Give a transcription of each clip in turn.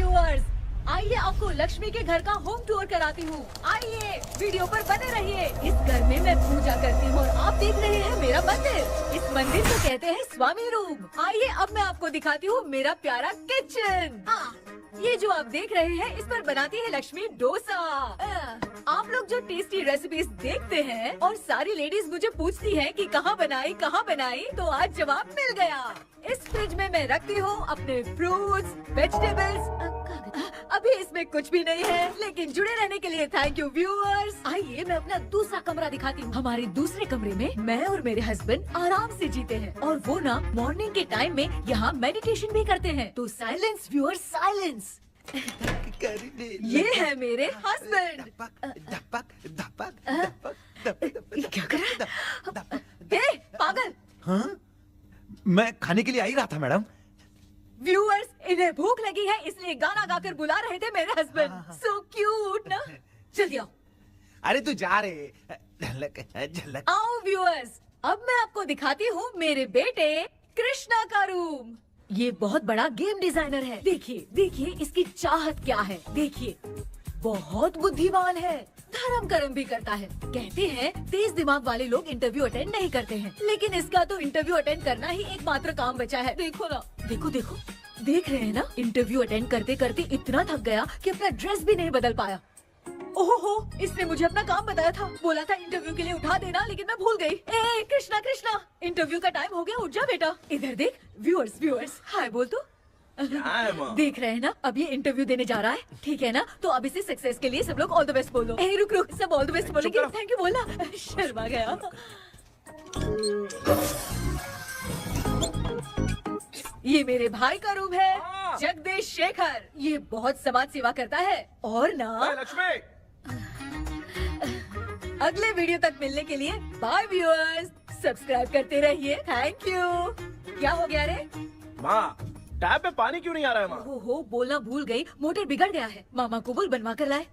Viewers, आइए आपको लक्ष्मी के घर का होम टूर कराती हूँ। आइए वीडियो पर बने रहिए। इस घर में मैं पूजा करती हूँ और आप देख रहे हैं मेरा मंदिर। इस मंदिर को कहते हैं स्वामी रूम। आइए अब मैं आपको दिखाती हूँ मेरा प्यारा किचन। ये जो आप देख रहे हैं इस पर बनाती है लक्ष्मी डोसा। आप लोग जो टेस्टी रेसिपीज देखते हैं और सारी लेडीज मुझे पूछती हैं कि कहाँ बनाई, तो आज जवाब मिल गया। इस फ्रिज में मैं रखती हूँ अपने फ्रूट्स, वेजिटेबल्स। अभी इसमें कुछ भी नहीं है, लेकिन जुड़े रहने के लिए थैंक यू व्यूअर्स। आइए मैं अपना दूसरा कमरा दिखाती हूँ। हमारे दूसरे कमरे में मैं और मेरे हस्बैंड आराम से जीते हैं और वो ना मॉर्निंग के टाइम में यहाँ मेडिटेशन भी करते हैं। तो साइलेंस व्यूअर्स, साइलेंस। ये है मेरे हस्बैंड। क्या कर रहा है? पागल। हाँ? मैं खाने के लिए आ ही रहा था मैडम। व्यूअर्स, इन्हें भूख लगी है इसलिए गाना गाकर बुला रहे थे मेरे हस्बैंड। सो क्यूट ना। जल्दी आओ। अरे तू जा रे। झलक। आओ व्यूअर्स, अब मैं आपको दिखाती हूँ मेरे बेटे कृष्णा का रूम। ये बहुत बड़ा गेम डिजाइनर है। देखिए देखिए इसकी चाहत क्या है। देखिए बहुत बुद्धिमान है, धर्म कर्म भी करता है। कहते हैं तेज दिमाग वाले लोग इंटरव्यू अटेंड नहीं करते हैं, लेकिन इसका तो इंटरव्यू अटेंड करना ही एकमात्र काम बचा है। देखो ना, देखो देखो, देख रहे हैं ना। इंटरव्यू अटेंड करते करते इतना थक गया कि अपना ड्रेस भी नहीं बदल पाया। ओहो, इसने मुझे अपना काम बताया था। बोला था इंटरव्यू के लिए उठा देना, लेकिन मैं भूल गई। ए कृष्णा कृष्णा, इंटरव्यू का टाइम हो गया, उठ जा बेटा। इधर देख। व्यूअर्स व्यूअर्स, हाय बोल तो। देख रहे हैं ना, अब ये इंटरव्यू देने जा रहा है, ठीक है ना। तो अब इसे सक्सेस के लिए सब लोग ऑल द बेस्ट बोलो। ए रुक रुक, सब ऑल द बेस्ट बोलेंगे। थैंक यू बोलना। शर्मा गया। ये मेरे भाई का रूम है, जगदीश शेखर। ये बहुत समाज सेवा करता है और ना लक्ष्मी। अगले वीडियो तक मिलने के लिए बाय व्यूअर्स। सब्सक्राइब करते रहिए। Thank you. क्या हो गया रे? माँ, टैप में पानी क्यों नहीं आ रहा है माँ? हो बोलना भूल गई, मोटर बिगड़ गया है। मामा को बोल बनवा कर लाए।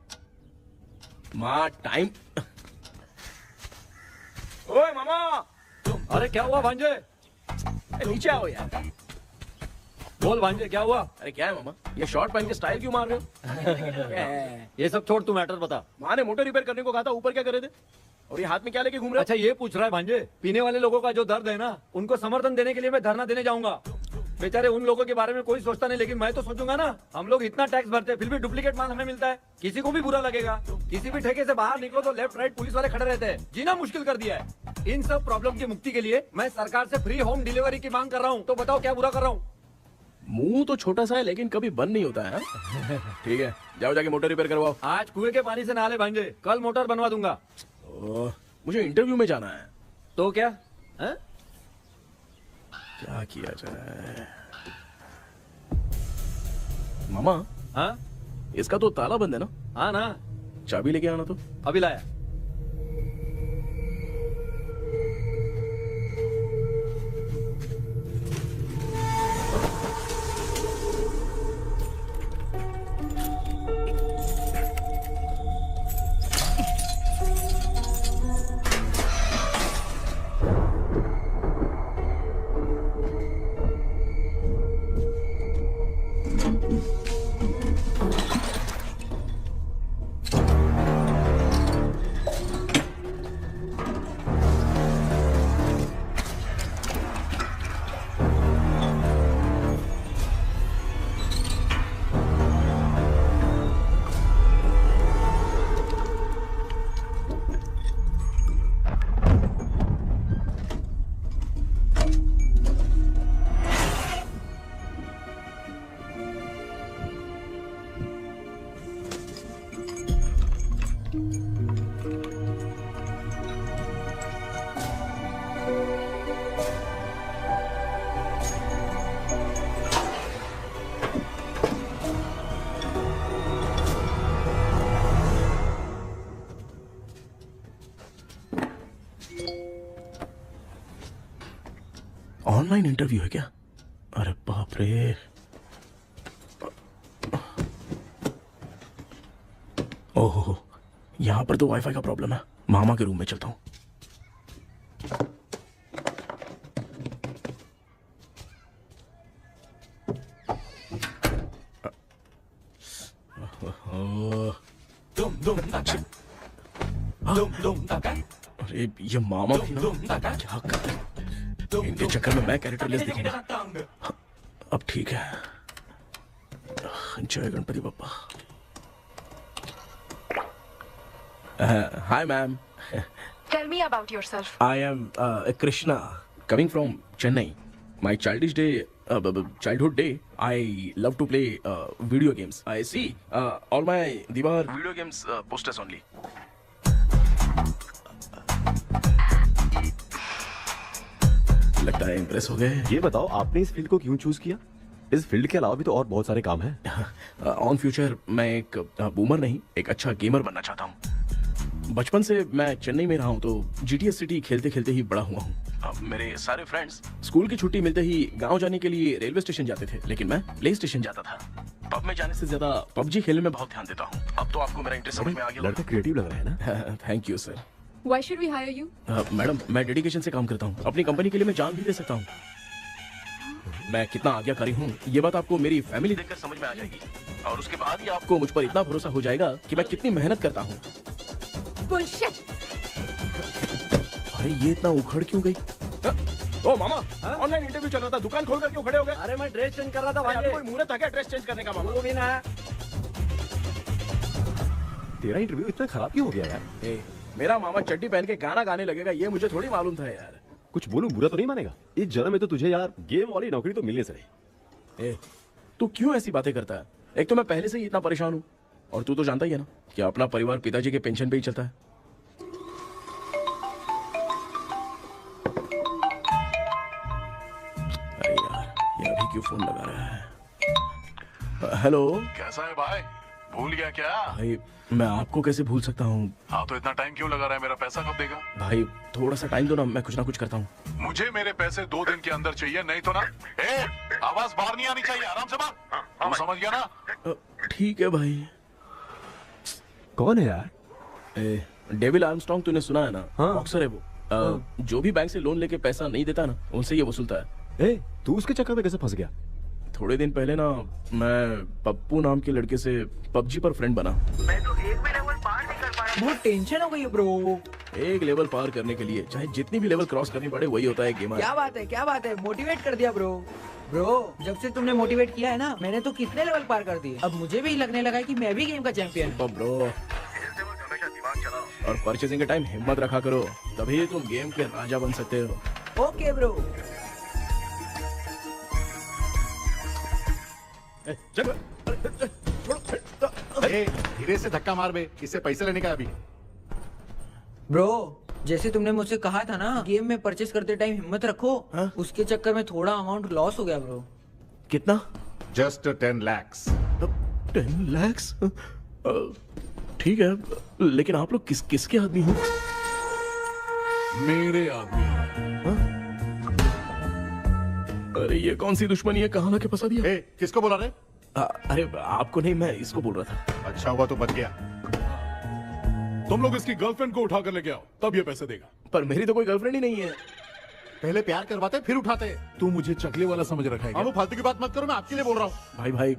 माँ टाइम। ओए मामा। अरे क्या हुआ भांजे? नीचे आओ यार। बोल भांजे क्या हुआ? अरे क्या है मामा, ये शॉर्ट पहन के स्टाइल क्यों मार रहे हो? ये सब छोड़, तू मैटर बता। माँ ने मोटर रिपेयर करने को कहा था, ऊपर क्या करे थे? और ये हाथ में क्या लेके घूम रहे हो? अच्छा ये पूछ रहा है भांजे, पीने वाले लोगों का जो दर्द है ना, उनको समर्थन देने के लिए मैं धरना देने जाऊंगा। बेचारे उन लोगों के बारे में कोई सोचता नहीं, लेकिन मैं तो सोचूंगा ना। हम लोग इतना टैक्स भरते हैं, फिर भी डुप्लीकेट माल हमें मिलता है। किसी को भी बुरा लगेगा। किसी भी ठेके से बाहर निकलो तो लेफ्ट राइट पुलिस वाले खड़े रहते हैं। जीना मुश्किल कर दिया है। इन सब प्रॉब्लम की मुक्ति के लिए मैं सरकार से फ्री होम डिलीवरी की मांग कर रहा हूँ। तो बताओ क्या बुरा कर रहा हूँ? मुंह तो छोटा सा है लेकिन कभी बंद नहीं होता है। ठीक है, जाओ जाके मोटर रिपेयर करवाओ। आज कुएं के पानी से नहा ले भांजे, कल मोटर बनवा दूंगा। मुझे इंटरव्यू में जाना है। तो क्या है? क्या किया जाए? मामा, हाँ इसका तो ताला बंद है ना? हाँ ना। चाबी लेके आना तो। अभी लाया। ऑनलाइन इंटरव्यू है क्या? अरे बाप रे। ओहो, यहाँ पर तो वाईफाई का प्रॉब्लम है। मामा के रूम में चलता हूँ। अरे ये मामा भी ना क्या कर, इनके चक्कर में मैं कैरेक्टरलेस दिखूंगा। अब ठीक है। जय Ganpati Bappa. Hi ma'am. Tell me about yourself. I am Krishna, coming from Chennai. My childhood day, I love to play video games. I see all my Diwar video games posters only. लगता है impress हो गए। ये बताओ आपने इस field को क्यों चूज किया? इस फील्ड के अलावा भी तो और बहुत सारे काम हैं। ऑन फ्यूचर मैं एक बूमर नहीं, एक अच्छा गेमर बनना चाहता हूँ। बचपन से मैं चेन्नई में रहा हूँ तो जीटीएस सिटी खेलते खेलते ही बड़ा हुआ हूँ। मेरे सारे फ्रेंड्स स्कूल की छुट्टी मिलते ही गांव जाने के लिए रेलवे स्टेशन जाते थे, लेकिन मैं प्ले स्टेशन जाता था। पब में जाने से ज्यादा पबजी खेलने में बहुत ध्यान देता हूँ। अब तो आपको मेरा इंटरेस्ट समझ में आ गया। लड़का क्रिएटिव लग रहा है ना। Thank you sir. Why should we hire you? Madam मैं डेडिकेशन से काम करता हूँ, अपनी कंपनी के लिए मैं जान भी दे सकता हूँ। मैं कितना आज्ञाकारी हूँ ये बात आपको मेरी फैमिली देखकर समझ में आ जाएगी, और उसके बाद ही आपको मुझ पर इतना भरोसा हो जाएगा कि मैं कितनी मेहनत करता हूँ। Bullshit! अरे ये इतना उखड़ क्यों गई? ओ मामा, ऑनलाइन इंटरव्यू चल रहा था, दुकान खोलकर क्यों खड़े हो गए? अरे मैं ड्रेस चेंज कर रहा था भाई भाई। कोई मुहूर्त था क्या ड्रेस चेंज करने का मामा? वो भी ना। तेरा इंटरव्यू इतना खराब क्यों हो गया यार? ए, मेरा मामा चड्डी पहन के गाना गाने लगेगा ये मुझे थोड़ी मालूम था यार। कुछ बोलूं बुरा तो नहीं मानेगा? इस जन्म में तो तुझे यार गेम वाली नौकरी तो मिलने से रही। ए, तू क्यों ऐसी बातें करता है? एक तो मैं पहले से ही इतना परेशान हूँ, और तू तो जानता ही है ना कि अपना परिवार पिताजी के पेंशन पे ही चलता है। अरे यार ये अभी क्यों फोन लगा रहा है? हेलो कैसा है भाई? भूल गया क्या? भाई, मैं आपको कैसे भूल सकता हूँ? हाँ तो इतना टाइम क्यों लगा रहा है? मेरा पैसा कब देगा? भाई थोड़ा सा टाइम दो ना, मैं कुछ ना कुछ करता हूँ। मुझे मेरे पैसे 2 दिन के अंदर चाहिए, नहीं तो ना आवाज बाहर नहीं आनी चाहिए। आराम से बात, तू समझ गया ना? ठीक है भाई। कौन है यार? डेविल आर्मस्ट्रॉन्ग तूने सुना है ना? हाँ। बॉक्सर है वो। जो भी बैंक से लोन लेके पैसा नहीं देता ना, उनसे ये वसूलता है। तू उसके चक्कर में कैसे फंस गया? थोड़े दिन पहले ना मैं पप्पू नाम के लड़के से पबजी पर फ्रेंड बना। बहुत टेंशन हो गई है ब्रो। एक लेवल पार करने के लिए चाहे जितनी भी लेवल क्रॉस करनी पड़े, वही होता है गेमर। क्या बात है, मोटिवेट कर दिया ब्रो। ब्रो जब से तुमने मोटिवेट किया है ना, मैंने तो कितने लेवल पार कर दिए। अब मुझे भी लगने लगा है कि मैं भी गेम का चैंपियन हूँ। ब्रो, और परचेसिंग के टाइम हिम्मत रखा करो, तभी तुम गेम के राजा बन सकते हो। Okay bro. धीरे से धक्का मार बे, इससे पैसे लेने का अभी। ब्रो जैसे तुमने मुझसे कहा था ना, गेम में परचेस करते टाइम हिम्मत रखो। हाँ? उसके चक्कर में थोड़ा अमाउंट लॉस हो गया ब्रो। कितना? Just 10 lakhs। 10 lakhs? ठीक है, लेकिन आप लोग किसके आदमी हो? मेरे आदमी। अरे ये कौन सी दुश्मनी है, कहाँ लाके फंसा दिया? किसको बोला रे? अरे आपको नहीं, मैं इसको बोल रहा था। अच्छा हुआ तो बच गया। तुम लोग इसकी गर्लफ्रेंड को उठा कर लेके आओ, तब ये पैसे देगा। पर मेरी तो कोई गर्लफ्रेंड ही नहीं है। पहले प्यार करवाते फिर उठाते। तू मुझे चकले वाला समझ रखा है क्या? वो फालतू की बात मत करो, मैं आपके लिए बोल रहा हूँ। भाई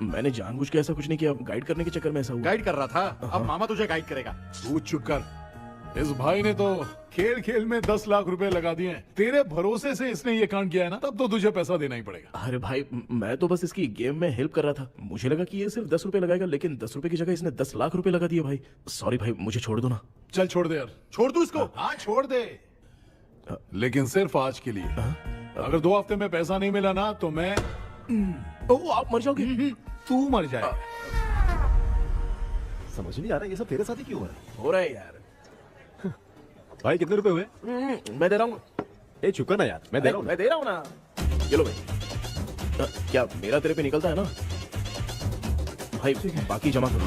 मैंने जानबूझ के ऐसा कुछ नहीं किया, गाइड करने के चक्कर में ऐसा हुआ। गाइड कर रहा था, अब मामा तुझे गाइड करेगा। तू चुप कर। इस भाई ने तो खेल खेल में 10 लाख रुपए लगा दिए हैं। तेरे भरोसे से इसने ये कांड किया है ना, तब तो तुझे पैसा देना ही पड़ेगा। अरे भाई मैं तो बस इसकी गेम में हेल्प कर रहा था, मुझे लगा कि ये सिर्फ 10 रुपए लगाएगा, लेकिन 10 रुपए की जगह इसने 10 लाख रुपए लगा दिए। भाई सॉरी भाई, मुझे छोड़ दो ना। चल छोड़ दे यार। छोड़ दू इसको। हाँ छोड़ दे, लेकिन सिर्फ आज के लिए। अगर 2 हफ्ते में पैसा नहीं मिला ना तो मैं ओ आप मर जाओगे। तू मर जाए। समझ नहीं आ रहा ये सब तेरे साथ ही क्यों हो रहा है? हो रहा है यार। भाई कितने रुपए हुए? मैं दे रहा हूँ। चुका ना यार, मैं दे रहा हूँ। मैं दे रहा हूँ ना। ये लो भाई। क्या मेरा तेरे पे निकलता है ना भाई? बाकी जमा कर लो।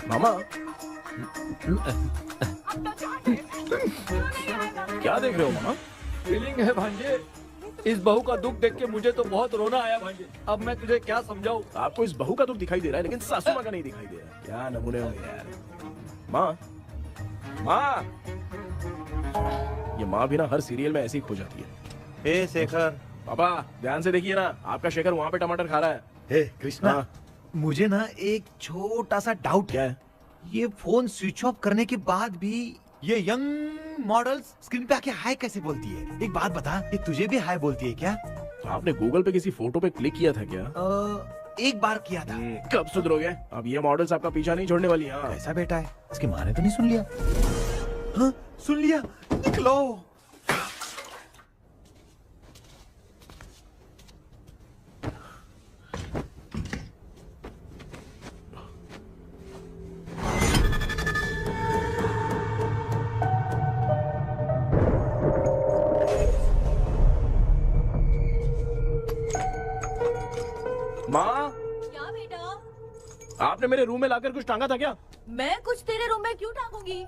मामा क्या देख रहे हो मामा? फीलिंग है भांजे। इस बहू का दुख देख के मुझे तो बहुत रोना आया भाई। अब मैं तुझे क्या समझाऊं? आपको इस बहू का दुख दिखाई दे रहा है लेकिन सासू माँ का नहीं दिखाई दे रहा है। क्या नमूने हो यार। माँ, माँ, ये माँ भी ना हर सीरियल में ऐसी ही खो जाती है। ए शेखर, पापा ध्यान से देखिए ना, आपका शेखर वहाँ पे टमाटर खा रहा है। हे कृष्णा, हाँ। मुझे ना एक छोटा सा डाउट क्या है। है? ये फोन स्विच ऑफ करने के बाद भी ये यंग मॉडल्स स्क्रीन पे आके हाय कैसे बोलती है? एक बात बता, ये तुझे भी हाय बोलती है क्या? आपने गूगल पे किसी फोटो पे क्लिक किया था क्या? एक बार किया था। कब सुधरोगे? अब ये मॉडल्स आपका पीछा नहीं छोड़ने वाली। हाँ। कैसा बेटा है? इसकी माँ ने तो नहीं सुन लिया? हाँ, सुन लिया। निकलो। माँ, क्या बेटा? आपने मेरे रूम में लाकर कुछ टांगा था क्या? मैं कुछ तेरे रूम में क्यों टांगूंगी?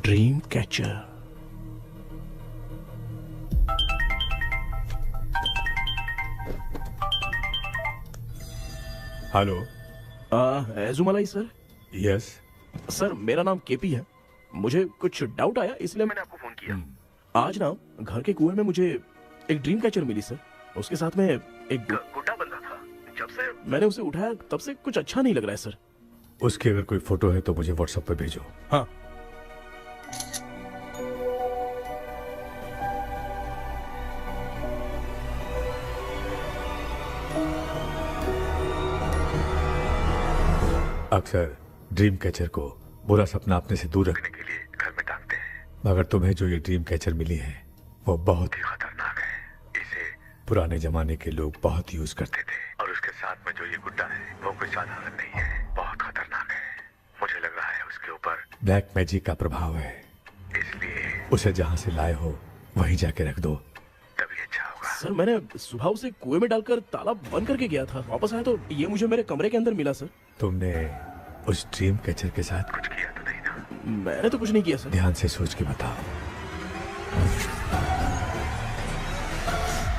Dream catcher. Hello. Ezhumalai sir. Yes. Sir मेरा नाम केपी है। मुझे कुछ डाउट आया इसलिए मैंने आपको फोन किया। आज ना घर के कुएं में मुझे एक ड्रीम कैचर मिली सर। उसके साथ में एक गुड्डा बंधा था। जब से मैंने उसे उठाया तब से कुछ अच्छा नहीं लग रहा है सर। उसकी अगर कोई फोटो है तो मुझे व्हाट्सएप पे भेजो। हाँ। अक्सर ड्रीम कैचर को बुरा सपना अपने से दूर रखने के लिए घर में टांगते हैं, मगर तुम्हें जो ये ड्रीम कैचर मिली है वो बहुत ही खतरनाक है। इसे पुराने जमाने के लोग बहुत यूज करते थे और उसके साथ में जो ये गुड्डा है वो कोई साधारण नहीं है, बहुत खतरनाक है। मुझे लग रहा है उसके ऊपर ब्लैक मैजिक का प्रभाव है, इसलिए उसे जहाँ से लाए हो वहीं जाके रख दो, तभी अच्छा होगा। सर मैंने सुबह उसे कुएं में डालकर ताला बंद करके गया था। वापस आया तो ये मुझे मेरे कमरे के अंदर मिला सर। तुमने उस ड्रीम कैचर के साथ कुछ किया तो नहीं ना? मैंने तो कुछ नहीं किया सर। ध्यान से सोच के बताओ।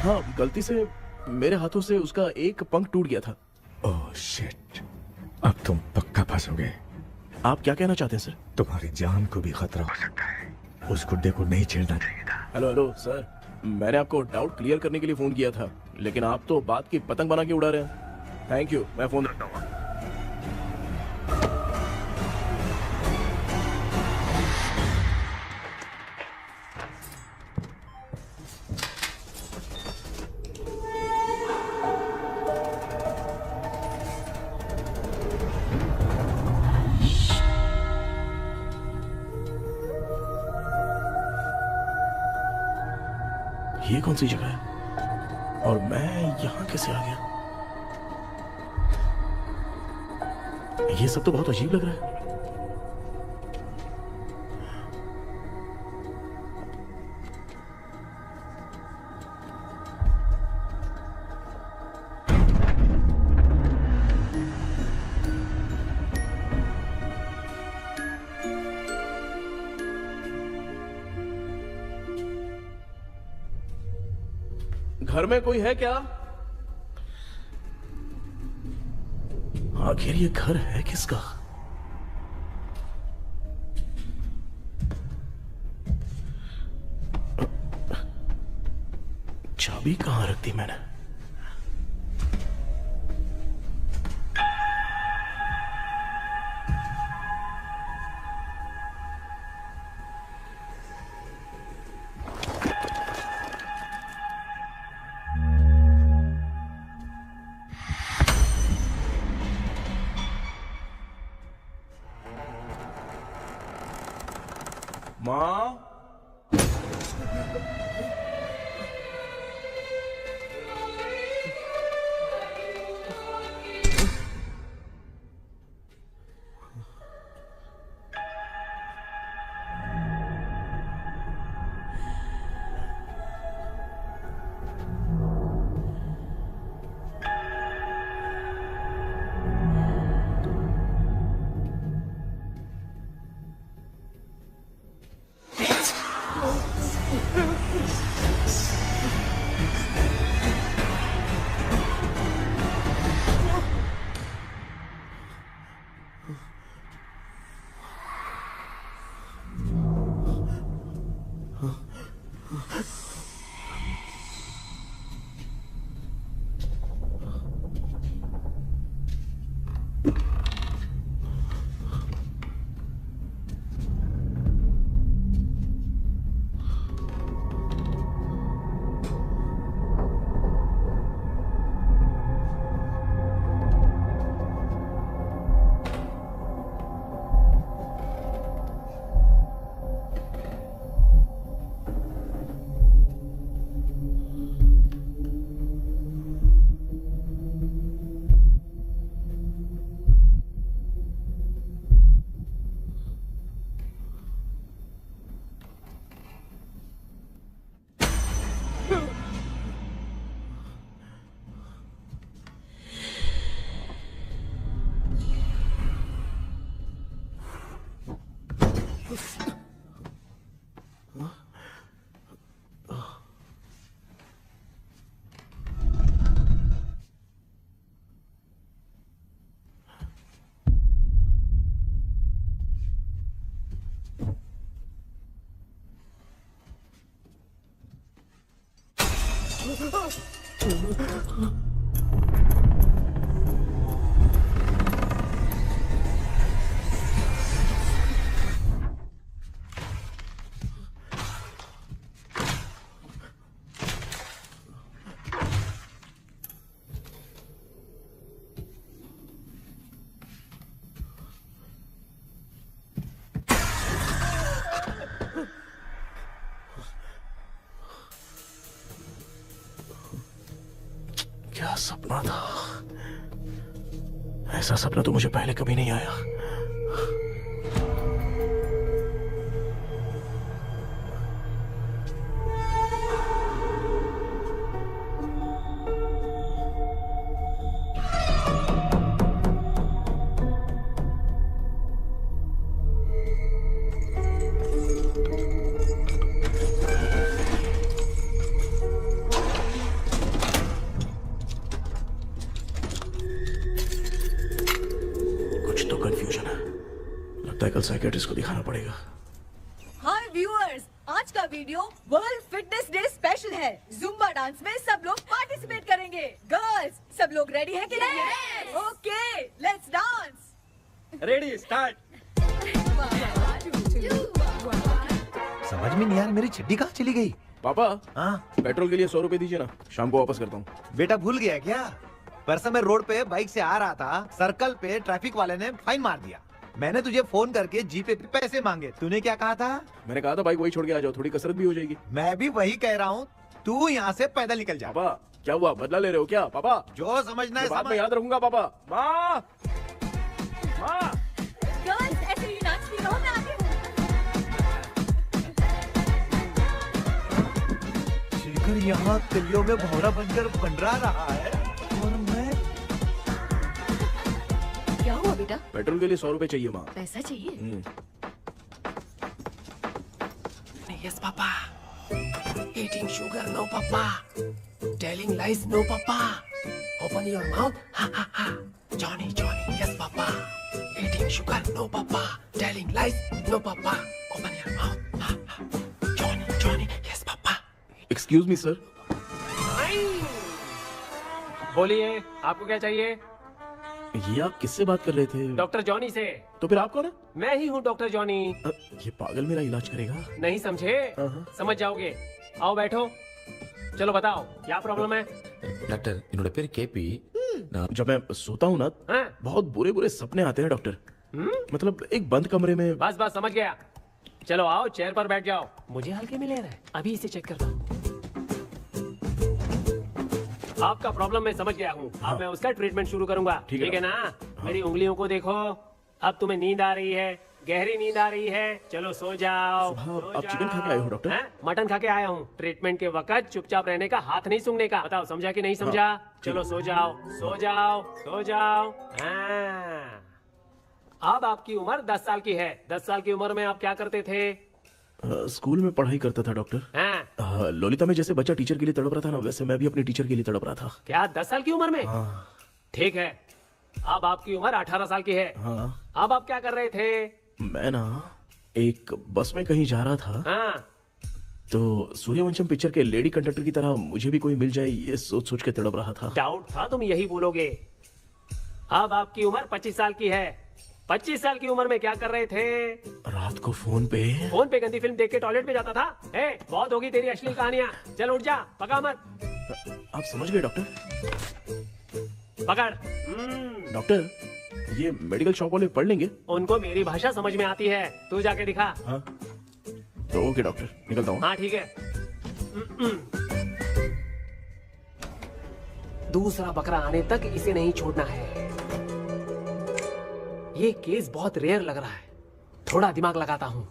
हाँ, गलती से मेरे हाथों से उसका एक पंख टूट गया था। ओह शिट, अब तुम पक्का फंसोगे। आप क्या कहना चाहते हैं सर? तुम्हारी जान को भी खतरा हो सकता है। उस गुड्डे को नहीं छेड़ना चाहिए था। हेलो हेलो सर, मैंने आपको डाउट क्लियर करने के लिए फोन किया था, लेकिन आप तो बात की पतंग बना के उड़ा रहे हैं। थैंक यू, मैं फोन रखता हूँ। ये कौन सी जगह है और मैं यहाँ कैसे आ गया? ये सब तो बहुत अजीब लग रहा है। घर में कोई है क्या? आखिर ये घर है किसका? चाबी कहां रख दी मैंने? माँ क्या सपना था। ऐसा सपना तो मुझे पहले कभी नहीं आया। कंफ्यूजन है, लगता है कल साइकियाट्रिस्ट को दिखाना पड़ेगा। हाय व्यूअर्स, आज का video world fitness day special है। जुम्बा डांस में सब लोग पार्टिसिपेट करेंगे। गर्ल्स, सब लोग रेडी हैं कि नहीं? Okay, let's dance. Ready, start. समझ में नहीं यार, मेरी चड्डी कहाँ चली गई? पापा, हाँ पेट्रोल के लिए 100 रुपए दीजिए ना, शाम को वापस करता हूँ। बेटा भूल गया क्या? परसों मैं रोड पे बाइक से आ रहा था, सर्कल पे ट्रैफिक वाले ने फाइन मार दिया। मैंने तुझे फोन करके जीपे पे पैसे मांगे, तूने क्या कहा था? मैंने कहा था बाइक वही छोड़ के आ जाओ, थोड़ी कसरत भी हो जाएगी। मैं भी वही कह रहा हूँ, तू यहाँ से पैदल निकल जा। पापा क्या हुआ, बदला ले रहे हो क्या? पापा जो समझना है बाद में समझ। याद रखूंगा। पापा, माँ माँ गर्ल्स, ऐसे ही नाचती रहो, मैं आती हूँ। शेखर यहाँ कलियों में भौरा बनकर बंडरा रहा है और मैं। क्या हुआ बेटा? पेट्रोल के लिए 100 रुपए चाहिए माँ। पैसा चाहिए? Yes, Papa. Eating sugar, no, Papa. Telling lies, no, Papa. Open your mouth, ha ha ha. Johnny, Johnny, yes, Papa. Eating sugar, no, Papa. Telling lies, no, Papa. Open your mouth, ha ha. Johnny, Johnny, yes, Papa. Excuse me sir. बोलिए, आपको क्या चाहिए? ये आप किससे बात कर रहे थे? डॉक्टर जॉनी से। तो फिर आप कौन है? मैं ही हूँ डॉक्टर जॉनी। ये पागल मेरा इलाज करेगा? नहीं समझे? समझ जाओगे। आओ बैठो। चलो बताओ, क्या प्रॉब्लम है? டாக்டர் என்னோட பேர் கேபி जब मैं सोता हूँ ना, हाँ? बहुत बुरे बुरे सपने आते हैं डॉक्टर। मतलब एक बंद कमरे में। बस बस समझ गया। चलो आओ, चेयर पर बैठ जाओ। मुझे हल्के में ले रहा है, अभी इसे चेक करता हूँ। आपका प्रॉब्लम मैं समझ गया हूँ। अब मैं उसका ट्रीटमेंट शुरू करूंगा, ठीक है ना? मेरी उंगलियों को देखो, अब तुम्हें नींद आ रही है, गहरी नींद आ रही है। चलो सो जाओ। आप चिकन खा के आए हो डॉक्टर? मटन खा के आया हूँ। ट्रीटमेंट के वक्त चुपचाप रहने का, हाथ नहीं सूंघने का। बताओ समझा कि नहीं समझा? चलो सो जाओ, सो जाओ, सो जाओ। हाँ। अब आपकी उम्र 10 साल की है। 10 साल की उम्र में आप क्या करते थे? स्कूल में पढ़ाई करता था डॉक्टर। ललिता में जैसे बच्चा टीचर के लिए तड़प रहा था ना, वैसे मैं भी अपने टीचर के लिए तड़प रहा था। क्या 10 साल की उम्र में? ठीक है, अब आपकी उम्र 18 साल की है। अब आप क्या कर रहे थे? मैं ना एक बस में कहीं जा रहा था, तो सूर्यवंशम पिक्चर के लेडी कंडक्टर की तरह मुझे भी कोई मिल जाए, ये सोच सोच के तड़प रहा था। डाउट था तुम यही बोलोगे। अब आपकी उम्र 25 साल की है। 25 साल की उम्र में क्या कर रहे थे? रात को फोन पे गंदी फिल्म देख के टॉयलेट में जाता था। बहुत होगी तेरी अश्लील कहानियां। चल उठ जा, पका मत। आप समझ गए डॉक्टर? पकड़। डॉक्टर, ये मेडिकल शॉप वाले पढ़ लेंगे? उनको मेरी भाषा समझ में आती है, तू जाके दिखा। तो ओके डॉक्टर, निकलता हूँ। हाँ ठीक है। दूसरा बकरा आने तक इसे नहीं छोड़ना है। ये केस बहुत रेयर लग रहा है, थोड़ा दिमाग लगाता हूँ।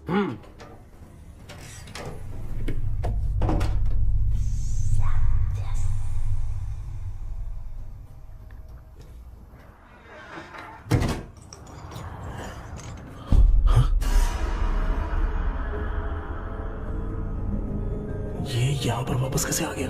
ये यहाँ पर वापस कैसे आ गया?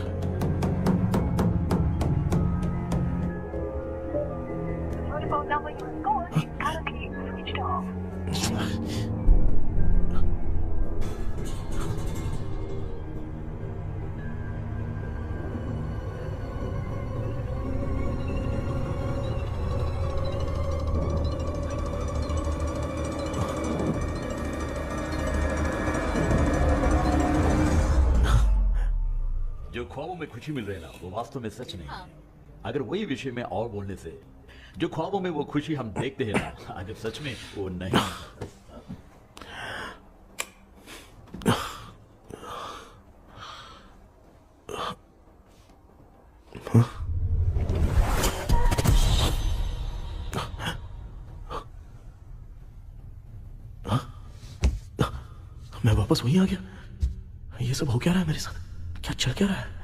जो ख्वाबों में खुशी मिल रही है ना, वो वास्तव में सच नहीं है। अगर वही विषय में और बोलने से, जो ख्वाबों में वो खुशी हम देखते हैं ना, अगर सच में वो नहीं। मैं वापस वहीं आ गया। ये सब हो क्या रहा है मेरे साथ? क्या चल क्या रहा है?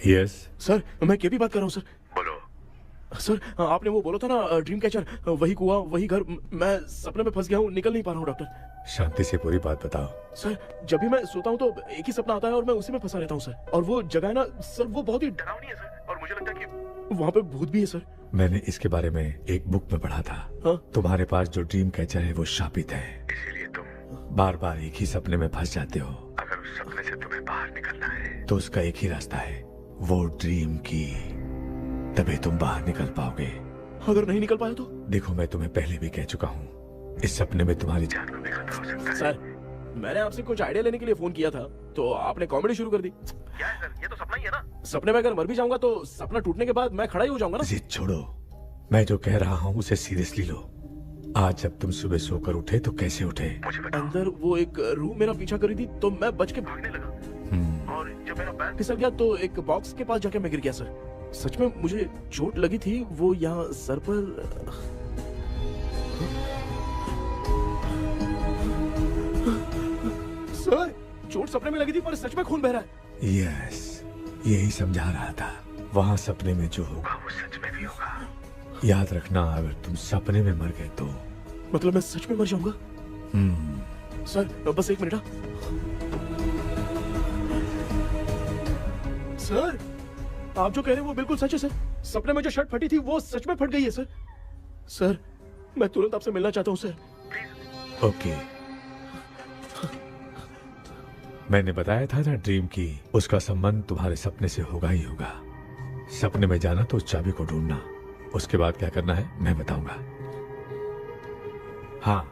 यस सर मैं केपी बात कर रहा हूँ सर। बोलो सर, आपने वो बोला था ना ड्रीम कैचर, वही कुआं वही घर, मैं सपने में फंस गया हूँ, निकल नहीं पा रहा हूँ डॉक्टर। शांति से पूरी बात बताओ। सर जब भी मैं सोता हूँ तो एक ही सपना आता है और मैं उसी में फंसा रहता हूँ सर। और वो जगह है ना सर, वो बहुत ही डरावनी है सर, और मुझे लगता है कि वहाँ पे भूत भी है सर। मैंने इसके बारे में एक बुक में पढ़ा था। हाँ? तुम्हारे पास जो ड्रीम कैचर है वो शापित है, इसीलिए तुम बार बार एक ही सपने में फंस जाते हो। अगर उस सपने से तुम्हें बाहर निकलना है तो उसका एक ही रास्ता है, वो ड्रीम की, तभी तुम बाहर निकल पाओगे। अगर नहीं निकल पाया तो? देखो मैं तुम्हें पहले भी कह चुका हूँ, इस सपने में तुम्हारी जान को भी खतरा हो सकता है। सर मैंने आपसे कुछ आइडिया लेने के लिए फोन किया था तो आपने कॉमेडी शुरू कर दी। क्या है सर, ये तो सपना ही है ना। सपने में अगर मर भी जाऊंगा तो सपना टूटने के बाद मैं खड़ा ही हो जाऊंगा ना। जिद छोड़ो, मैं जो कह रहा हूँ उसे सीरियसली लो। आज जब तुम सुबह सोकर उठे तो कैसे उठे? अंदर वो एक रूह मेरा पीछा करी थी तो मैं बच के भागने लगा, और जब मेरा पैर फिसल गया तो एक बॉक्स के पास जाके मैं गिर गया सर। सच में मुझे चोट लगी थी, वो यहाँ सर पर। सर चोट सपने में लगी थी पर सच में खून बह रहा है। यस, यही समझा रहा था, वहाँ सपने में जो होगा वो सच में भी होगा। याद रखना, अगर तुम सपने में मर गए तो मतलब मैं सच में मर जाऊंगा। सर बस एक मिनट। सर आप जो कह रहे हैं वो बिल्कुल सच है सर। सपने में जो शर्ट फटी थी वो सच में फट गई है सर। सर मैं तुरंत आपसे मिलना चाहता हूँ सर। ओके, मैंने बताया था ना ड्रीम की, उसका संबंध तुम्हारे सपने से होगा ही होगा। सपने में जाना तो उस चाबी को ढूंढना, उसके बाद क्या करना है मैं बताऊंगा। हाँ,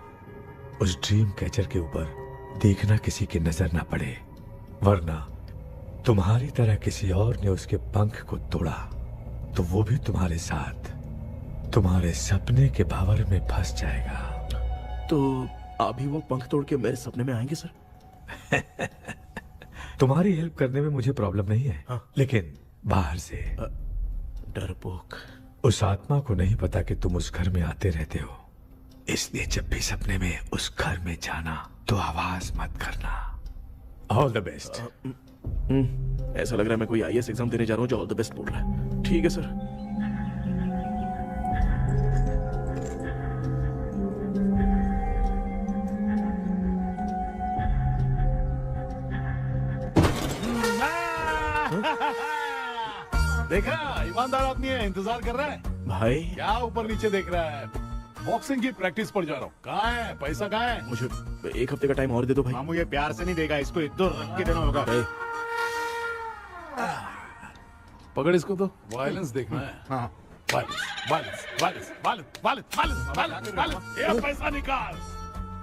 उस ड्रीम कैचर के ऊपर देखना किसी की नजर ना पड़े, वरना तुम्हारी तरह किसी और ने उसके पंख को तोड़ा तो वो भी तुम्हारे साथ तुम्हारे सपने के भावर में फंस जाएगा। तो अभी वो पंख तोड़ के मेरे सपने में आएंगे सर? तुम्हारी हेल्प करने में मुझे प्रॉब्लम नहीं है। हाँ। लेकिन बाहर से डरपोक, उस आत्मा को नहीं पता कि तुम उस घर में आते रहते हो, इसलिए जब भी सपने में उस घर में जाना तो आवाज मत करना। All the best. ऐसा लग रहा है मैं कोई आईएएस एग्जाम देने जा रहा हूँ जो ऑल द बेस्ट बोल रहा है। ठीक है सर। देखा, ईमानदार आदमी है, इंतजार कर रहा है। भाई क्या ऊपर नीचे देख रहा है? बॉक्सिंग की प्रैक्टिस पर जा रहा हूँ। कहाँ है पैसा, कहाँ है? मुझे एक हफ्ते का टाइम और दे दो भाई। मामू ये प्यार से नहीं देगा, इसको एक दो रख के देना होगा। पकड़ इसको तो। वायलेंस देखना है। हाँ, violence violence violence violence violence violence violence violence. ये पैसा निकाल।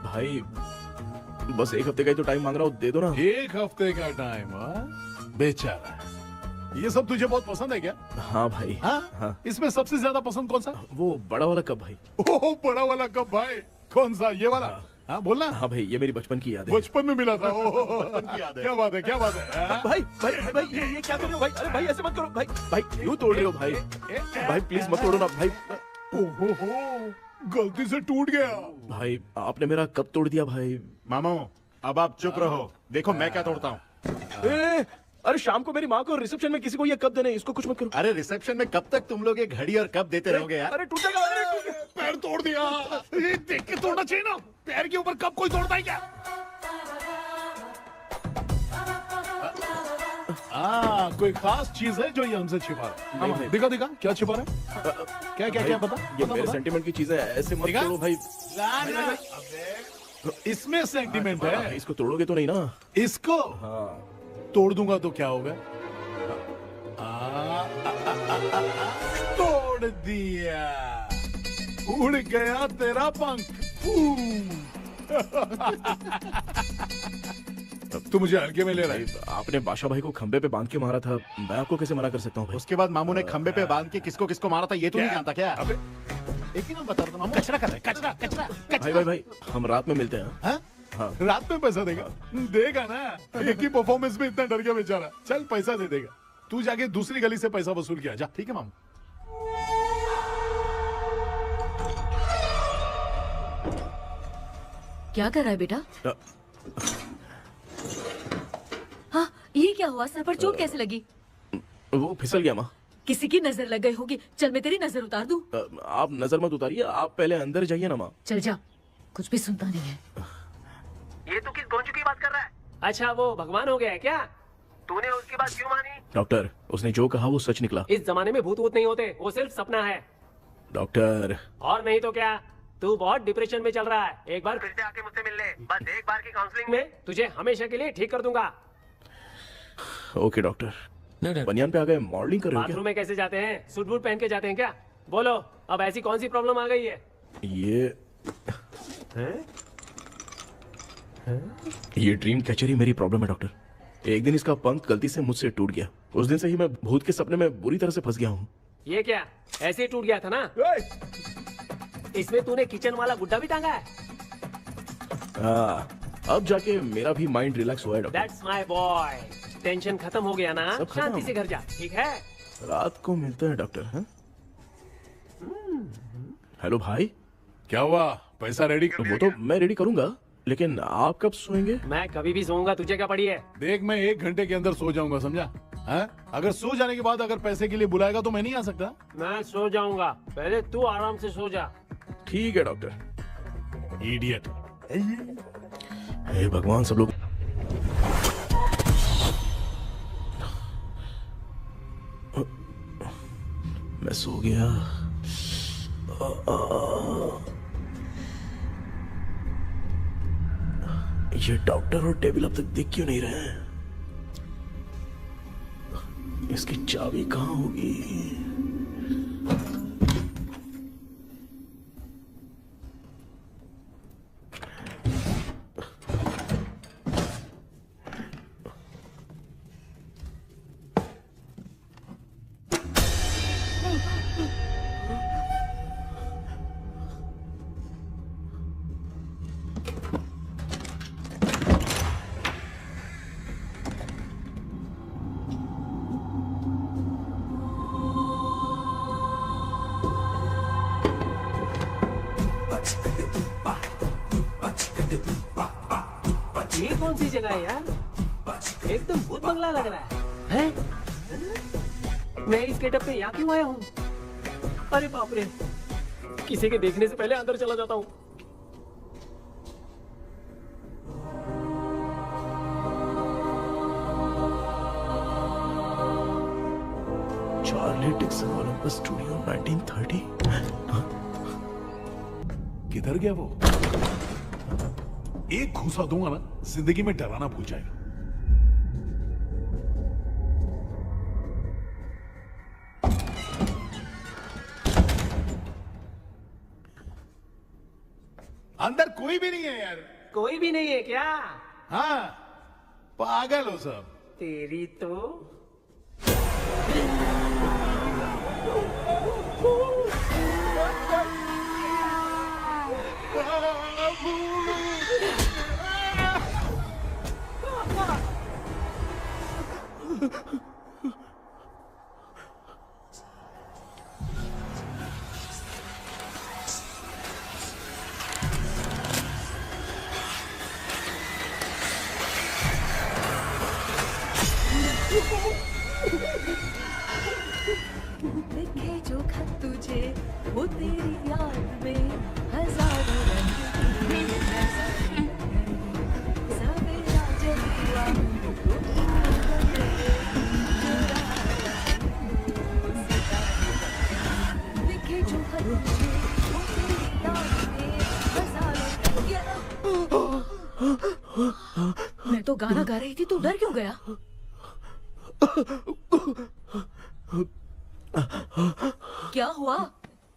भाई बस एक हफ्ते का ही तो टाइम मांग रहा हूँ, दे दो ना। एक हफ्ते का टाइम? बेचारा, ये सब तुझे बहुत पसंद है क्या? हाँ भाई। हाँ? इसमें सबसे ज्यादा पसंद कौन सा? वो बड़ा वाला कप भाई। ओह, बड़ा वाला कप भाई। कौन सा, ये वाला? हाँ बोलना। हाँ भाई, ये मेरी बचपन की याद है। बचपन में मिला था। क्या बात है, क्या बात है। भाई भाई भाई ये क्या कर रहे हो भाई? अरे भाई ऐसे मत करो भाई। भाई क्यों तोड़ रहे हो भाई? भाई प्लीज मत तोड़ो ना भाई। ओहो, गलती से टूट गया। भाई आपने मेरा कप तोड़ दिया भाई। मामू अब आप चुप रहो, देखो मैं क्या तोड़ता हूँ। अरे शाम को मेरी माँ को रिसेप्शन में किसी को ये कप देने, इसको कुछ मत करो। अरे रिसेप्शन में कब तक तुम लोग ये घड़ी और कप देते रहोगे यार? अरे टूटेगा, अरे टूट गया। पैर तोड़ दिया। ये देख के तोड़ना चाहिए ना, पैर के ऊपर कब कोई तोड़ता है क्या? कोई खास चीज है जो ये हमसे छिपा रहा है? दिखा दिखा, क्या छिपा रहा है? क्या क्या क्या बता? ये मेरे सेंटिमेंट की चीजें ऐसे मत करो भाई। इसमें सेंटिमेंट है। इसको तोड़ोगे तो नहीं ना? इसको तोड़ दूंगा तो क्या होगा? तोड़ दिया। उड़ गया तेरा पंख। तू मुझे हल्के में ले रहा है। आपने बादशाह भाई को खंबे पे बांध के मारा था, मैं आपको कैसे मना कर सकता हूँ भाई? उसके बाद मामू ने खंबे पे बांध के किसको किसको मारा था ये तो नहीं जानता क्या? अबे एक ही नाम बता रहा था मामू। कचरा कर रहा है, कचरा कचरा भाई भाई भाई, हम रात में मिलते हैं। हाँ? रात में पैसा देगा? देगा ना, एक ही परफॉर्मेंस में इतना डर गया बेचारा। चल पैसा दे देगा, तू जाके दूसरी गली से पैसा वसूल किया जा। ठीक है मामू। क्या कर रहा है बेटा? हाँ, ये क्या हुआ? सर पर चोट कैसे लगी? वो फिसल गया माँ। किसी की नजर लग गई होगी। चल मैं तेरी नजर उतार दूं। आप नजर मत उतारिए, आप पहले अंदर जाइए ना माँ। चल जा, कुछ भी सुनता नहीं है। ये तू किस गोंचू की बात कर रहा है? अच्छा वो भगवान हो गया है क्या? तूने उसकी बात क्यों मानी? डॉक्टर, उसने जो कहा वो सच निकला। इस जमाने में भूत वूत नहीं होते, वो सिर्फ सपना है। डॉक्टर, और नहीं तो क्या, तू बहुत डिप्रेशन में चल रहा है। एक बार फिर से आके मुझसे मिल ले, बस एक बार की काउंसलिंग में तुझे हमेशा के लिए ठीक कर दूंगा। Okay doctor. बनियान पे आ गए, मॉडलिंग कर रहे हो बाथरूम में कैसे जाते हैं? सूट बूट पहन के जाते हैं क्या? बोलो, अब ऐसी कौन सी प्रॉब्लम आ गई है? ये ड्रीम कैचर ही मेरी प्रॉब्लम है डॉक्टर। एक दिन इसका पंख गलती से मुझसे टूट गया। उस दिन से ही मैं भूत के सपने में बुरी तरह से फंस गया हूँ। ये क्या ऐसे ही टूट गया था ना? इसमें तूने किचन वाला गुड्डा भी टांगा है? अब जाके मेरा भी माइंड रिलैक्स हुआ है doctor. That's my boy. Tension खत्म हो गया ना? सब खत्म। शांति से घर जा, ठीक है? रात को मिलते हैं डॉक्टर। हाँ? हेलो भाई, क्या हुआ? पैसा रेडी कर वो तो मैं रेडी करूंगा, लेकिन आप कब सोएंगे? मैं कभी भी सोऊंगा, तुझे क्या पड़ी है? देख, मैं 1 घंटे के अंदर सो जाऊंगा, समझा? हाँ? अगर सो जाने के बाद अगर पैसे के लिए बुलाएगा तो मैं नहीं आ सकता। मैं सो जाऊंगा, पहले तू आराम से सो जा। ठीक है डॉक्टर। इडियट। हे भगवान, सब लोग मैं सो गया। ये डॉक्टर और टेबल अब तक दिख क्यों नहीं रहे हैं? इसकी चाबी कहाँ होगी? ये कौन सी जगह है यार? एकदम भूत बंगला लग रहा है। हैं? मैं इस गेटअप पे यहाँ क्यों आया हूँ? अरे बाप रे, किसी के देखने से पहले अंदर चला जाता हूँ। Charlie Dixon Olympus studio 1930। किधर गया वो? एक घूसा दूंगा ना, जिंदगी में डराना भूल जाएगा। अंदर कोई भी नहीं है यार। कोई भी नहीं है क्या? हाँ, पागल हो सब। तेरी तो लिखे जो खत तुझे वो तेरी याद में हजारों रंग की सवेरा जब हुआ लिखे जो खत तुझे वो तेरी याद में हजारों मैं तो गाना गा रही थी, तू डर क्यों गया? क्या हुआ?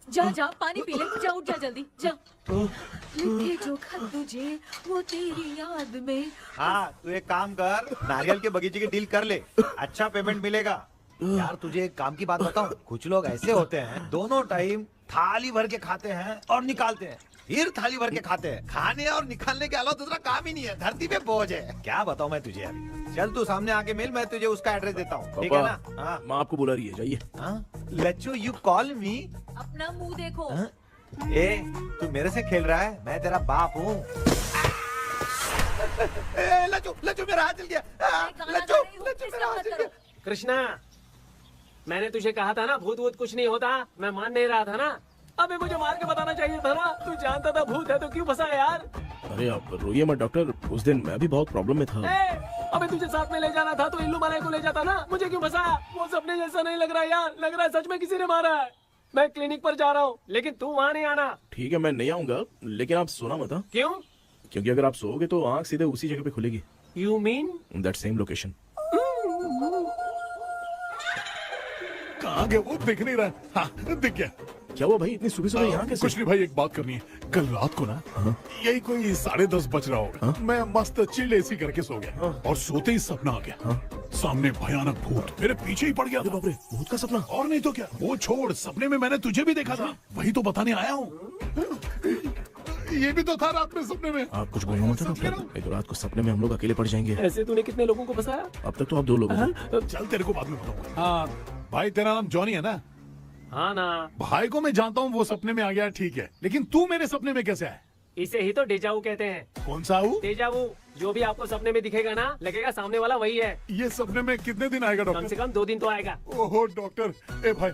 जा जा पानी पी ले, जा उठ जा जल्दी जा। लिखे जो खत तुझे वो तेरी याद में। हाँ तू एक काम कर, नारियल के बगीचे की डील कर ले, अच्छा पेमेंट मिलेगा। यार तुझे एक काम की बात बताऊं, कुछ लोग ऐसे होते हैं दोनों टाइम थाली भर के खाते हैं और निकालते हैं, फिर थाली भर के खाते हैं। खाने और निकालने के अलावा दूसरा काम ही नहीं है, धरती पे बोझ है। क्या बताऊं मैं तुझे अभी। चल तू सामने आके मिल, मैं तुझे उसका एड्रेस देता हूँ, ठीक है ना? हाँ माँ आपको बुला रही है, जाइए। लच्चू यू कॉल मी। अपना मुंह देखो। ए तू मेरे से खेल रहा है, मैं तेरा बाप हूँ। लच्चू लच्चू मेरा हाथ जल गया। लच्चू लच्चू मेरा हाथ जल गया। कृष्णा, मैंने तुझे कहा था ना भूत वूत कुछ नहीं होता, मैं मान नहीं रहा था ना। अबे मुझे मार के बताना चाहिए था ना, तू जानता था भूत है तो क्यों फंसा यार। अरे आप रोइए मत डॉक्टर, उस दिन मैं भी बहुत प्रॉब्लम में था। अबे तुझे साथ में ले जाना था तो इल्लू मलाई को ले जाता ना, मुझे क्यों फंसाया? वो सपने जैसा नहीं लग रहा यार, लग रहा है सच में किसी ने मारा है। मैं क्लिनिक पर जा रहा हूँ, लेकिन तू वहाँ नहीं आना। ठीक है मैं नहीं आऊंगा, लेकिन आप सोना मत। क्यों? क्योंकि अगर आप सोओगे तो आंख सीधे उसी जगह पे खुलेगी। You mean that same location. कहाँ गया वो, दिख नहीं रहा। हाँ दिख गया। क्या हुआ भाई, इतनी सुबह सुबह यहाँ कैसे? कुछ नहीं भाई, एक बात करनी है। कल रात को ना यही कोई 10:30 बज रहा होगा, मैं मस्त चिल एसी करके सो गया और सोते ही सपना आ गया। सामने भयानक भूत मेरे पीछे ही पड़ गया। बाप रे, भूत का सपना? और नहीं तो क्या, वो छोड़, सपने में मैंने तुझे भी देखा था, वही तो बताने आया हूँ। ये भी तो था रात में सपने में। आप कुछ बोलना मत डॉक्टर, एक रात को सपने में हम लोग अकेले पड़ जाएंगे। ऐसे तूने कितने लोगों को फंसाया? अब तक तो आप 2 लोग हो। चल तेरे को बाद में बताऊंगा। हाँ भाई, तेरा नाम जॉनी है ना? हाँ ना। भाई को मैं जानता हूँ, वो सपने में आ गया, ठीक है, लेकिन तू मेरे सपने में कैसे आया? इसे ही तो डेजावू कहते हैं। कौन सा हूँ? डेजावू, जो भी आपको सपने में दिखेगा ना, लगेगा सामने वाला वही है। ये सपने में कितने दिन आएगा डॉक्टर? कम से कम 2 दिन तो आएगा। ओहो डॉक्टर, ए भाई,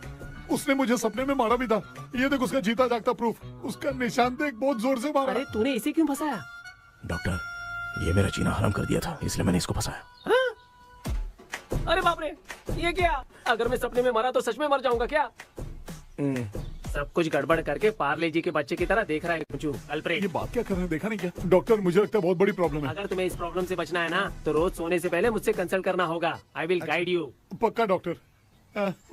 उसने मुझे सपने में मारा भी था। ये देख उसका जीता जागता प्रूफ, उसका निशान देख, बहुत जोर से मारा। अरे तूने इसे क्यों फंसाया? डॉक्टर, ये मेरा जीना हराम कर दिया था, इसलिए मैंने इसको फंसाया। अरे बाप रे, ये क्या? अगर मैं सपने में मरा तो सच में मर जाऊंगा क्या? सब कुछ गड़बड़ करके पार्ले जी के बच्चे की तरह देख रहा है कुचू अल्फ्रेड। ये बात क्या कर रहे हैं, देखा नहीं क्या? डॉक्टर मुझे लगता है बहुत बड़ी प्रॉब्लम है। अगर तुम्हें इस प्रॉब्लम से बचना है ना, तो रोज सोने से पहले मुझसे कंसल्ट करना होगा। I will guide you. पक्का डॉक्टर,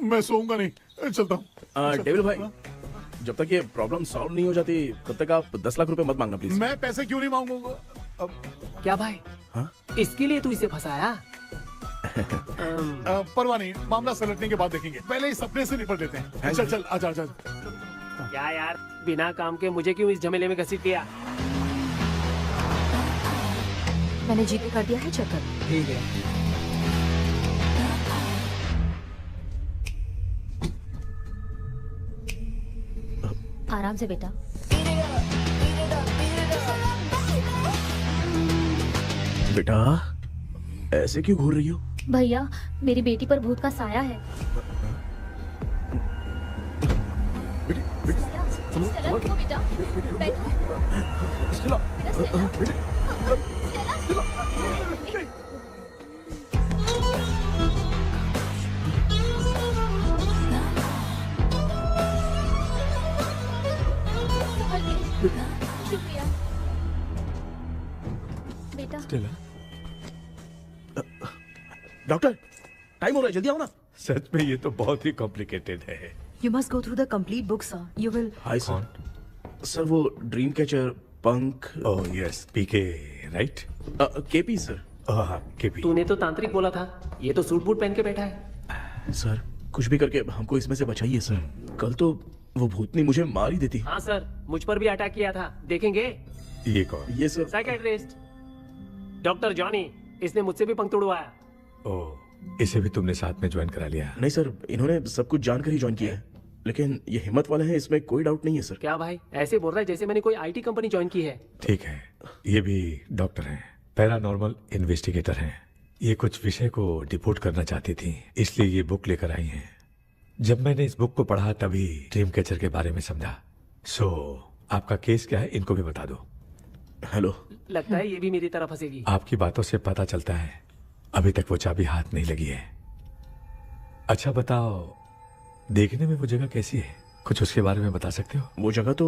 मैं सोऊंगा नहीं, चलता हूँ। डेविल भाई, जब तक ये प्रॉब्लम सॉल्व नहीं हो जाती तब तक आप 10 लाख रुपए मत मांगना प्लीज। मैं पैसे क्यों नहीं मांगूंगा? क्या भाई? हाँ? इसके लिए तू इसे फंसाया? परवाह नहीं, मामला सलटने के बाद देखेंगे, पहले इस सपने से निपट लेते हैं। चल चल, आजा आजा। क्या यार, बिना काम के मुझे क्यों इस झमेले में घसीट दिया? मैंने जीपे कर दिया है, चेक कर। ठीक है। आराम से बेटा। बेटा ऐसे क्यों घूर रही हो? भैया, मेरी बेटी पर भूत का साया है। स्टेला, रुको बेटा, बैठो। स्टेला। शुक्रिया बेटा। डॉक्टर, टाइम हो रहा है, जल्दी आओ ना। सच में ये तो बहुत ही कॉम्प्लिकेटेड है। You must go through the complete book, sir. You will. Hi sir. Sir वो ड्रीम कैचर, पंख। ओह यस, पीके राइट? KP sir. हाँ केपी। तूने तो तांत्रिक बोला था, ये तो सूट बूट पहन के बैठा है। सर कुछ भी करके हमको इसमें से बचाइए सर, कल तो वो भूतनी मुझे मार ही देती। हाँ सर, मुझ पर भी अटैक किया था, देखेंगे? ये कौन? ये सर साइकियाट्रिस्ट डॉक्टर जॉनी, इसने मुझसे भी पंख तोड़वाया। ओह, इसे भी तुमने साथ में ज्वाइन करा लिया? नहीं सर, इन्होंने सब कुछ जानकर ही ज्वाइन किया है, लेकिन ये हिम्मत वाले हैं, इसमें कोई डाउट नहीं है सर। क्या भाई, ऐसे बोल रहा है जैसे मैंने कोई आईटी कंपनी ज्वाइन की है। ठीक है, ये भी डॉक्टर हैं, पैरानॉर्मल इन्वेस्टिगेटर हैं। ये कुछ विषय को डिपोर्ट करना चाहती थी, इसलिए ये बुक लेकर आई हैं। जब मैंने इस बुक को पढ़ा तभी ड्रीम कैचर के बारे में समझा। सो आपका केस क्या है, इनको भी बता दो। हेलो। लगता है ये भी मेरी तरह फंसेगी। आपकी बातों से पता चलता है अभी तक वो चाबी हाथ नहीं लगी है। अच्छा बताओ, देखने में वो जगह कैसी है, कुछ उसके बारे में बता सकते हो? वो जगह तो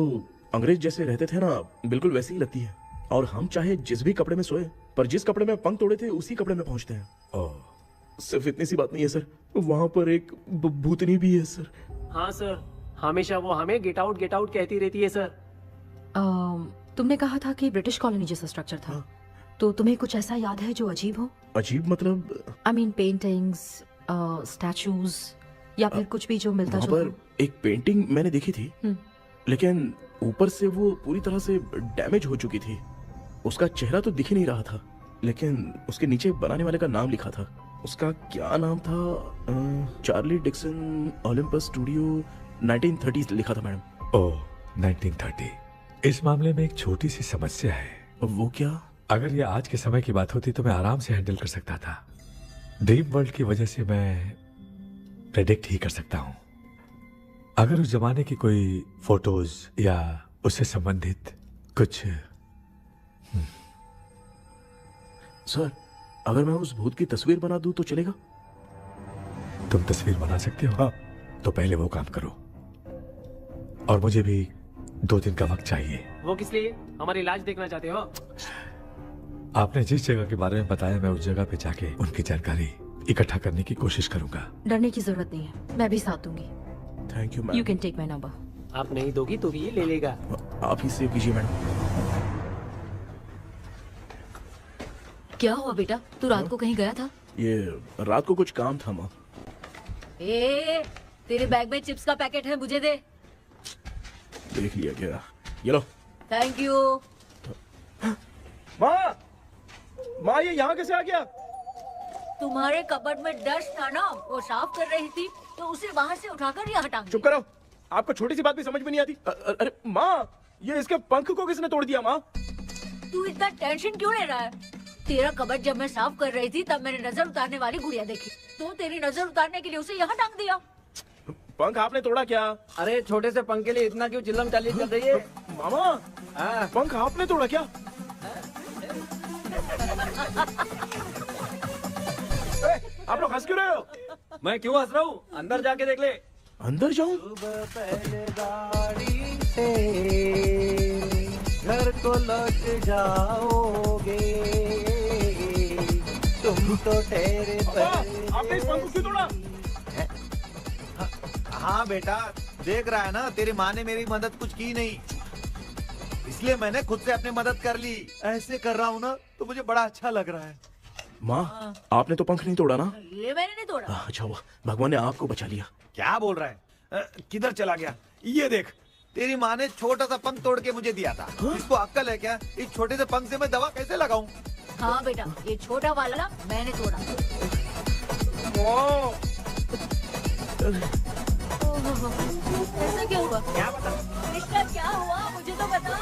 अंग्रेज जैसे रहते थे ना, बिल्कुल वैसी ही लगती है। और हम चाहे जिस भी कपड़े में सोए, पर जिस कपड़े में पंख तोड़े थे उसी कपड़े में पहुंचते हैं। ओह, सिर्फ इतनी सी बात नहीं है सर, वहां पर एक भूतनी भी है सर। हाँ सर, हमेशा वो हमें गेट आउट कहती रहती है सर। तुमने कहा था कि ब्रिटिश कॉलोनी जैसा स्ट्रक्चर था, तो तुम्हें कुछ ऐसा याद है जो अजीब हो? अजीब मतलब? आई मीन पेंटिंग्स, स्टैचूज या फिर कुछ भी जो मिलता वहाँ जुलता पर एक पेंटिंग मैंने देखी थी, लेकिन ऊपर से वो पूरी तरह से डैमेज हो चुकी थी। उसका चेहरा तो दिख ही नहीं रहा था, लेकिन उसके नीचे बनाने वाले का नाम लिखा था। उसका क्या नाम था? चार्ली डिक्सन ओलंपस स्टूडियो 1930 लिखा था मैडम। ओह 1930। इस मामले में एक छोटी सी समस्या है। वो क्या? अगर ये आज के समय की बात होती तो मैं आराम से हैंडल कर सकता था। ड्रीम वर्ल्ड की वजह से मैं प्रेडिक्ट ही कर सकता हूँ। अगर उस जमाने की कोई फोटोज या उससे संबंधित कुछ। सर, अगर मैं उस भूत की तस्वीर बना दूं तो चलेगा? तुम तस्वीर बना सकते हो? हाँ। तो पहले वो काम करो, और मुझे भी 2 दिन का वक्त चाहिए। वो किस लिए? हमारी इलाज देखना चाहते हो? आपने जिस जगह के बारे में बताया, मैं उस जगह पे जाके उनकी जानकारी इकट्ठा करने की कोशिश करूंगा। डरने की जरूरत नहीं है, मैं भी साथ दूंगी। Thank you ma'am. You can take my number. आप नहीं दोगी तो भी ये ले लेगा। आप ही सेव कीजिए मैडम। क्या हुआ बेटा, तू रात को कहीं गया था? ये रात को कुछ काम था माँ। ए, तेरे बैग में चिप्स का पैकेट है, मुझे दे। देख लिया क्या? ये लो। Thank you. माँ, माँ ये यहाँ कैसे आ गया? तुम्हारे कबर्ड में डस्ट था ना, वो साफ कर रही थी तो उसे वहाँ से उठाकर यहाँ टांग चुप करो, आपको छोटी सी बात भी समझ में नहीं आती। अरे माँ, ये इसके पंख को किसने तोड़ दिया? माँ तू इतना टेंशन क्यों ले रहा है? तेरा कबर्ड जब मैं साफ कर रही थी तब मैंने नजर उतारने वाली गुड़िया देखी, तो तेरी नजर उतारने के लिए उसे यहाँ टांग दिया। पंख आपने तोड़ा क्या? अरे छोटे से पंख के लिए इतना क्यों चिल्लम चाली कर रही है? मामा, पंख आपने तोड़ा क्या? आप लोग हंस क्यों रहे हो? मैं क्यों हंस रहा हूँ? अंदर जाके देख ले। अंदर जाऊं? घर को लौट जाओगे तुम तो ठहरे। आपने इस पंख को क्यों तोड़ा? हाँ बेटा, देख रहा है ना, तेरी माँ ने मेरी मदद कुछ की नहीं, इसलिए मैंने खुद से अपनी मदद कर ली। ऐसे कर रहा हूँ ना तो मुझे बड़ा अच्छा लग रहा है। माँ, आपने तो पंख नहीं तोड़ा ना? ये मैंने नहीं तोड़ा। अच्छा हुआ, भगवान ने आपको बचा लिया। क्या बोल रहा है? किधर चला गया? ये देख, तेरी माँ ने छोटा सा पंख तोड़ के मुझे दिया था। इसको अक्ल है क्या? इस छोटे से पंख से मैं दवा कैसे लगाऊं? हाँ बेटा, ये छोटा वाला मैंने तोड़ा। ऐसा क्या हुआ? क्या बता? रिश्ता क्या हुआ, मुझे तो बता।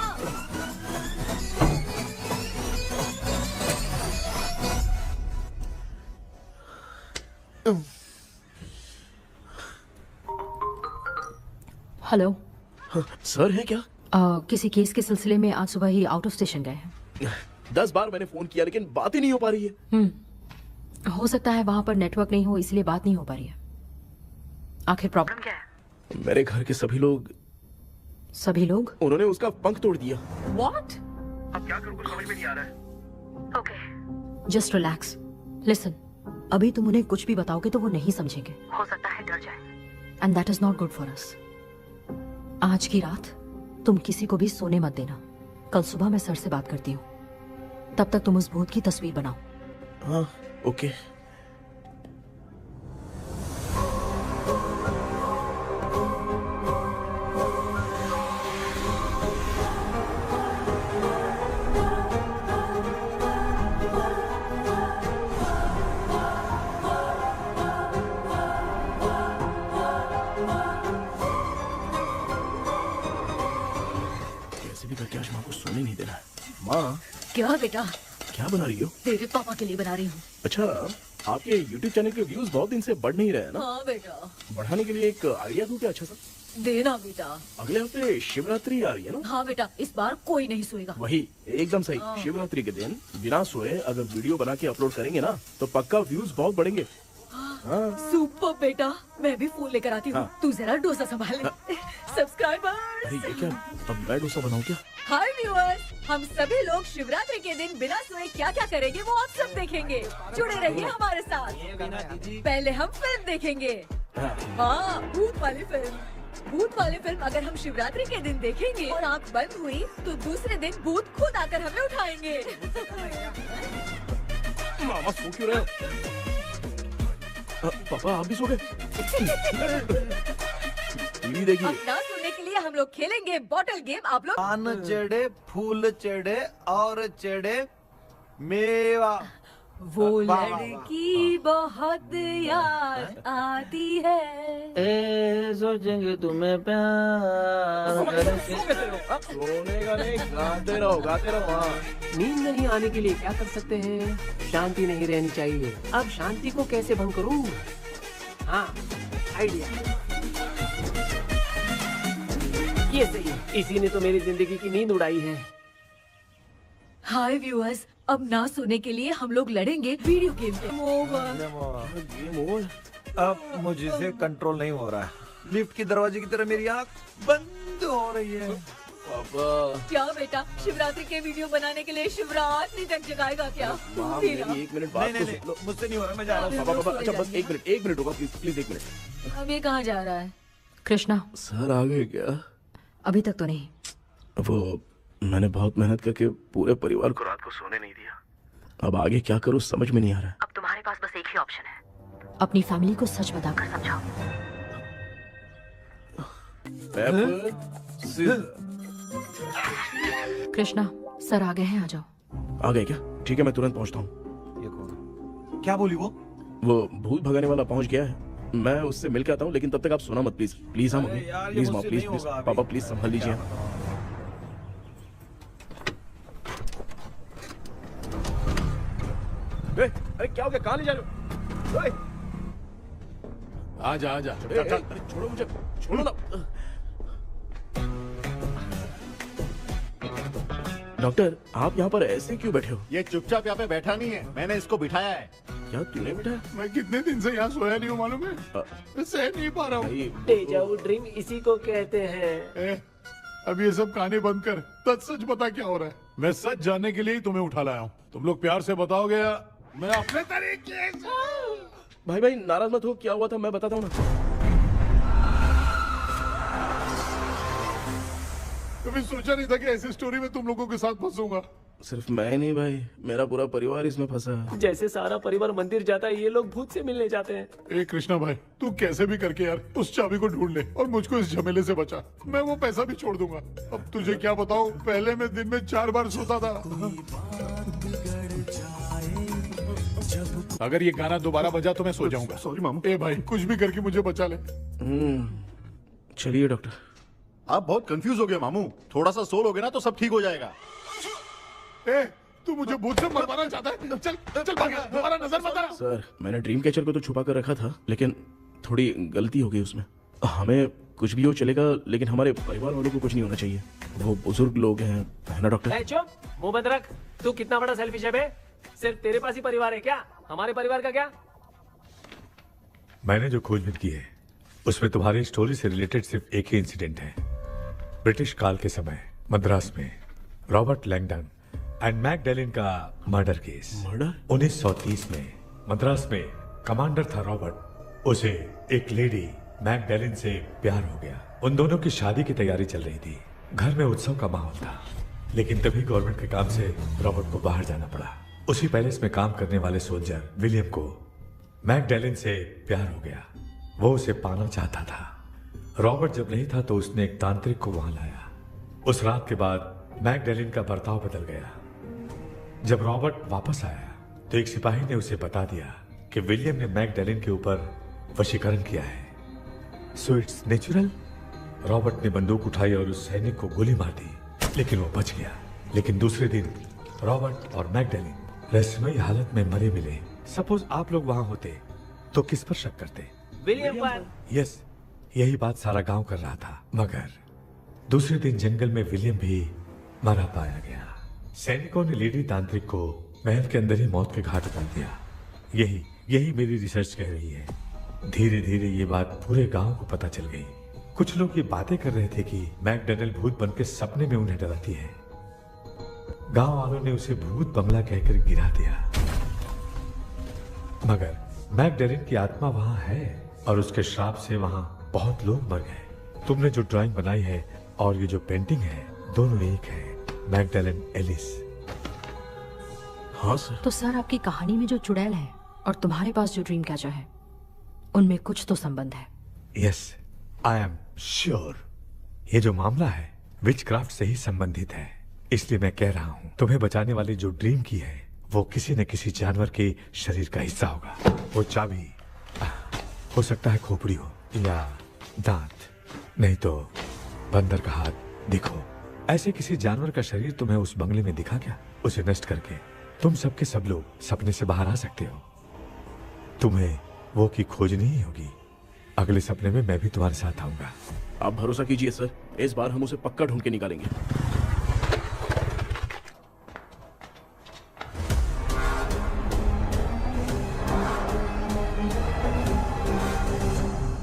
हेलो। सर है क्या? किसी केस के सिलसिले में आज सुबह ही आउट ऑफ स्टेशन गए हैं। 10 बार मैंने फोन किया लेकिन बात ही नहीं हो पा रही है। हो सकता है वहाँ पर नेटवर्क नहीं हो, इसलिए बात नहीं हो पा रही है। आखिर प्रॉब्लम क्या है? मेरे घर के सभी लोग उन्होंने उसका पंख तोड़ दिया। What? अब क्या करूँ, कुछ समझ में नहीं आ रहा है। Okay. Just relax. Listen. अभी तुम उन्हें कुछ भी बताओगे तो वो नहीं समझेंगे। हो सकता है डर जाए। And that is not good for us. आज की रात तुम किसी को भी सोने मत देना। कल सुबह मैं सर से बात करती हूँ। तब तक तुम उस भूत की तस्वीर बनाओ। हाँ, ओके। करके आज माँ को सोने नहीं देना है। माँ, क्या बेटा? क्या बना रही हो? तेरे पापा के लिए बना रही हूँ। अच्छा, आपके YouTube चैनल के व्यूज बहुत दिन से बढ़ नहीं रहे हैं ना? हाँ बेटा। बढ़ाने के लिए एक आइडिया दूं क्या अच्छा सा? देना बेटा। अगले हफ्ते शिवरात्रि आ रही है ना? हाँ बेटा, इस बार कोई नहीं सोएगा। वही, एकदम सही। शिवरात्रि के दिन बिना सोए अगर वीडियो बना के अपलोड करेंगे ना तो पक्का व्यूज बहुत बढ़ेंगे। सुपर बेटा, मैं भी फोन लेकर आती हूँ। तू जरा डोसा संभाल ले। सब्सक्राइबर्स। अरे ये क्या, अब मैं डोसा बनाऊं क्या? हाय व्यूअर्स, हम सभी लोग शिवरात्रि के दिन बिना सोए क्या क्या करेंगे वो आप सब देखेंगे। जुड़े रहिए हमारे साथ। पहले हम फिल्म देखेंगे। हाँ, भूत वाली फिल्म। भूत वाली फिल्म अगर हम शिवरात्रि के दिन देखेंगे और आँख बंद हुई तो दूसरे दिन भूत खुद आकर हमें उठाएंगे। मामा सो क्यों रहे हो? पापा आप भी सो गए? टीवी देखिए। अब ना सोने के लिए हम लोग खेलेंगे बॉटल गेम। आप लोग पान चढ़े, फूल चढ़े और चढ़े मेवा। वो वाह, वाह, वाह। लड़की बहुत याद आती है। ए सोचेंगे तुम्हें प्यार सोने का नहीं, गाते रहो हाँ। नींद नहीं आने के लिए क्या कर सकते हैं? शांति नहीं रहनी चाहिए। अब शांति को कैसे भंग करूं? हाँ, आइडिया। ये सही है। इसी ने तो मेरी जिंदगी की नींद उड़ाई है। हाय व्यूअर्स, अब ना सोने के लिए हम लोग लड़ेंगे वीडियो गेम पे। अब मुझसे कंट्रोल नहीं हो रहा है। लिफ्ट की दरवाजे की तरह मेरी आँख बंद हो रही है। पापा क्या बेटा, शिवरात्रि के वीडियो बनाने के लिए शिवरात्रि तक जगाएगा क्या? माँ, तेरा। मेरी 1 मिनट बात तो सुन लो। मुझसे नहीं हो रहा, मैं जा रहा हूँ। पापा अच्छा बस 1 मिनट होगा प्लीज 1 मिनट। अब ये कहाँ जा रहा है? कृष्णा, सर आ गए क्या? अभी तक तो नहीं। वो मैंने बहुत मेहनत करके पूरे परिवार को रात को सोने नहीं दिया। अब आगे क्या करूँ समझ में नहीं आ रहा है। अब तुम्हारे पास बस एक ही ऑप्शन है, अपनी फैमिली को सच बताकर समझाओ। कृष्णा, सर आ गए हैं, आ जाओ। आ गए क्या? ठीक है मैं तुरंत पहुंचता हूँ। ये कौन? क्या बोली वो? वो भूत भगाने वाला पहुंच गया है, मैं उससे मिल के आता हूँ, लेकिन तब तक आप सोना मत प्लीज। प्लीज हाँ मम्मी, यार, ये प्लीज माँ, मुझसे प्लीज नहीं प्लीज होगा अभी। पापा प्लीज संभाल लीजिए। अरे क्या हो गया? कहाँ ले जा रहे हो? ओए, आजा आजा ए, ए, अरे छोड़ो मुझे, छोड़ो ना। डॉक्टर आप यहाँ पर ऐसे क्यों बैठे हो? ये चुपचाप यहाँ पे बैठा नहीं है, मैंने इसको बिठाया है। क्या तूने बैठा? मैं कितने दिन से यहाँ सोया नहीं हूँ मालूम है। मैं सह नहीं पा रहा हूँ। डेजाऊ ड्रीम इसी को कहते हैं। ए, अब ये सब कहानी बंद कर, सच बता क्या हो रहा है। मैं सच जानने के लिए ही तुम्हें उठा लाया हूँ। तुम लोग प्यार से बताओगे या मैं अपने तरीके से। भाई नाराज मत हो, क्या हुआ था मैं बताता हूँ ना। कभी सोचा नहीं था कि ऐसी स्टोरी में तुम लोगों के साथ फंसूंगा। सिर्फ मैं नहीं भाई, मेरा पूरा परिवार इसमें फंसा है। जैसे सारा परिवार मंदिर जाता है, ये लोग भूत से मिलने जाते हैं। ए कृष्णा भाई, तू कैसे भी करके यार उस चाबी को ढूंढ ले और मुझको इस झमेले से बचा। मैं वो पैसा भी छोड़ दूंगा। अब तुझे क्या बताऊं, पहले मैं दिन में 4 बार सोता था। अगर ये गाना दोबारा बजा तो मैं सो जाऊंगा। सॉरी मामू। ए भाई कुछ भी करके मुझे बचा ले। चलिए डॉक्टर। आप बहुत कंफ्यूज हो गए मामू, थोड़ा सा सो लोगे ना तो सब ठीक हो जाएगा। ए तू मुझे भूत से मरवाना चाहता है? चल चल भाग, दोबारा नजर मत आना। सर मैंने ड्रीम कैचर को तो छुपा कर रखा था, लेकिन थोड़ी गलती हो गई उसमें। हमें कुछ भी हो चलेगा, लेकिन हमारे परिवार वालों को कुछ नहीं होना चाहिए। वो बुजुर्ग लोग हैं, है ना डॉक्टर? चुप, मुंह बंद रख। तू कितना बड़ा सेल्फिश है बे? सिर्फ तेरे पास ही परिवार है क्या? हमारे परिवार का क्या? मैंने जो खोजबीन की है उसमें तुम्हारी स्टोरी से रिलेटेड सिर्फ एक ही इंसिडेंट है। ब्रिटिश काल के समय मद्रास में रॉबर्ट लैंगडन एंड मैकडैलिन का मर्डर केस। मर्डर? 1930 में मद्रास में कमांडर था रॉबर्ट, उसे एक लेडी मैकडैलिन से प्यार हो गया। उन दोनों की शादी की तैयारी चल रही थी, घर में उत्सव का माहौल था, लेकिन तभी गवर्नमेंट के काम से रॉबर्ट को बाहर जाना पड़ा। उसी पैलेस में काम करने वाले सोल्जर विलियम को मैकडैलिन से प्यार हो गया, वो उसे पाना चाहता था। रॉबर्ट जब नहीं था तो उसने एक तांत्रिक को वहां लाया। उस रात के बाद मैकडैलिन का बर्ताव बदल गया। जब रॉबर्ट वापस आया तो एक सिपाही ने उसे बता दिया कि विलियम ने मैकडैलिन के ऊपर वशीकरण किया है। So it's natural. रॉबर्ट ने बंदूक उठाई और उस सैनिक को गोली मार दी, लेकिन वो बच गया। लेकिन दूसरे दिन रॉबर्ट और मैकडैलिन रहस्यमयी हालत में मरे मिले। सपोज आप लोग वहां होते तो किस पर शक करते? विलियम पर। यस, यही बात सारा गांव कर रहा था। मगर दूसरे दिन जंगल में विलियम भी मरा पाया गया। सैनिकों ने लेडी तांत्रिक को महल के अंदर ही मौत के घाट उतार दिया। यही मेरी रिसर्च कह रही है। धीरे धीरे ये बात पूरे गांव को पता चल गई। कुछ लोग ये बातें कर रहे थे कि मैकडैलिन भूत बनकर सपने में उन्हें डराती है। गांव वालों ने उसे भूत बंगला कहकर गिरा दिया। मगर मैकडैलिन की आत्मा वहां है और उसके श्राप से वहां बहुत लोग मर गए। तुमने जो ड्राइंग बनाई है और ये जो पेंटिंग है दोनों एक है, मैगडेलन एलिस। हाँ सर। तो सर आपकी कहानी में जो चुड़ैल है और तुम्हारे पास जो ड्रीम कैचर है उनमें कुछ तो संबंध है। यस, आई एम श्योर ये जो मामला है विचक्राफ्ट से ही संबंधित है। इसलिए मैं कह रहा हूँ तुम्हें बचाने वाली जो ड्रीम की है वो किसी न किसी जानवर के शरीर का हिस्सा होगा। वो चाबी हो सकता है खोपड़ी हो या दांत, नहीं तो बंदर का हाथ। देखो, ऐसे किसी जानवर का शरीर तुम्हें उस बंगले में दिखा क्या? उसे नष्ट करके तुम सबके सब लोग सपने से बाहर आ सकते हो। तुम्हें वो की खोजनी ही होगी। अगले सपने में मैं भी तुम्हारे साथ आऊंगा। आप भरोसा कीजिए सर, इस बार हम उसे पक्का ढूंढ के निकालेंगे।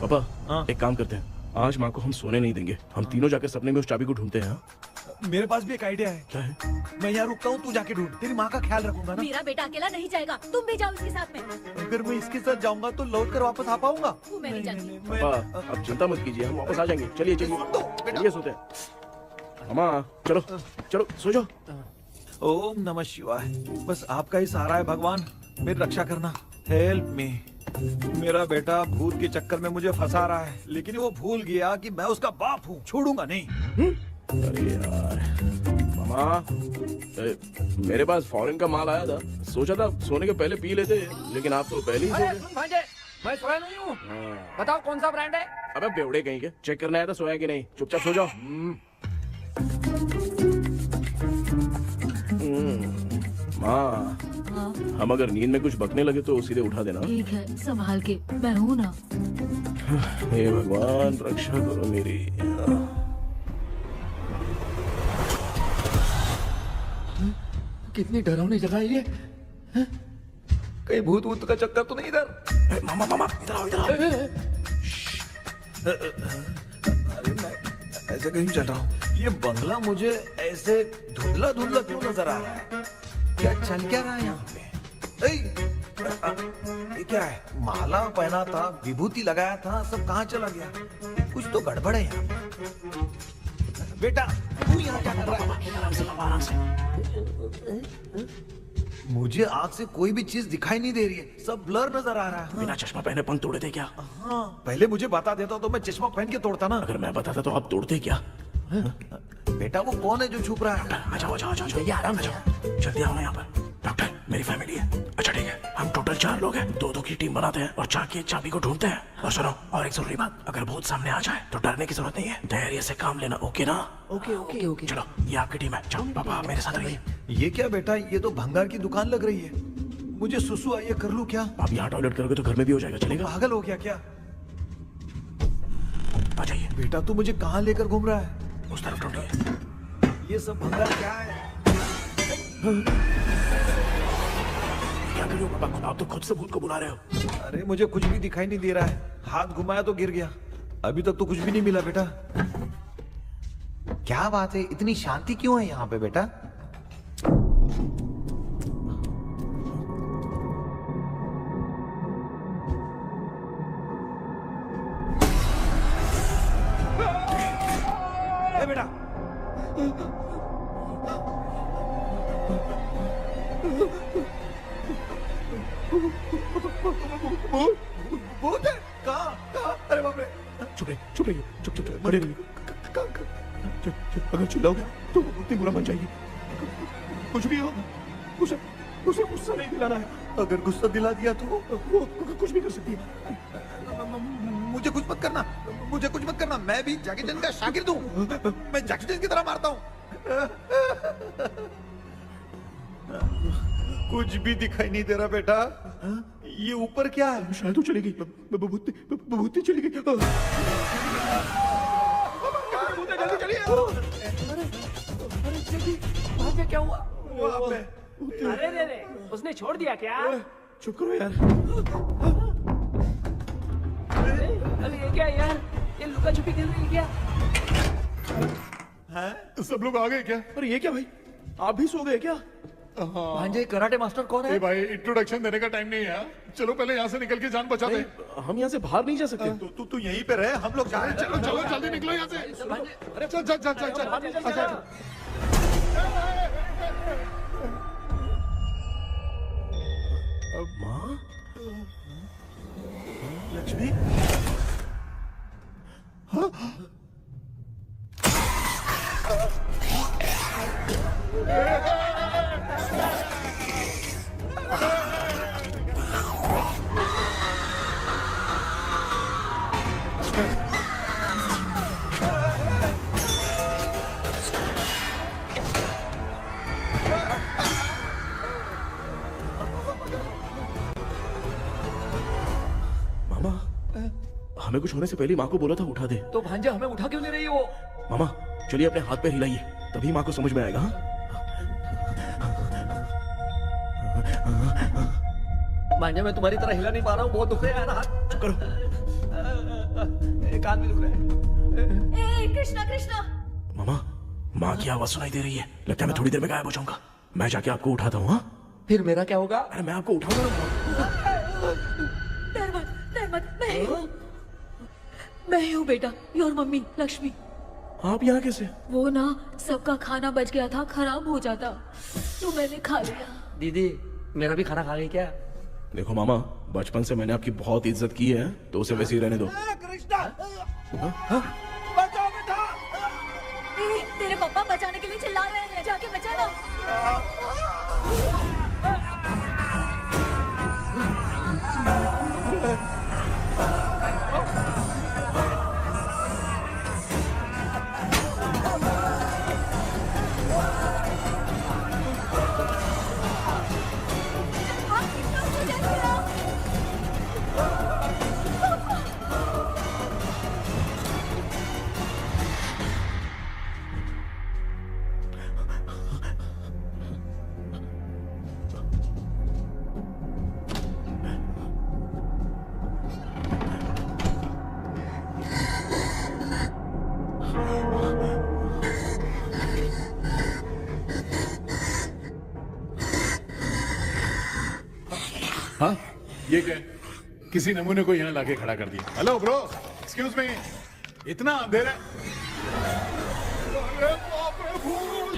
पापा, एक काम करते हैं, आज माँ को हम सोने नहीं देंगे। हम तीनों जाकर सपने में उस चाबी को ढूंढते हैं। मेरे पास भी एक आइडिया है। क्या है? मैं यहाँ रुकता हूँ, तू जाके ढूंढ। तेरी माँ का ख्याल रखूंगा ना। मेरा बेटा अकेला नहीं जाएगा, तुम भी जाओ इसके साथ में। अगर मैं इसके साथ जाऊंगा तो लौट कर वापस आ पाऊंगा? वो मैं नहीं जानती। पापा, अब चिंता मत कीजिए, हम वापस आ जाएंगे। चलिए चलिए चलिए, सोते हैं। अम्मा चलो चलो सो जाओ। ओम नमः शिवाय। बस आपका ही सहारा है भगवान, मेरी रक्षा करना। Help me. मेरा बेटा भूत के चक्कर में मुझे फंसा रहा है, लेकिन वो भूल गया कि मैं उसका बाप हूँ। छोड़ूंगा नहीं। अरे यार मामा, मेरे पास फॉरेन का माल आया था, सोचा था सोने के पहले पी लेते, लेकिन आप तो पहले ही सो अरे गए। सुन भांजे, मैं सोया नहीं हूँ। बताओ कौन सा ब्रांड है? अबे बेवड़े कहीं के, चेक करना है तो सोया कि नहीं। चुपचाप सो जाओ। माँ, हम अगर नींद में कुछ बकने लगे तो सीधे उठा देना। ठीक है, संभाल के, मैं हूँ ना। हे भगवान रक्षा करो मेरी। कितनी डरावनी जगह है ये। हैं? कहीं भूत भूत का चक्कर तो नहीं इधर? मामा मामा इधर आओ, इधर आओ। अरे मैं ऐसे कहीं चल रहा हूँ। ये बंगला मुझे ऐसे धुंधला धुंधला क्यों नजर आ रहा है? क्या चल क्या रहा है यहाँ पे? ये क्या है? माला पहना था, विभूति लगाया था, सब कहाँ चला गया? कुछ तो गड़बड़ है यहाँ पे। बेटा तू यहाँ क्या कर रहा है? आराम से। मुझे आँख से कोई भी चीज दिखाई नहीं दे रही है, सब ब्लर नजर आ रहा है। बिना चश्मा पहने पंख तोड़े थे क्या? हाँ, पहले मुझे बता देता तो मैं चश्मा पहन के तोड़ता ना। अगर मैं बताता तो आप तोड़ते क्या? बेटा वो कौन है जो छुप रहा है? आ जाओ आ जाओ आ जाओ, ये आराम से जाओ। जल्दी आओ ना यहाँ पर। डॉक्टर, मेरी फैमिली है। अच्छा ठीक है, हम टोटल 4 लोग हैं। 2-2 की टीम बनाते हैं और जाके चाबी को ढूंढते हैं। और सुनो, और एक जरूरी बात, अगर भूत सामने आ जाए तो डरने की जरूरत नहीं है, धैर्य से काम लेना। ओके ना? Okay okay okay. चलो, ये आपकी टीम है। जाओ पापा, मेरे साथ रहिए। ये क्या बेटा, ये तो भंगार की दुकान लग रही है। मुझे सुसु आई है, कर लूं क्या? आप यहाँ टॉयलेट करोगे तो घर में भी हो जाएगा, चलेगा? पागल हो गया क्या? आ जाइए। बेटा तू मुझे कहाँ लेकर घूम रहा है? उस तरफ ढूंढिए। ये सब भंगार क्या है? क्या कर रहे हो पापा? आप तो खुद से भूत को बुला रहे हो। अरे मुझे कुछ भी दिखाई नहीं दे रहा है, हाथ घुमाया तो गिर गया। अभी तक तो कुछ भी नहीं मिला बेटा। क्या बात है, इतनी शांति क्यों है यहाँ पे बेटा? बेटा भूत है? कहाँ? अरे बाप रे! चुप रहिए, चुप रहिए, चुप चुप चुप, खड़े रहिए। अगर चिल्लाओगे तो वो इतनी बुरा बन जाएगी। कुछ भी हो, उसे उसे गुस्सा नहीं दिलाना है। अगर गुस्सा दिला दिया तो वो कुछ भी कर सकती है। मुझे कुछ मत करना, मुझे कुछ मत करना। मैं भी जैकी चैन का शागिर्द हूँ। मैं जैकी चैन की तरह मारता हूँ। कुछ भी दिखाई नहीं दे रहा बेटा। ये ऊपर क्या है? शायद वो चली गई। भूती चली गई। जल्दी चलिए। भांजे क्या हुआ? वहाँ पे अरे रे रे, उसने छोड़ दिया क्या? चुप करो यार। अरे ये क्या यार, ये लुका छुपी खेल रही है क्या? हैं? सब लोग आ गए क्या? अरे ये क्या भाई, आप भी सो गए क्या? भांजे कराटे मास्टर कौन ए है? भाई इंट्रोडक्शन देने का टाइम नहीं है यार। चलो पहले यहाँ से निकल के जान बचा दे। हम यहाँ से बाहर नहीं जा सकते। तू यहीं पे रहे, हम लोग जा रहे हैं। चलो चलो जल्दी निकलो यहाँ से। चल चल चल चल चल। अच्छा माँ, लक्ष्मी, मामा, हमें कुछ होने से पहले माँ को बोला था उठा दे। तो भांजे हमें उठा क्यों ले रही हो? मामा चलिए अपने हाथ पैर हिलाइए, तभी माँ को समझ में आएगा। हाँ? भांजे मैं तुम्हारी तरह हिला नहीं पा रहा हूँ, बहुत दुख रहा है यार हाथ। चुप करो। कान भी दुख रहा है। ए कृष्णा कृष्णा, मामा, माँ की आवाज सुनाई दे रही है, लगता है मैं थोड़ी देर में गायब हो जाऊंगा। मैं जाके आपको उठाता हूँ। हाँ, फिर मेरा क्या होगा? अरे मैं आपको उठाऊंगा। डर मत, मैं हूँ बेटा, योर मम्मी लक्ष्मी। आप यहाँ कैसे? वो ना सबका खाना बच गया था, खराब हो जाता तो मैंने खा लिया। दीदी मेरा भी खाना खा गई क्या? देखो मामा, बचपन से मैंने आपकी बहुत इज्जत की है, तो उसे वैसे ही रहने दो। तेरे पापा बचाने के लिए चिल्ला रहे हैं, जाके बचा ना। हाँ ये क्या? किसी नमूने को यहाँ लाके खड़ा कर दिया। हेलो ब्रो, एक्सक्यूज मी, इतना अंधेरा है। अरे बाप रे, भूत!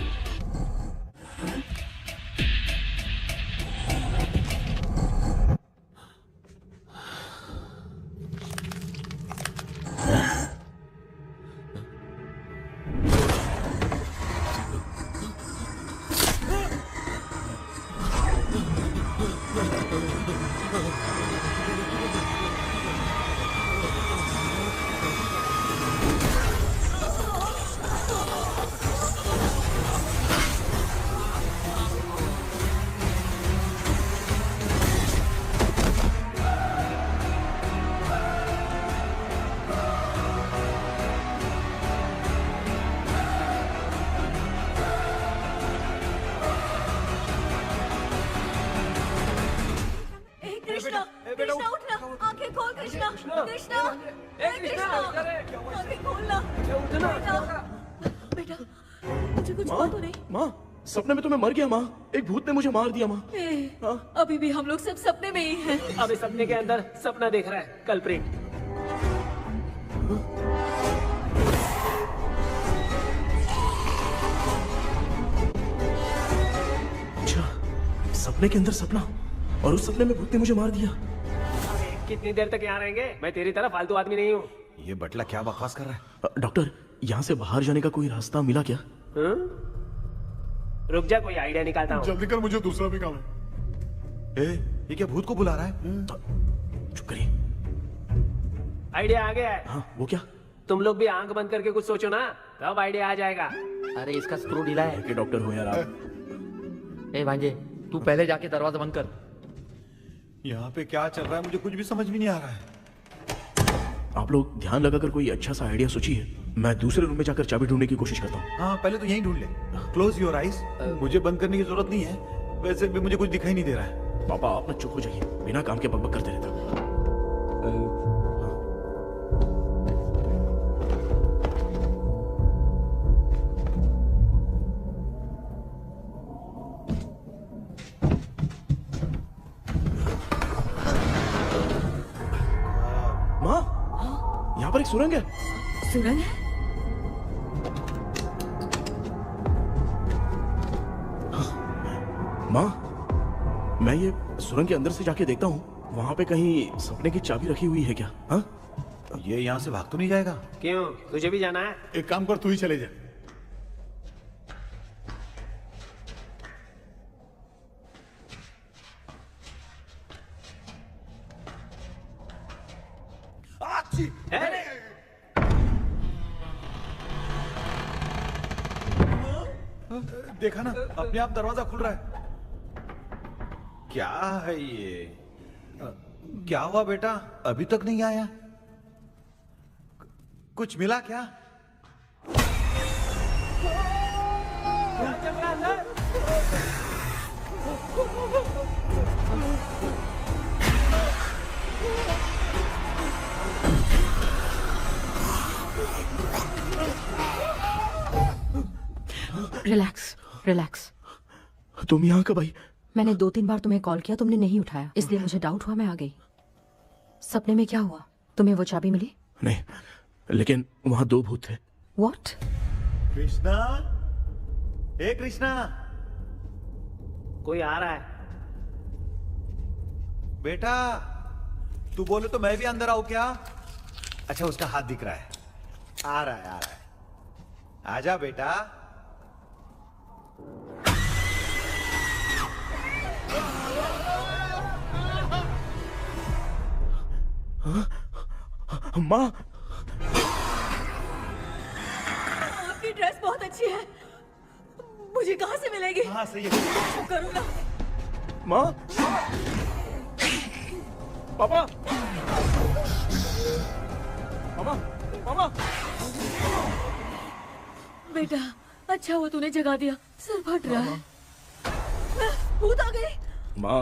कृष्णा, कृष्णा उठना, आंखें खोल कृष्णा, कृष्णा, आंखें खोलना, बेटा, मुझे कुछ हुआ तो नहीं? माँ, सपने में तो मैं मर गया माँ, एक भूत ने मुझे मार दिया माँ। अभी भी हम लोग सब सपने में ही हैं। अबे सपने के अंदर सपना देख रहा है कल्प्रिट। अच्छा, सपने के अंदर सपना, और उस सपने में भूत ने मुझे मार दिया। कितनी देर तक यहाँ रहेंगे? मैं तेरी तरह फालतू आदमी नहीं हूँ। ये बटला क्या बकवास कर रहा है? डॉक्टर, यहाँ से बाहर जाने का कोई रास्ता मिला क्या? रुक जा, कोई आइडिया निकालता हूँ। जल्दी कर, मुझे दूसरा भी काम है। ये क्या भूत को बुला रहा है? चुप करिए। आइडिया आ गया है। हाँ, वो क्या? तुम लोग भी आंख बंद करके कुछ सोचो ना, तब आइडिया आ जाएगा। अरे इसका स्क्रू ढीला है। के डॉक्टर हो यार आप। ए भांजे, तू पहले जाके दरवाजा बंद कर। यहाँ पे क्या चल रहा है, मुझे कुछ भी समझ में नहीं आ रहा है। आप लोग ध्यान लगाकर कोई अच्छा सा आइडिया सोचिए, मैं दूसरे रूम में जाकर चाबी ढूंढने की कोशिश करता हूँ। हाँ, पहले तो यहीं ढूंढ ले। Close your eyes. मुझे बंद करने की जरूरत नहीं है, वैसे भी मुझे कुछ दिखाई नहीं दे रहा है। पापा आप ना चुप हो जाइए, बिना काम के बकबक करते रहते हो। पर एक सुरंग है। सुरंग है? माँ, मैं ये सुरंग के अंदर से जाके देखता हूँ, वहाँ पे कहीं सपने की चाबी रखी हुई है क्या? हाँ? ये यहाँ से भाग तो नहीं जाएगा? क्यों, तुझे भी जाना है? एक काम कर, तू ही चले जा। देखा ना, अपने आप दरवाजा खुल रहा है। क्या है ये? क्या हुआ बेटा, अभी तक नहीं आया? कुछ मिला क्या? क्या चल रहा है अंदर? Relax relax. तुम यहाँ कब आई? मैंने 2-3 बार तुम्हें कॉल किया, तुमने नहीं उठाया, इसलिए मुझे डाउट हुआ, मैं आ गई। सपने में क्या हुआ? तुम्हें वो चाबी मिली? नहीं, लेकिन वहाँ 2 भूत थे। व्हाट? कृष्णा, हे कृष्णा, कोई आ रहा है। बेटा तू बोले तो मैं भी अंदर आऊं क्या? अच्छा, उसका हाथ दिख रहा है, आ रहा है, आ रहा है। आजा बेटा। माँ, आपकी ड्रेस बहुत अच्छी है, मुझे कहाँ से मिलेगी? हाँ सही है। करूँगा। माँ, पापा, मामा, मामा। बेटा अच्छा हुआ तूने जगा दिया, सर फट रहा है। भूत आ गई। माँ,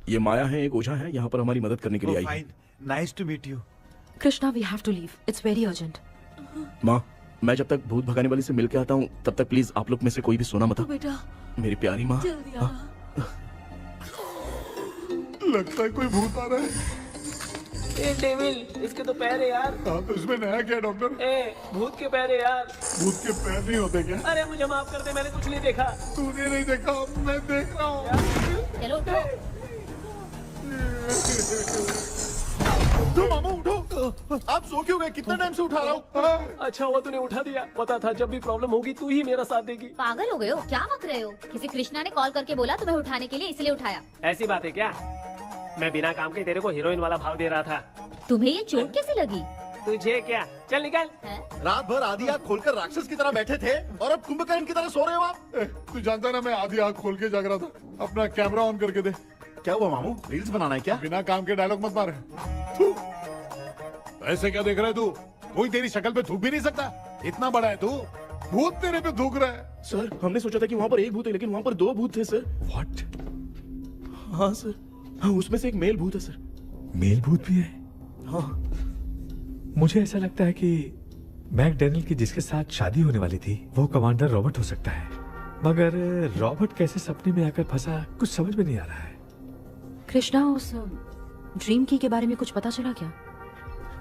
ये माया है, एक ओझा है, यहाँ पर हमारी मदद करने के लिए आई है। Fine, nice to meet you. Krishna, we have to leave, it's very urgent. माँ, मैं जब तक भूत भगाने वाली से मिल के आता हूँ, तब तक प्लीज आप लोग में से कोई भी सोना मत। तो बेटा मेरी प्यारी माँ। जल्दी आना। लगता है कोई भूत आ रहा है। ए डेविल, इसके तो पैर है यार। हाँ, तो इसमें नया क्या डॉक्टर? ए, भूत के पैर है यार। भूत के पैर नहीं होते क्या? अरे मुझे माफ कर दे, मैंने कुछ नहीं देखा। तूने नहीं देखा, मैं देख रहा हूँ। चलो उठो। उठो मामा, उठो। आप सो क्यों गए? कितना टाइम से उठा रहा हूँ। अच्छा हुआ तूने उठा दिया, पता था जब भी प्रॉब्लम होगी तू ही मेरा साथ देगी। पागल हो गए हो क्या? बक रहे हो? किसी कृष्णा ने कॉल करके बोला तुम्हें उठाने के लिए, इसलिए उठाया। ऐसी बात है क्या? मैं बिना काम के तेरे को हीरोइन वाला भाव दे रहा था। तुम्हें ये चोट कैसे लगी? तुझे क्या, चल निकल। रात भर आधी आंख खोलकर राक्षस की तरह बैठे थे और अब कुंभकर्ण की तरह सो रहे हो आप। तू जानता है ना, मैं आधी आंख खोल के जाग रहा था। अपना कैमरा ऑन करके दे। क्या हुआ मामू, रील्स बनाना है क्या? बिना काम के डायलॉग मत मार। थू। ऐसे क्या देख रहा है तू? कोई तेरी शक्ल पे थूक भी नहीं सकता, इतना बड़ा है तू। भूत तेरे पे थूक रहा है। सर, हमने सोचा था कि वहाँ पर एक भूत है, लेकिन वहाँ पर 2 भूत थे सर। व्हाट? हाँ सर, हाँ, उसमें से एक मेल भूत है सर। मेल भूत भी है? हाँ। मुझे ऐसा लगता है कि मैकडैनियल की जिसके साथ शादी होने वाली थी वो कमांडर रॉबर्ट हो सकता है, मगर रॉबर्ट कैसे सपने में आकर फंसा, कुछ समझ में नहीं आ रहा है। कृष्णा, उस ड्रीम की के बारे में कुछ पता चला क्या?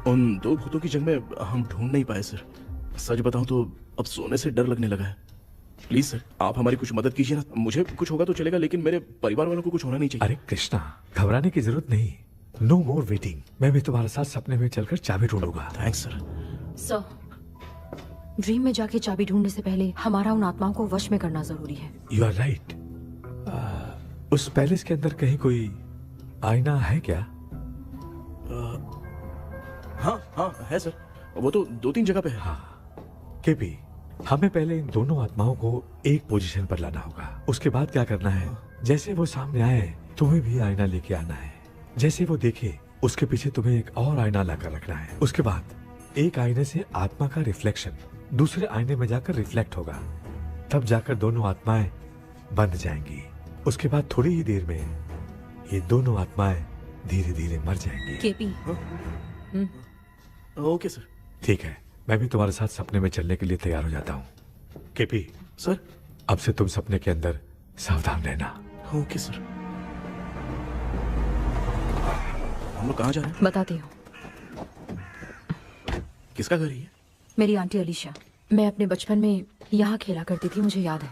उन 2 भूतों की जंग में हम ढूंढ नहीं पाए सर। सच बताऊं तो अब सोने से डर लगने लगा है। प्लीज सर, आप हमारी कुछ मदद कीजिए ना। मुझे कुछ होगा तो चलेगा, लेकिन मेरे परिवार वालों को कुछ होना नहीं चाहिए। अरे कृष्णा, घबराने की जरूरत नहीं, नो मोर वेटिंग। मैं भी तुम्हारे साथ सपने में चलकर चाबी ढूंढूंगा। Thanks sir. सर, ड्रीम में जाके चाबी ढूंढने से पहले हमारा उन आत्माओं को वश में करना जरूरी है। You are right. उस पैलेस के अंदर कहीं कोई आईना है क्या? हाँ हाँ है सर, वो तो 2-3 जगह पे है। हाँ केपी, हमें पहले इन दोनों आत्माओं को एक पोजीशन पर लाना होगा। उसके बाद क्या करना है, जैसे वो सामने आए तुम्हें भी आईना लेके आना है। जैसे वो देखे उसके पीछे तुम्हें एक और आईना लाकर रखना है। उसके बाद एक आईने से आत्मा का रिफ्लेक्शन दूसरे आईने में जाकर रिफ्लेक्ट होगा, तब जाकर दोनों आत्माएं बंध जाएंगी। उसके बाद थोड़ी ही देर में ये दोनों आत्माएं धीरे धीरे मर जाएंगी। KP, okay sir. ठीक है, मैं भी तुम्हारे साथ सपने में चलने के लिए तैयार हो जाता हूँ। केपी सर, अब से तुम सपने के अंदर सावधान रहना। Okay sir. हम लोग कहाँ जा रहे हैं? बताती हूँ। किसका घर है ये? मेरी आंटी अलीशा। मैं अपने बचपन में यहाँ खेला करती थी, मुझे याद है।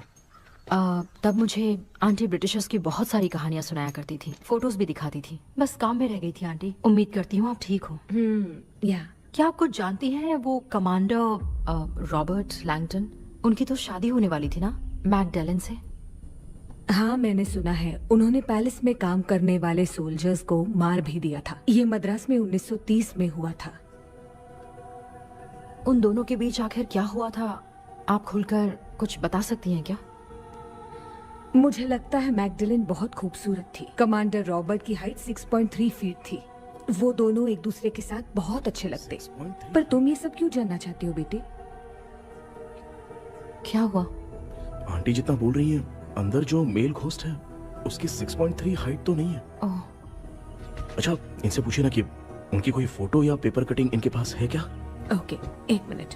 तब मुझे आंटी ब्रिटिशर्स की बहुत सारी कहानियां सुनाया करती थी, फोटोज भी दिखाती थी। बस काम में रह गई थी आंटी। उम्मीद करती हूँ आप ठीक हो। या क्या आप कुछ जानती हैं वो कमांडर रॉबर्ट लैंगटन? उनकी तो शादी होने वाली थी ना मैकडेलन से। हाँ, मैंने सुना है उन्होंने पैलेस में काम करने वाले सोल्जर्स को मार भी दिया था। ये मद्रास में 1930 में हुआ था। उन दोनों के बीच आखिर क्या हुआ था, आप खुलकर कुछ बता सकती हैं क्या? मुझे लगता है मैकडेलन बहुत खूबसूरत थी। कमांडर रॉबर्ट की हाइट 6.3 फीट थी। वो दोनों एक दूसरे के साथ बहुत अच्छे लगते। पर तुम ये सब क्यों जानना चाहती हो बेटे? क्या हुआ? आंटी जितना बोल रही है, अंदर जो मेल घोस्ट है उसकी 6.3 हाइट तो नहीं है। ओह, अच्छा, इनसे पूछिए ना कि उनकी कोई फोटो या पेपर कटिंग इनके पास है क्या? ओके, एक मिनट।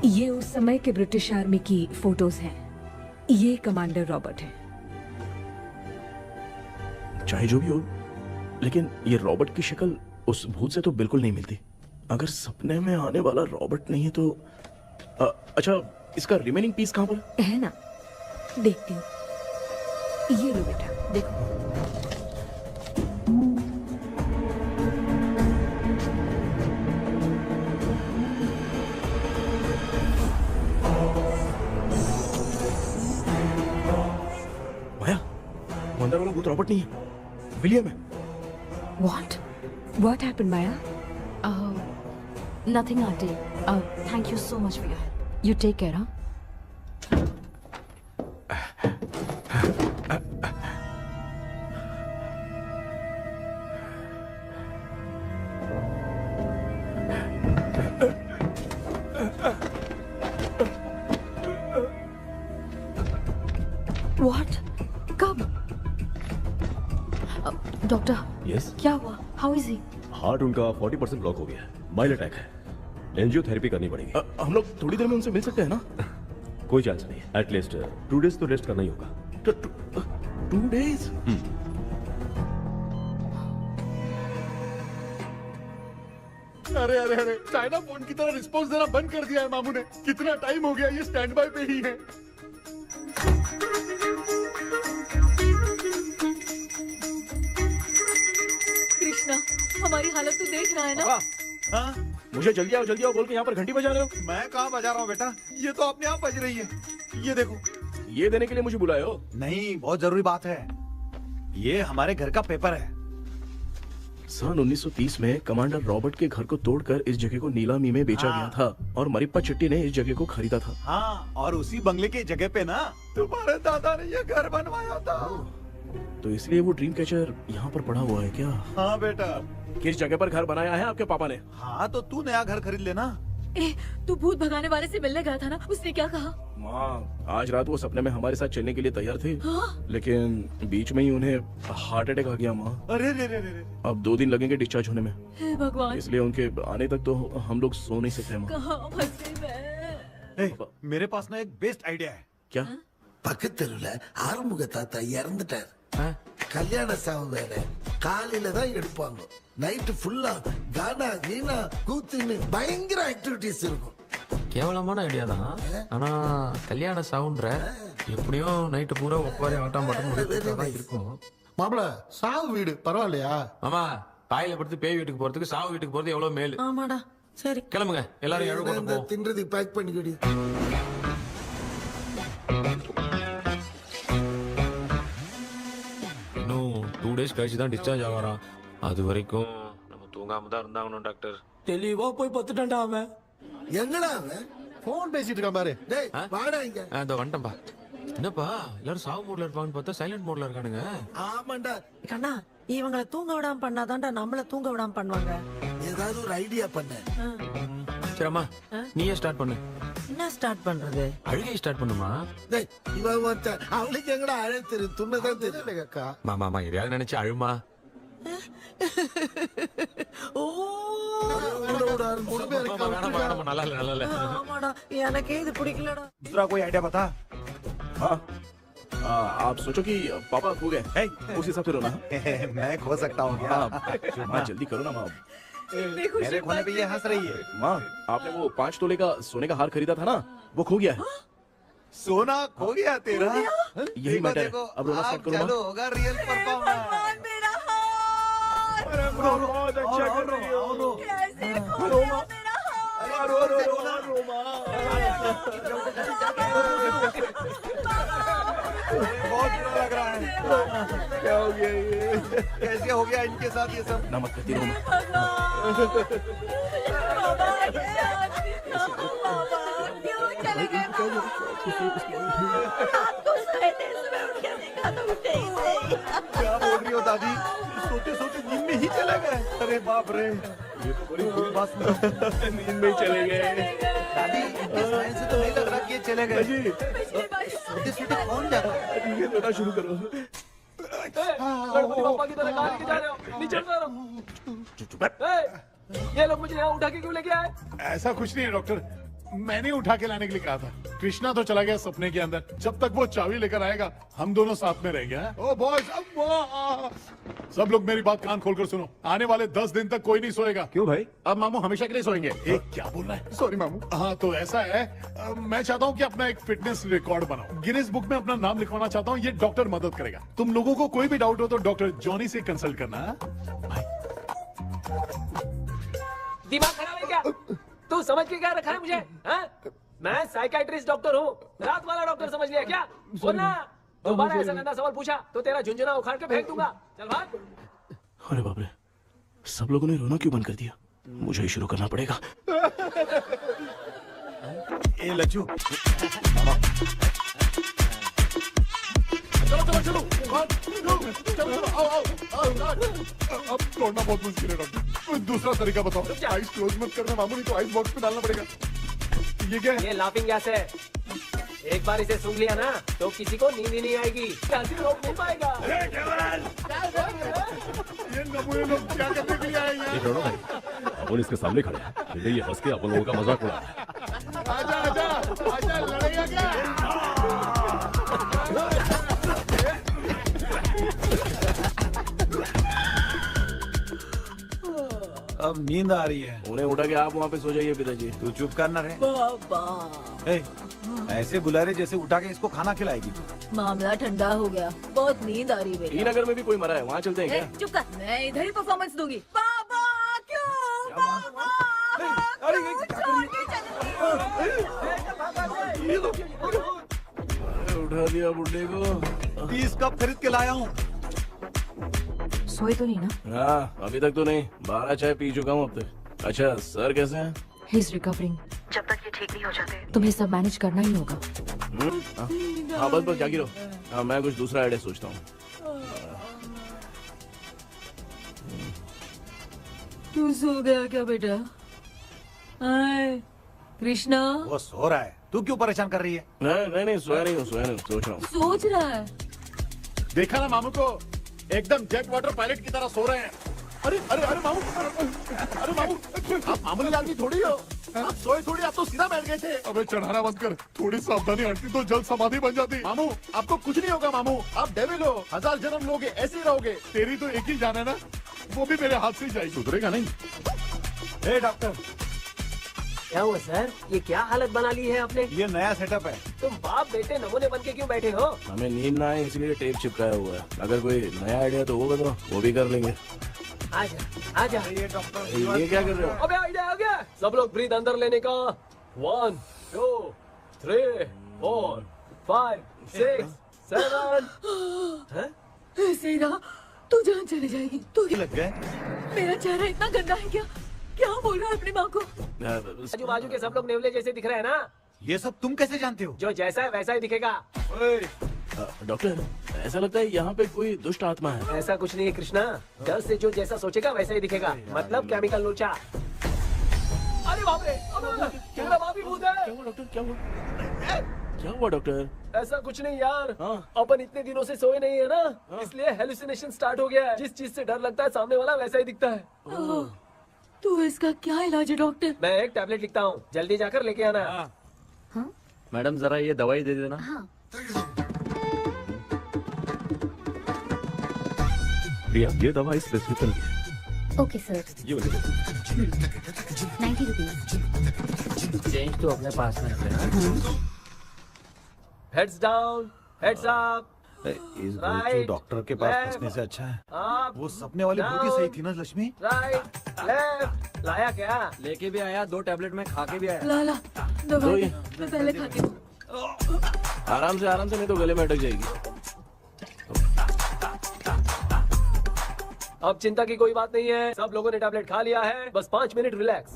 ये उस समय के ब्रिटिश आर्मी की फोटोज हैं। ये कमांडर रॉबर्ट है। चाहे जो भी हो, लेकिन ये रॉबर्ट की शक्ल उस भूत से तो बिल्कुल नहीं मिलती। अगर सपने में आने वाला रॉबर्ट नहीं है तो अच्छा, इसका रिमेनिंग पीस कहाँ पर है ना? देखती हूँ। ये लो बेटा, देखो। माया, वो अंदर वाला भूत रॉबर्ट नहीं है, विलियम है। What happened, Maya? Nothing, auntie. Thank you so much for your help. You take care, huh? What? कब? डॉक्टर, यस, क्या हुआ? How is he? हार्ट उनका 40% ब्लॉक हो गया है। माइल्ड अटैक है। एंजियोथेरेपी करनी पड़ेगी। हम लोग थोड़ी देर में उनसे मिल सकते हैं ना? कोई चांस नहीं। एटलीस्ट 2 डेज तो रेस्ट करना ही होगा। 2 days? अरे अरे अरे, चाइना फोन की तरह रिस्पॉन्स देना बंद कर दिया है मामू ने। कितना टाइम हो गया, ये स्टैंड बाय पे ही है। कृष्णा, हमारी हालत तो देख रहा है ना? हाँ? मुझे जल्दी आओ बोल के यहाँ पर घंटी बजा रहे हो। मैं कहाँ बजा रहा हूँ बेटा, ये तो अपने आप बज रही है। ये देखो। ये देने के लिए मुझे बुलाए हो? नहीं, बहुत जरूरी बात है। ये हमारे घर का पेपर है। सन 1930 में कमांडर रॉबर्ट के घर को तोड़कर इस जगह को नीलामी में बेचा गया था और मरिप्पा चिट्टी ने इस जगह को खरीदा था। हाँ, और उसी बंगले की जगह पे ना तुम्हारे दादा ने ये घर बनवाया था। तो इसलिए वो ड्रीम कैचर यहाँ पर पड़ा हुआ है क्या? हाँ बेटा। किस जगह पर घर बनाया है आपके पापा ने? हाँ, तो तू नया घर खरीद लेना। तू भूत भगाने वाले से मिलने गया था ना? उसने क्या कहा? माँ, आज रात वो सपने में हमारे साथ चलने के लिए तैयार थे। हाँ? लेकिन बीच में ही उन्हें हार्ट अटैक आ गया माँ। अरे रे रे रे रे। अब 2 दिन लगेंगे डिस्चार्ज होने में। हे भगवान, इसलिए उनके आने तक तो हम लोग सो नहीं सकते माँ। कहाँ फंसे मैं? मेरे पास ना एक बेस्ट आइडिया है। क्या? பக்கத்தெருவுல ஆறுமுக தாத்தா இறந்துட்டார். கல்யாண சாவு வேற. காலையில தான் எடுப்பாங்க. நைட்டு ஃபுல்லா கானா கீனா கூத்துன்னு பயங்கர ஆக்டிவிட்டிஸ் இருக்கும். கேவலமான ஐடியா தான். ஆனா கல்யாண சவுண்ட்ற எப்படியும் நைட்டு பூரா ஒப்பாரி ஆட்டம் பாட்டம் இருக்கும். மாப்பிள, சாவு வீடு பரவாயில்லையா? மாமா, பாயில படுத்து பேய் வீட்டுக்கு போறதுக்கு சாவு வீட்டுக்கு போறது எவ்வளவு மேல். ஆமாடா, சரி கிளம்புங்க, எல்லாரும் எழு கொண்டு போ. தின்றதுக்கு பேக் பண்ணிக்கடி. இன்னும் 2 டேஸ் கழிச்சு தான் டிஸ்சார்ஜ் ஆவாராம். அது வரைக்கும் நம்ம தூங்காம தான் இருந்தாகணும் டாக்டர். தெளிவா போய் பத்துட்டான்டா அவன். எங்கடா அவன்? फोन பேசிட்டு இருக்கான் பாரு. டேய், வாடா இங்க. இதோ வந்துட்டேன்பா. என்னப்பா எல்லாரும் சாவு மோட்ல இருப்பாங்கன்னு பார்த்தா சைலண்ட் மோட்ல இருக்கானுங்க. ஆமாண்டா. கண்ணா, இவங்களை தூங்க விடாம பண்ணாதான்டா நம்மள தூங்க விடாம பண்ணுவாங்க. ஏதாவது ஒரு ஐடியா பண்ண. சரிம்மா, நீயே ஸ்டார்ட் பண்ணு. என்ன ஸ்டார்ட் பண்றது? அழுகை ஸ்டார்ட் பண்ணுமா? டேய், இவன் ஒருத்தன். அவளுக்கு எங்கடா அழ தெரியும்? துண்ணதான் தெரியல அக்கா. மாமா எதையாவது நினைச்சு அழுமா. ஓ, வேணாமா, நல்லா இல்ல. ஆமாடா, எனக்கே இது பிடிக்கலடா. दूसरा कोई आइडिया बता। हाँ, आप सोचो कि पापा खो गए, उस हिसाब से रोना। मैं खो सकता हूँ क्या? हाँ, माँ जल्दी करो ना माँ। इतनी खुशी मेरे खोने पे ये हंस रही है। माँ, आपने वो 5 तोले का सोने का हार खरीदा था ना, वो खो गया है। सोना खो गया तेरा? यही मैटर है। अब रोना स्टार्ट करो चालू माँ। होगा रियल परफॉर्मेंस। भगवान मेरा हाथ बहुत अच्छा कर रही हो। कैसे खो गया मेरा हाथ? बहुत बुरा लग रहा है। क्या हो गया ये? कैसे हो गया इनके साथ ये सब? ना मत करती रो माँ। बाबा क्यों चले गए? रात को सोए थे, सुबह उठ के देखा तो उठे ही नहीं। क्या बोल रही हो दादी? सोते सोते नींद में ही चले गए? अरे बाप रे, ये तो बड़ी बुरी बात सुना। नींद में ही चले गए। दादी, इस लाइन से तो नहीं लग रहा कि ये चले गए। सोते सोते कौन जाता है? ये रोना शुरू करो। गणपति बापा की तरह कहाँ लेके जा रहे हो? नीचे उतारो। ये लोग मुझे यहाँ उठा के क्यों लेके आए? ऐसा कुछ नहीं है डॉक्टर, मैंने उठा के लाने के लिए कहा था। कृष्णा तो चला गया सपने के अंदर, जब तक वो चाबी लेकर आएगा हम दोनों साथ में रहेंगे। ओ बॉयज, सब लोग मेरी बात कान खोलकर सुनो, आने वाले 10 दिन तक कोई नहीं सोएगा। क्यों भाई? अब मामू हमेशा के लिए सोएंगे। एक क्या बोल रहा है? सॉरी मामू। हाँ तो ऐसा है, मैं चाहता हूँ कि अपना एक फिटनेस रिकॉर्ड बनाओ, गिनीज बुक में अपना नाम लिखवाना चाहता हूँ। ये डॉक्टर मदद करेगा। तुम लोगों को कोई भी डाउट हो तो डॉक्टर जॉनी से कंसल्ट करना। दिमाग खराब है क्या? तू समझ के क्या रखा है मुझे? हाँ? मैं साइकाइट्रिस्ट डॉक्टर हूँ, रात वाला डॉक्टर समझ लिया क्या? बोलना, दोबारा ऐसा गंदा सवाल पूछा तो तेरा झुंझुना उखाड़ के फेंक दूंगा। चल भाग। अरे बाप रे, सब लोगों ने रोना क्यों बंद कर दिया? मुझे ही शुरू करना पड़ेगा। ए लज्जू, चलो चलो चलो, आओ। अब तोड़ना बहुत मुश्किल है डॉक्टर, दूसरा तरीका बताओ। आइस क्लोज मत करना मामू, नहीं तो आइस बॉक्स में डालना पड़ेगा। ये क्या है? ये लाफिंग गैस है। एक बार इसे सूंघ लिया ना तो किसी को नींद ही नहीं आएगी, हंसी रोक नहीं पाएगा। ये नमूने लोग क्या करने के लिए आए हैं? ये छोड़ो भाई, अपन इसके सामने खड़े हैं, फिर ये हंस के अपन लोगों का मजाक उड़ा रहा है। आजा, लड़ेगा क्या? अब नींद आ रही है। उन्हें उठा के आप वहाँ पे सो जाइए पिताजी। तू चुप करना रे। बाबा ए, ऐसे बुला रहे जैसे उठा के इसको खाना खिलाएगी। मामला ठंडा हो गया, बहुत नींद आ रही है। श्रीनगर में भी कोई मरा है, वहाँ चलते हैं क्या? चुप कर, मैं इधर ही परफॉर्मेंस दूंगी। बाबा क्यों? बाबा उठा दिया बुड्ढे को। 30 कप खरीद के लाया हूँ। सोए तो नहीं ना? हाँ, अभी तक तो नहीं, 12 चाय पी चुका हूँ अब तक। अच्छा, सर कैसे हैं? He is recovering. जब तक ये ठीक नहीं हो जाते तुम्हें सब मैनेज करना ही होगा। हाँ बस जागी रहो। हाँ, मैं कुछ दूसरा आइडिया सोचता हूँ। तू सो गया क्या बेटा? आए, कृष्णा वो सो रहा है, तू क्यों परेशान कर रही है? नहीं, सोया नहीं हूँ, सोच रहा हूँ। सोच रहा है। देखा ना मामू को, एकदम जेट वाटर पायलट की तरह सो रहे हैं। अरे मामू, अरे मामू, आप मामूली आदमी थोड़ी हो, आप सोए थोड़ी, आप तो सीधा बैठ गए थे। अबे चढ़ाना बंद कर, थोड़ी सावधानी हटती तो जल्द समाधि बन जाती। मामू आपको कुछ नहीं होगा मामू, आप डेविल हो, 1000 जन्म लोगे ऐसे ही रहोगे। तेरी तो एक ही जान है ना, वो भी मेरे हाथ से ही जाएगी। सुधरेगा नहीं। ए डॉक्टर, क्या हुआ सर? ये क्या हालत बना ली है आपने? ये नया सेटअप है। तुम बाप बेटे नमूने बन के क्यों बैठे हो? हमें नींद ना आए इसलिए टेप चिपकाया हुआ है। अगर कोई नया आइडिया तो वो बताओ, वो भी कर लेंगे। आजा। ये डॉक्टर, ये क्या कर रहे हो? अबे आइडिया आ गया। सब लोग ब्रीथ अंदर लेने का। 1 2 3 4 5 6 7। ऐसे ना तू जान चली जाएगी। तू लग गए। मेरा चेहरा इतना गंदा है क्या? क्या बोल रहा है अपनी माँ को? आजू बाजू के सब लोग नेवले जैसे दिख रहे हैं ना? ये सब तुम कैसे जानते हो? जो जैसा है वैसा ही दिखेगा। डॉक्टर, ऐसा लगता है यहाँ पे कोई दुष्ट आत्मा है। ऐसा कुछ नहीं है कृष्णा, डर से जो जैसा सोचेगा वैसा ही दिखेगा, मतलब केमिकल लोचा। अरे बाप रे, मेरा बाप ही भूत है। क्या हुआ डॉक्टर? क्या हुआ डॉक्टर? ऐसा कुछ नहीं यार, हाँ। अपन इतने दिनों से सोए नहीं है ना, इसलिए हेलुसिनेशन स्टार्ट हो गया है। जिस चीज से डर लगता है सामने वाला वैसा ही दिखता है। तो इसका क्या इलाज है डॉक्टर? मैं एक टैबलेट लिखता हूँ, जल्दी जाकर लेके आना। मैडम जरा ये दवाई दे देना। प्रिया, ये दवा इस प्रिस्क्रिप्शन की है, ओके सर, ये वाली 90 रुपीज। चेंज तो अपने पास में रखना। Heads down, heads up. इस Right, डॉक्टर के पास left, फंसने से अच्छा है अप, वो सपने वाली बूटी सही थी ना लक्ष्मी। Right, left. लाया क्या? लेके भी आया, 2 टैबलेट में खा के भी आया। लाला दवाई मैं पहले खाती हूँ। आराम से नहीं तो गले में अटक जाएगी। अब चिंता की कोई बात नहीं है, सब लोगों ने टैबलेट खा लिया है, बस 5 मिनट रिलैक्स।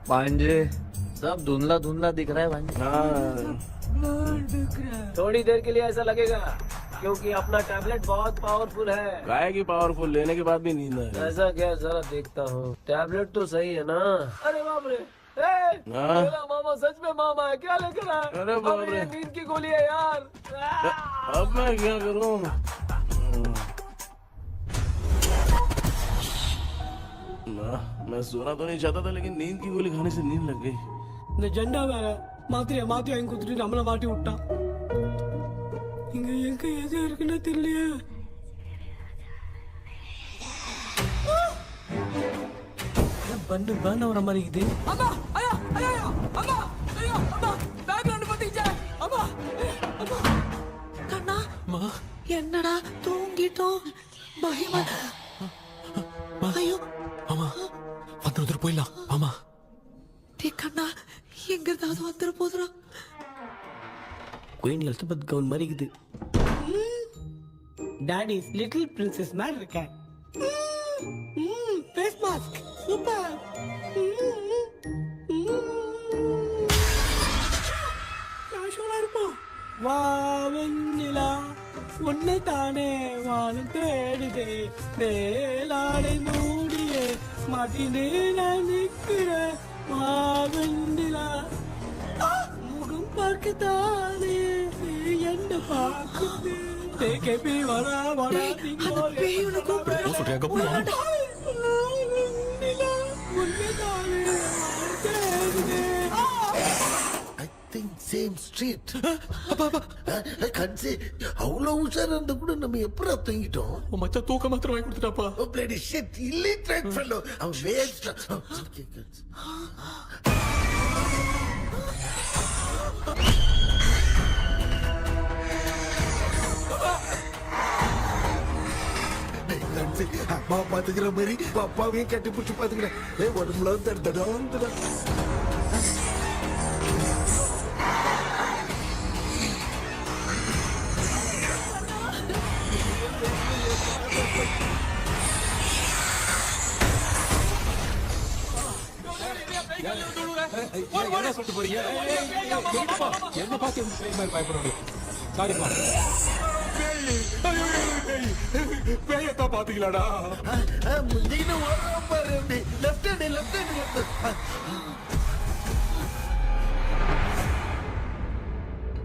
भांजे सब धुंधला धुंधला दिख रहा है भांजे। थोड़ी देर के लिए ऐसा लगेगा क्योंकि अपना टैबलेट बहुत पावरफुल है। गाय की पावरफुल लेने के बाद भी नींद है। ऐसा क्या, जरा देखता हूँ। टैबलेट तो सही है ना? अरे बाप रे, हाँ। मेरा मामा सच में मामा है, क्या लेकर आया? अरे बाप रे। ये नींद की गोली है यार। अब मैं क्या करूं? मैं सोना तो नहीं चाहता था, लेकिन नींद की गोली खाने से नींद लग गई। நிஜண்டா வேற மாத்திரையா வாங்கி கொடுத்துட்டு நம்மள மாட்டி விட்டான். இங்க எங்க எது இருக்குன்னு தெரியலையே. பண்ண வர மாதிரி இருக்குது. அம்மா ஐயா ஐயா அம்மா ஐயா அம்மா பேக்ரவுண்ட் பத்திச்சே அம்மா அம்மா கண்ணா அம்மா என்னடா தூங்கிட்டோம் பயமா ஐயோ ஆமா வந்துட்டு போயிடலாம் ஆமா கண்ணா எங்க இருந்தாவது வந்துட போதுரா குயின் எலிசபெத் கவுன் மாதிரி இருக்குது டாடி லிட்டில் பிரின்சஸ் மாதிரி இருக்கேன் ஃபேஸ் மாஸ்க் சூப்பர் காஷோலா இருப்போம் வா வெண்ணிலா உன்னை தானே வானம் தேடுதே மேலாடை மூடியே மாட்டினே நான் நிற்கிறேன் மாவெண்டிலா முகம் பார்க்கத்தானே என்ன பார்க்குது தேக்கபி வரா வரா பேயுன கூப்பிடுறா சொல்றியா cup I think same street. I can't say அவ்வளவு உஷாரா இருந்தா கூட நம்ம எப்படா தூங்கிட்டோம் மச்சான் தூக்க மாத்திரம் வாங்கி கொடுத்துட்டாப்பா Oh bloody shit, illiterate fellow. அவன் waste. அம்மா பாத்துக்கிற மாதிரி அப்பாவையும் கட்டி பிடிச்சி பாத்துக்கிறேன் உடம்புல தடா என்ன சொல்லிட்டு போறீங்க என்ன பார்த்து பயப்பட சாரிப்பா பேயத்தான் பாத்தீங்களாடா முந்தின ஓரம் பாரு லெஃப்ட் ஹேண்ட் லெஃப்ட்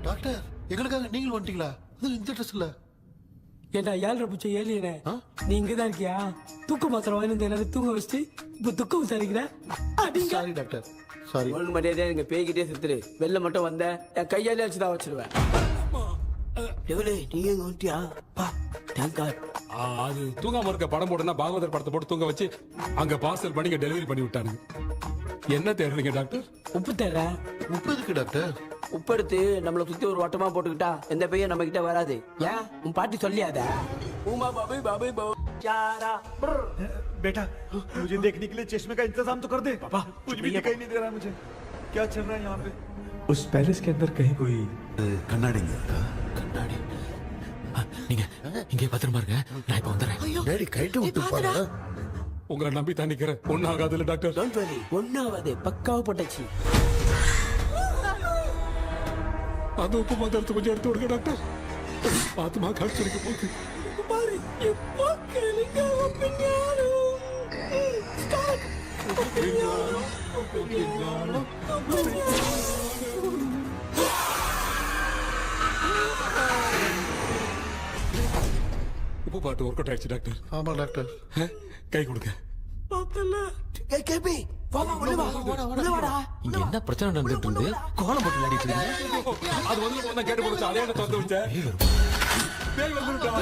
டாக்டர் எங்களுக்காக நீங்களும் வந்துட்டீங்களா அது இந்த ட்ரெஸ் இல்ல ஏண்டா 7:30 பூச்ச ஏலியனே நீ இங்கதான் இருக்கியா தூக்க மாத்திரம் வாங்கி எல்லாரும் தூங்க வச்சுட்டு இப்ப துக்கம் விசாரிக்கிற சாரி டாக்டர் சாரி ஒழுங்கு மரியாதையா எங்க பேய்கிட்டே செத்துரு வெளில மட்டும் வந்த என் கையாலே வச்சுதான் வச்சிருவேன் எவ்வளவு நீ எங்க வந்துட்டியா பா தேங்க் காட் அது தூங்காம இருக்க படம் போடுனா பாகவதர் படத்தை போட்டு தூங்க வச்சு அங்க பார்சல் பண்ணி டெலிவரி பண்ணி விட்டானுங்க என்ன தேடுறீங்க டாக்டர் உப்பு தேடுற உப்பு இருக்கு டாக்டர் உப்பு எடுத்து நம்மள சுத்தி ஒரு வட்டமா போட்டுக்கிட்டா எந்த பையன் நம்ம கிட்ட வராது ஏன் உன் பாட்டி சொல்லியாத உமா பாபு பாபு பாபு चारा बेटा मुझे देखने के लिए चश्मे का इंतजाम तो कर दे पापा कुछ भी दिखाई नहीं दे रहा है मुझे क्या चल रहा है यहाँ पे उस पैलेस के अंदर कहीं कोई கண்ணாடி கண்ணாடி நீங்க இங்கே பத்திரமா இருங்க நான் இப்ப வந்துடுறேன் டேடி கைட்டு விட்டு போறா உங்களை நம்பி தான் நிக்கிறேன் ஒன்னும் ஆகாதுல்ல டாக்டர் டோன்ட் வரி ஒண்ணாவது பக்காவா போட்டாச்சு அது உப்பு மாத்திரத்தை கொஞ்சம் எடுத்து விடுங்க டாக்டர் பாத்துமா கடிச்சிருக்க போகுது பாரு இப்போ கேளுங்க ஒப்பினியானோ ஸ்டார்ட் ஒப்பினியானோ உப்பு பாட்டு ஒர்க் அவுட் ஆயிடுச்சு டாக்டர் ஆமா டாக்டர் கை கொடுங்க பார்த்தல ஏய் கேபி வாடா உள்ள வாடா இங்க என்ன பிரச்சனை நடந்துட்டு இருந்து கோலம் போட்டு விளையாடிட்டு இருக்கீங்க அது வந்து கேட்டு போச்சு அதே என்ன தந்து வச்சேன் பேய் வந்துட்டா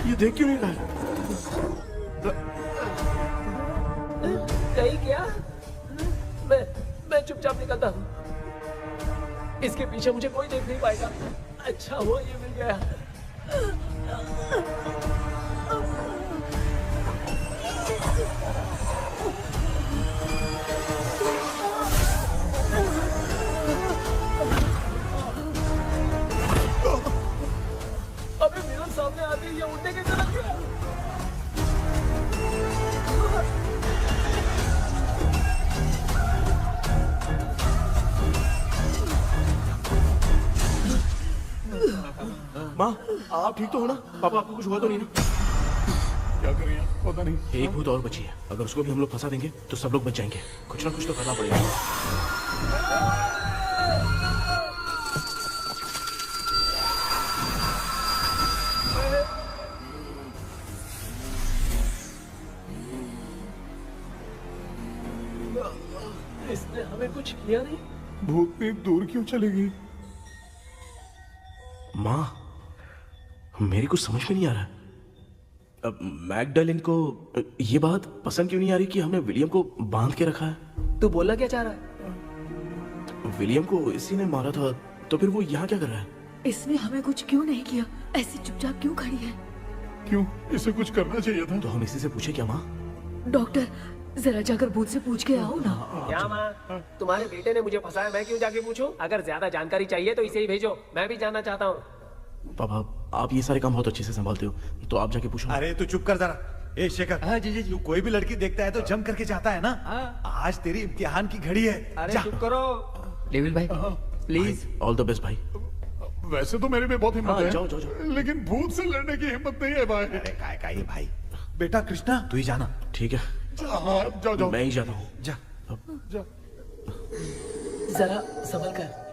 ये देख क्यों नहीं रहा है? नहीं क्या? मैं चुपचाप निकलता हूँ। इसके पीछे मुझे कोई देख नहीं पाएगा। अच्छा हुआ ये मिल गया। अबे मेरे सामने आते ही ये उड़ने के तरफ गया। माँ, आप ठीक तो हो ना? पापा आपको कुछ हुआ तो नहीं ना? क्या करें पता नहीं। एक भूत और बची है, अगर उसको भी हम लोग फंसा देंगे तो सब लोग बच जाएंगे। कुछ ना कुछ तो करना पड़ेगा। इसने हमें कुछ किया नहीं। भूतनी दूर क्यों चली गई? माँ, मेरी कुछ समझ में नहीं आ रहा। अब मैगडालिन को ये बात पसंद क्यों नहीं आ रही कि हमने विलियम को बांध के रखा है? तू बोलना क्या चाह रहा है? विलियम को इसी ने मारा था, तो फिर वो यहाँ क्या कर रहा है? इसने हमें कुछ क्यों नहीं किया? ऐसी चुपचाप क्यों खड़ी है? क्यों? इसे कुछ करना चाहिए था। तो हम इसी से पूछे क्या माँ? डॉक्टर, जरा जाकर भूत से पूछ के आओ ना। क्या माँ? तुम्हारे बेटे ने मुझे फंसाया, मैं क्यों जाके पूछूं? अगर ज्यादा जानकारी चाहिए तो इसे ही भेजो, मैं भी जानना चाहता हूँ। पापा, आप ये सारे काम बहुत अच्छे से संभालते हो, तो आप जाके पूछो। अरे तू चुप कर जरा। ए शेखर, हाँ जी जी जी। तू कोई भी लड़की देखता है तो जम करके जाता है ना? आज तेरी इम्तिहान की घड़ी है। अरे जा। चुप करो। लेविल भाई प्लीज। ऑल द बेस्ट भाई। वैसे तो मेरे में बहुत हिम्मत हाँ, है, जाओ, जाओ, जाओ। लेकिन भूत से लड़ने की हिम्मत नहीं है भाई। अरे काय का ये भाई। बेटा कृष्णा, तू ही जाना। ठीक है, हाँ, जाओ जाओ। मैं ही जाता हूँ। जा। जा। जरा संभल कर।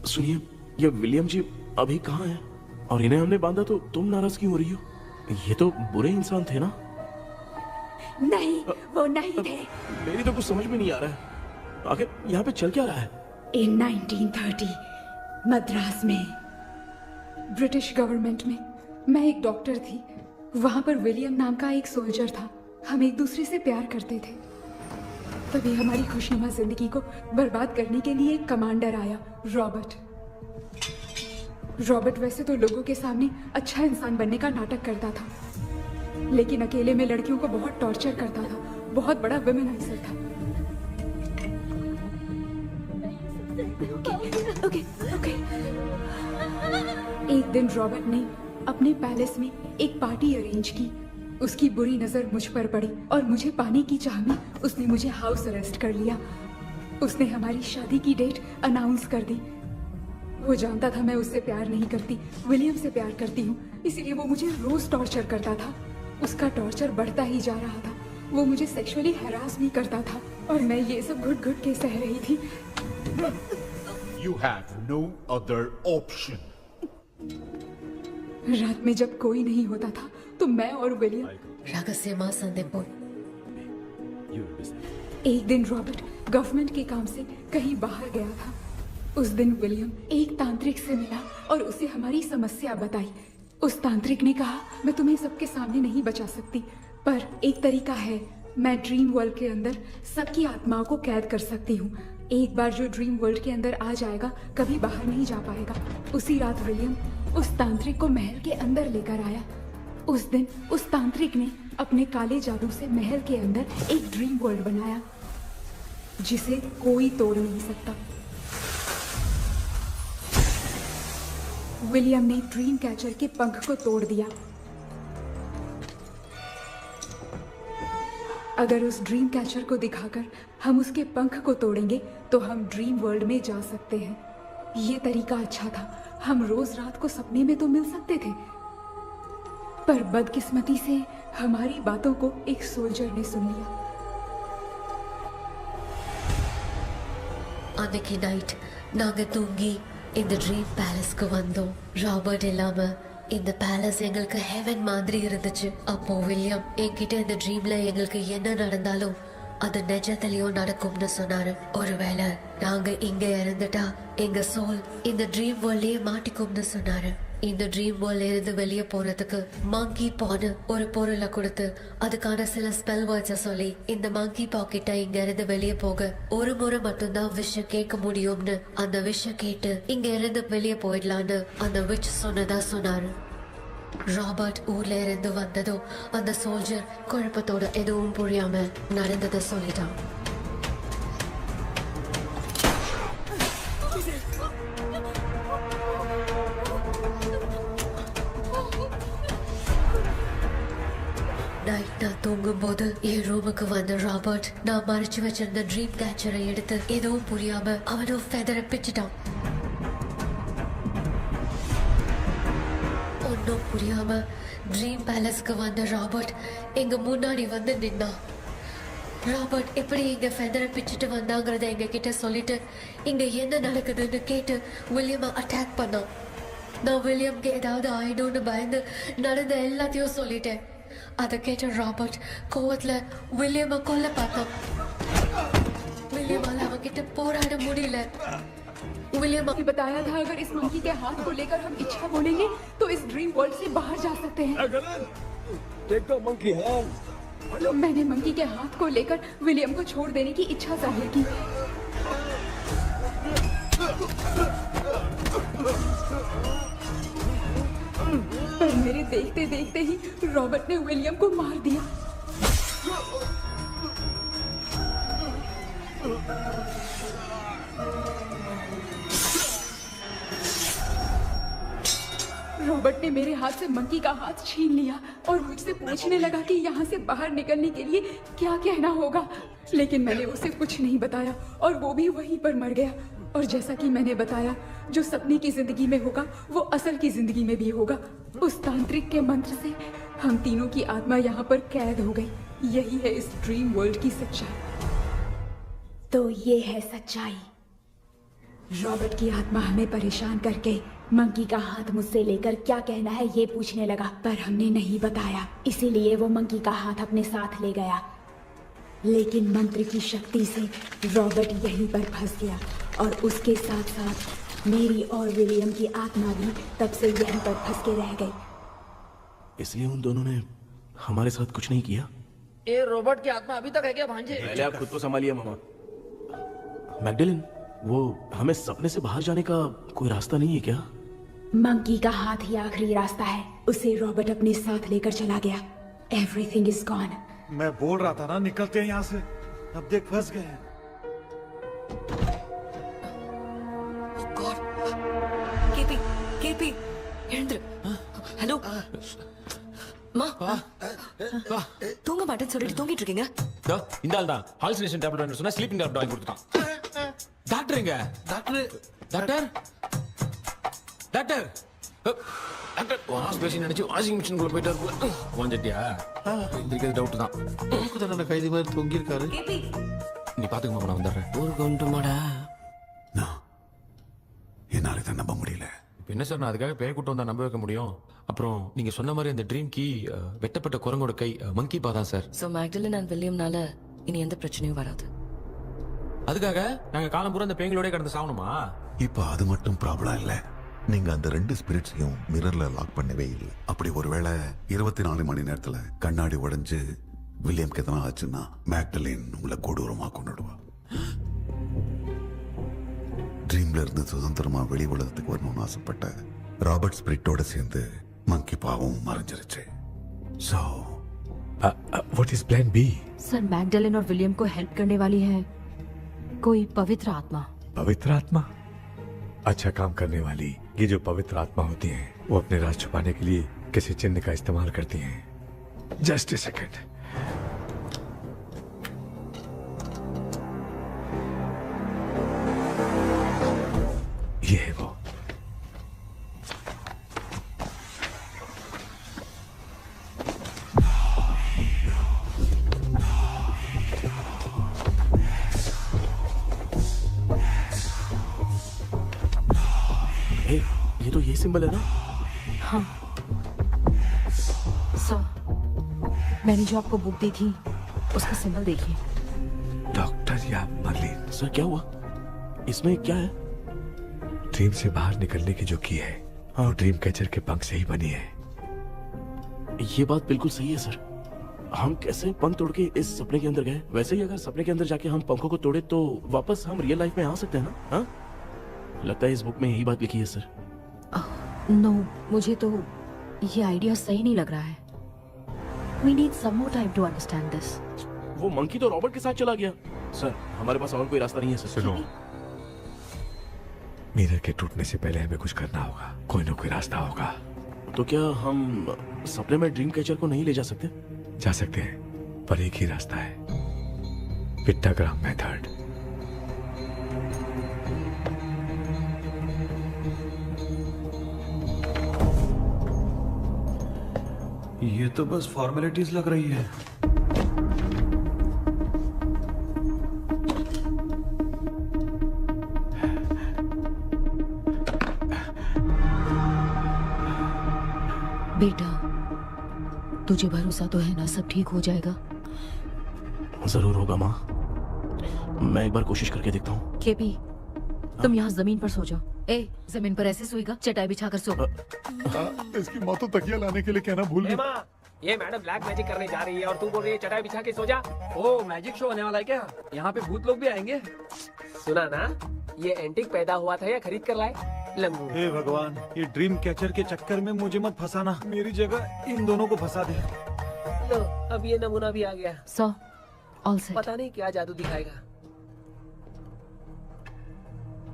सुनिए, ये विलियम जी अभी कहाँ हैं? और इन्हें हमने बांधा तो तुम नाराज क्यों हो रही हो? ये तो बुरे इंसान थे ना? नहीं, वो नहीं थे। मेरी तो कुछ समझ में नहीं आ रहा है। आखिर यहाँ पे चल क्या रहा है? इन 1930 मद्रास में ब्रिटिश गवर्नमेंट में मैं एक डॉक्टर थी। वहां पर विलियम नाम का एक सोल्जर था। हम एक दूसरे से प्यार करते थे। तभी हमारी खुशनुमा जिंदगी को बर्बाद करने के लिए एक कमांडर आया, रॉबर्ट। रॉबर्ट वैसे तो लोगों के सामने अच्छा इंसान बनने का नाटक करता था, लेकिन अकेले में लड़कियों को बहुत टॉर्चर करता था। बहुत बड़ा वुमेनाइजर था। Okay, okay. एक दिन रॉबर्ट ने अपने पैलेस में एक पार्टी अरेंज की। उसकी बुरी नजर मुझ पर पड़ी और मुझे पाने की चाह में उसने मुझे हाउस अरेस्ट कर लिया। उसने हमारी शादी की डेट अनाउंस कर दी। वो जानता था मैं उससे प्यार नहीं करती, विलियम से प्यार करती हूँ, इसीलिए वो मुझे रोज टॉर्चर करता था। उसका टॉर्चर बढ़ता ही जा रहा था। वो मुझे सेक्सुअली हैरास भी करता था और मैं ये सब घुट घुट के सह रही थी। You have no other option. रात में जब कोई नहीं होता था तो मैं और विलियम रहस्यमा संदेपुर। एक दिन रॉबर्ट गवर्नमेंट के काम से कहीं बाहर गया था। उस दिन विलियम एक तांत्रिक से मिला और उसे हमारी समस्या बताई। उस तांत्रिक ने कहा, मैं तुम्हें सबके सामने नहीं बचा सकती, पर एक तरीका है। मैं ड्रीम वर्ल्ड के अंदर सबकी आत्माओं को कैद कर सकती हूँ। एक बार जो ड्रीम वर्ल्ड के अंदर आ जाएगा कभी बाहर नहीं जा पाएगा। उसी रात विलियम उस तांत्रिक को महल के अंदर लेकर आया। उस दिन उस तांत्रिक ने अपने काले जादू से महल के अंदर एक ड्रीम वर्ल्ड बनाया जिसे कोई तोड़ नहीं सकता। विलियम ने ड्रीम कैचर के पंख को तोड़ दिया। अगर उस ड्रीम कैचर को दिखाकर हम उसके पंख को तोड़ेंगे तो हम ड्रीम वर्ल्ड में जा सकते हैं। ये तरीका अच्छा था, हम रोज रात को सपने में तो मिल सकते थे, पर बदकिस्मती से हमारी बातों को एक सोल्जर ने सुन लिया। அன்னைக்கு நைட் நாங்க தூங்கி இந்த ட்ரீம் பேலஸ்க்கு வந்தோம். ராபர்ட் இல்லாம இந்த பேலஸ் எங்களுக்கு ஹெவன் மாதிரி இருந்துச்சு. அப்போ வில்லியம் என்கிட்ட இந்த ட்ரீம்ல எங்களுக்கு என்ன நடந்தாலும் அது நிஜத்திலயும் நடக்கும்னு சொன்னாரு. ஒருவேளை நாங்க இங்க இறந்துட்டா எங்க சோல் இந்த ட்ரீம் வேர்ல்ட்லயே மாட்டிக்கும்னு சொன்னாரு. இந்த ட்ரீம் வேர்ல்ட்ல இருந்து வெளியே போறதுக்கு மங்கி பான்னு ஒரு பொருளை கொடுத்து அதுக்கான சில ஸ்பெல் வேர்ட்ஸை சொல்லி இந்த மங்கி பாக்கெட்டை இங்க இருந்து வெளியே போக ஒரு முறை மட்டும்தான் விஷயம் கேட்க முடியும்னு அந்த விஷயம் கேட்டு இங்க இருந்து வெளியே போயிடலான்னு அந்த விச் சொன்னதா சொன்னாரு. ராபர்ட் ஊர்ல இருந்து வந்ததும் அந்த சோல்ஜர் குழப்பத்தோட எதுவும் புரியாம நடந்ததை சொல்லிட்டான். நைட் நான் தூங்கும் போது என் ரூமுக்கு வந்த ராபர்ட் நான் மறைச்சு வச்சிருந்த ட்ரீம் கேச்சரை எடுத்து எதுவும் புரியாம அவனும் ஃபெதரை பிச்சுட்டான். ஒன்னும் புரியாம ட்ரீம் பேலஸ்க்கு வந்த ராபர்ட் எங்க முன்னாடி வந்து நின்னான். ராபர்ட் எப்படி இங்க ஃபெதரை பிச்சுட்டு வந்தாங்கிறத எங்க கிட்ட சொல்லிட்டு இங்க என்ன நடக்குதுன்னு கேட்டு வில்லியமை அட்டாக் பண்ணான். நான் வில்லியம்க்கு ஏதாவது ஆயிடும்னு பயந்து நடந்த எல்லாத்தையும் சொல்லிட்டேன். அதை கேட்ட ராபர்ட் கோவத்துல வில்லியமை கொல்ல பார்த்தான். வில்லியமால அவன்கிட்ட போராட முடியல. विलियम ने बताया था अगर इस मंकी के हाथ को लेकर हम इच्छा बोलेंगे तो इस ड्रीम वर्ल्ड से बाहर जा सकते हैं। मैंने मंकी के हाथ को लेकर विलियम को छोड़ देने की इच्छा जाहिर की। पर मेरे देखते देखते ही रॉबर्ट ने विलियम को मार दिया। रॉबर्ट ने मेरे हाथ से मंकी का हाथ छीन लिया और मुझसे पूछने लगा कि यहाँ से बाहर निकलने के लिए क्या कहना होगा, लेकिन मैंने उसे कुछ नहीं बताया और वो भी वहीं पर मर गया। और जैसा कि मैंने बताया, जो सपने की जिंदगी में होगा वो असल की जिंदगी में भी होगा। उस तांत्रिक के मंत्र से हम तीनों की आत्मा यहाँ पर कैद हो गई। यही है इस ड्रीम वर्ल्ड की सच्चाई। तो ये है सच्चाई। रॉबर्ट की आत्मा हमें परेशान करके मंकी का हाथ मुझसे लेकर क्या कहना है ये पूछने लगा, पर हमने नहीं बताया, इसीलिए वो मंकी का हाथ अपने साथ ले गया। लेकिन मंत्र की शक्ति से रॉबर्ट यहीं पर फंस गया और उसके साथ साथ मेरी और विलियम की आत्मा भी तब से यहीं पर फंस के रह गई। इसलिए उन दोनों ने हमारे साथ कुछ नहीं किया। ये रॉबर्ट की आत्मा अभी तक है क्या भांजे? पहले आप खुद को संभालिए मामा। मैगडेलिन, वो हमें सपने से बाहर जाने का कोई रास्ता नहीं है क्या? मंकी का हाथ ही आखिरी रास्ता है। उसे रॉबर्ट अपने साथ लेकर चला गया। Everything is gone. मैं बोल रहा था ना निकलते हैं यहाँ से, अब देख फंस गए हैं। கேபி கேபி எழுந்துரு. ஹலோ மா, தூங்க மாட்டேன்னு சொல்லிட்டு தூங்கிட்டு இருக்கீங்க. இந்த ஆள் தான் ஹாலுசினேஷன் டேப்லெட் வாங்கி சொன்னா ஸ்லீப்பிங் டேப்லெட் வாங்கி கொடுத்துட்டான். டாக்டர் எங்க? Doctor doctor doctor doctor wash நினைச்சு வாஷிங் மிஷின் குள்ள போயிட்டாரு. வாஞ்சிட்டியா? எந்திரிக்கிறது டவுட் தான். தான் கைதி மாதிரி தொங்கி இருக்காரு. கேபி நீ பாத்துக்க மாமா, நான் வந்துடுறேன். ஊருக்கு வந்துட்டுமாடா? என்னால இதை நம்ப முடியல. இப்போ என்ன சார், நான் அதுக்காக பேய் கூட்டம் வந்தா நம்ப வைக்க முடியும்? அப்புறம் நீங்க சொன்ன மாதிரி அந்த ட்ரீம் கீ வெட்டப்பட்ட குரங்கோட கை மங்கி பா தான் சார். சோ மேக்டலின் அண்ட் வில்லியம்னால இனி எந்த பிரச்சனையும் வராது. அதுக்காக நாங்க காலம் பூரா அந்த பேய்களோட கடந்து சாவணுமா? இப்ப அது மட்டும் ப்ராப்ளம் இல்ல, நீங்க அந்த ரெண்டு ஸ்பிரிட்ஸையும் மிரர்ல லாக் பண்ணவே இல்லை. அப்படி ஒருவேளை 24 மணி நேரத்துல கண்ணாடி உடைஞ்சு வில்லியம்க்கு எதனா ஆச்சுன்னா மேக்டலின் உங்களை கொடூரமா கொண்டுடுவா. ட்ரீம்ல இருந்து சுதந்திரமா வெளி உலகத்துக்கு வரணும்னு ஆசைப்பட்ட ராபர்ட் ஸ்பிரிட்டோட சேர்ந்து மங்கி பாவும் மறைஞ்சிருச்சு. So what is plan B? Sir Magdalene और विलियम को हेल्प करने वाली है कोई पवित्र आत्मा। पवित्र आत्मा? अच्छा काम करने वाली ये जो पवित्र आत्मा होती हैं वो अपने राज छुपाने के लिए किसी चिन्ह का इस्तेमाल करती हैं। Just a second. है वो। ये तो ये सिंबल है ना? हाँ सर, मैंने जो आपको बुक दी थी उसका सिंबल देखिए। डॉक्टर या मर्लिन, सर क्या हुआ? इसमें क्या है? ड्रीम से बाहर निकलने की जो की है वो ड्रीम कैचर के पंख से ही बनी है। ये बात बिल्कुल सही है सर। हम कैसे पंख तोड़ के इस सपने के अंदर गए, वैसे ही अगर सपने के अंदर जाके हम पंखों को तोड़े तो वापस हम रियल लाइफ में आ सकते हैं ना? हाँ, लगता है इस बुक में यही बात लिखी है सर। नो, मुझे तो ये आइडिया सही नहीं लग रहा है। We need some more time to understand this. वो मंकी तो रॉबर्ट के साथ चला गया। सर हमारे पास और कोई रास्ता नहीं है सर। सुनो, मिरर के टूटने से पहले हमें कुछ करना होगा। कोई ना कोई रास्ता होगा। तो क्या हम सपने में ड्रीम कैचर को नहीं ले जा सकते? जा सकते हैं, पर एक ही रास्ता है, पिट्टाग्राम मेथड। ये तो बस फॉर्मेलिटीज लग रही है। बेटा, तुझे भरोसा तो है ना सब ठीक हो जाएगा? जरूर होगा माँ, मैं एक बार कोशिश करके देखता हूँ। केपी, तुम यहाँ जमीन पर सो जाओ। ए, जमीन पर ऐसे सोएगा? चटाई बिछाकर सो। इसकी माँ तो तकिया लाने के लिए कहना भूल गई। माँ, ये मैडम ब्लैक मैजिक करने जा रही है और तू बोल रही है चटाई बिछा के सो जा। ओ, मैजिक शो होने वाला है क्या? यहाँ पे भूत लोग भी आएंगे? सुना ना, ये एंटीक पैदा हुआ था या खरीद कर लाए? लंगू। हे भगवान, ये ड्रीम कैचर के चक्कर में मुझे मत फंसाना। मेरी जगह इन दोनों को फंसा दे। लो, अब ये नमूना भी आ गया। सो, ऑल सेट। पता नहीं क्या जादू दिखाएगा।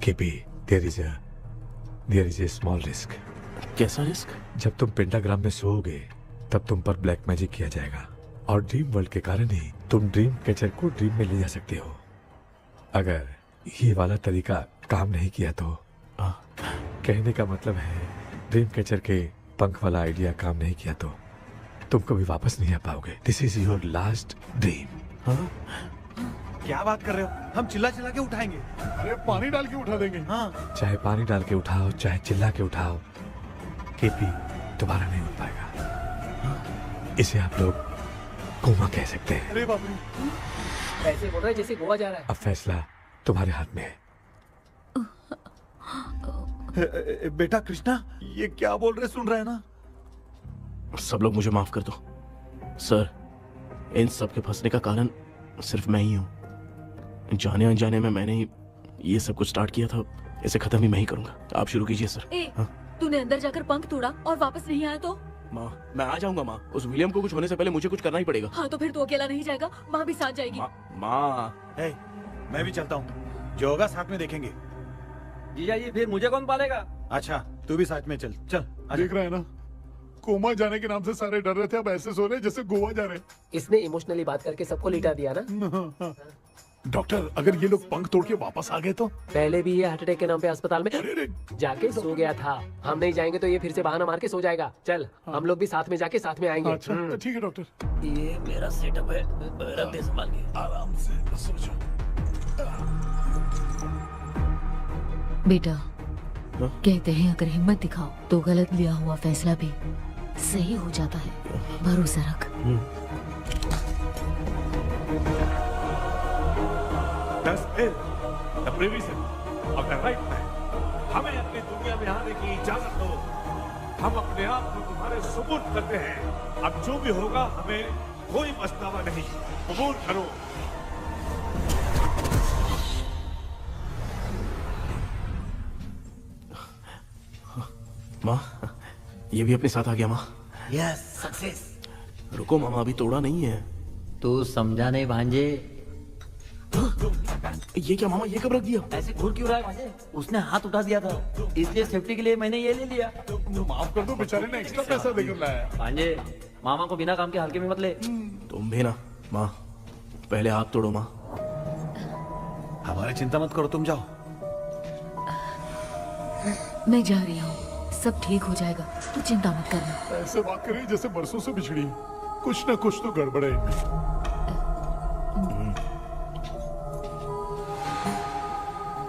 KP, there is a small risk। कैसा रिस्क? जब तुम पेंटाग्राम में सोओगे तब तुम पर ब्लैक मैजिक किया जाएगा और ड्रीम वर्ल्ड के कारण ही तुम ड्रीम कैचर को ड्रीम में ले जा सकते हो। अगर ये वाला तरीका काम नहीं किया तो कहने का मतलब है ड्रीम कैचर के पंख वाला आइडिया काम नहीं किया तो तुम कभी वापस नहीं आ पाओगे। This is your last dream. क्या बात कर रहे हो? हम चिल्ला चिल्ला के उठाएंगे। अरे पानी डाल के उठा देंगे। हाँ, चाहे पानी डाल के उठाओ, चाहे चिल्ला के उठाओ, केपी दोबारा नहीं उठ पाएगा। इसे आप लोग कोमा कह सकते हैं। अरे बाप रे, ऐसे बोल रहा है जैसे गोवा जा रहा है। अब फैसला तुम्हारे हाथ में है। बेटा कृष्णा, ये क्या बोल रहे, सुन रहे हैं ना? सब लोग मुझे माफ कर दो सर। इन सब के फंसने का कारण सिर्फ मैं ही हूँ। जाने अनजाने में मैंने ही ये सब कुछ स्टार्ट किया था। इसे खत्म भी मैं ही करूंगा। आप शुरू कीजिए सर। ए, तूने अंदर जाकर पंख तोड़ा और वापस नहीं आया तो? माँ, मैं आ जाऊंगा माँ। उस विलियम को कुछ होने से पहले मुझे कुछ करना ही पड़ेगा। हाँ, तो फिर तू अकेला नहीं जाएगा, माँ भी साथ जाएगी। माँ, मैं भी चलता हूँ, जो होगा साथ में देखेंगे। जीजा जी, फिर मुझे कौन पालेगा? अच्छा, तू भी साथ में चल। चल देख रहा है ना, कोमा जाने के नाम से सारे डर रहे थे, अब ऐसे सो रहे जैसे गोवा जा रहे। इसने इमोशनली बात करके सबको लिटा दिया ना। डॉक्टर, अगर ये लोग पंख तोड़ के वापस आ गए तो? पहले भी ये हार्ट अटैक के नाम पे अस्पताल में जाके सो गया था। हम नहीं जाएंगे तो ये फिर से बहाना मार के सो जाएगा। चल, हम लोग भी साथ में जाके साथ में आएंगे। अच्छा, ठीक है डॉक्टर। ये मेरा सेटअप है, रख दे संभाल के। आराम से सो जाओ। बेटा, कहते हैं अगर हिम्मत दिखाओ तो गलत लिया हुआ फैसला भी सही हो जाता है। भरोसा रख। हमें अपनी दुनिया में आने की इजाजत दो। हम अपने आप को तुम्हारे सुपुर्द करते हैं। अब जो भी होगा हमें कोई पछतावा नहीं। कबूल करो। माँ, ये भी अपने साथ आ गया। माँ, यस, सक्सेस। रुको मामा, अभी तोड़ा नहीं है। तू समझा नहीं भांजे। ये क्या मामा, ये कब रख दिया? ऐसे घूर क्यों रहा है भांजे? उसने हाथ उठा दिया था, इसलिए सेफ्टी के लिए मैंने ये ले लिया। माफ कर दो, बेचारे ने एक्स्ट्रा पैसा देकर लाया। भांजे, मामा को बिना काम के हल्के में मत ले। तुम भी ना। माँ, पहले हाथ तोड़ो। माँ, हमारी चिंता मत करो, तुम जाओ। मैं जा रही हूँ, सब ठीक हो जाएगा, तू चिंता मत करना। ऐसे बात कर रही जैसे बरसों से बिछड़ी। कुछ ना कुछ तो गड़बड़ है इनमें।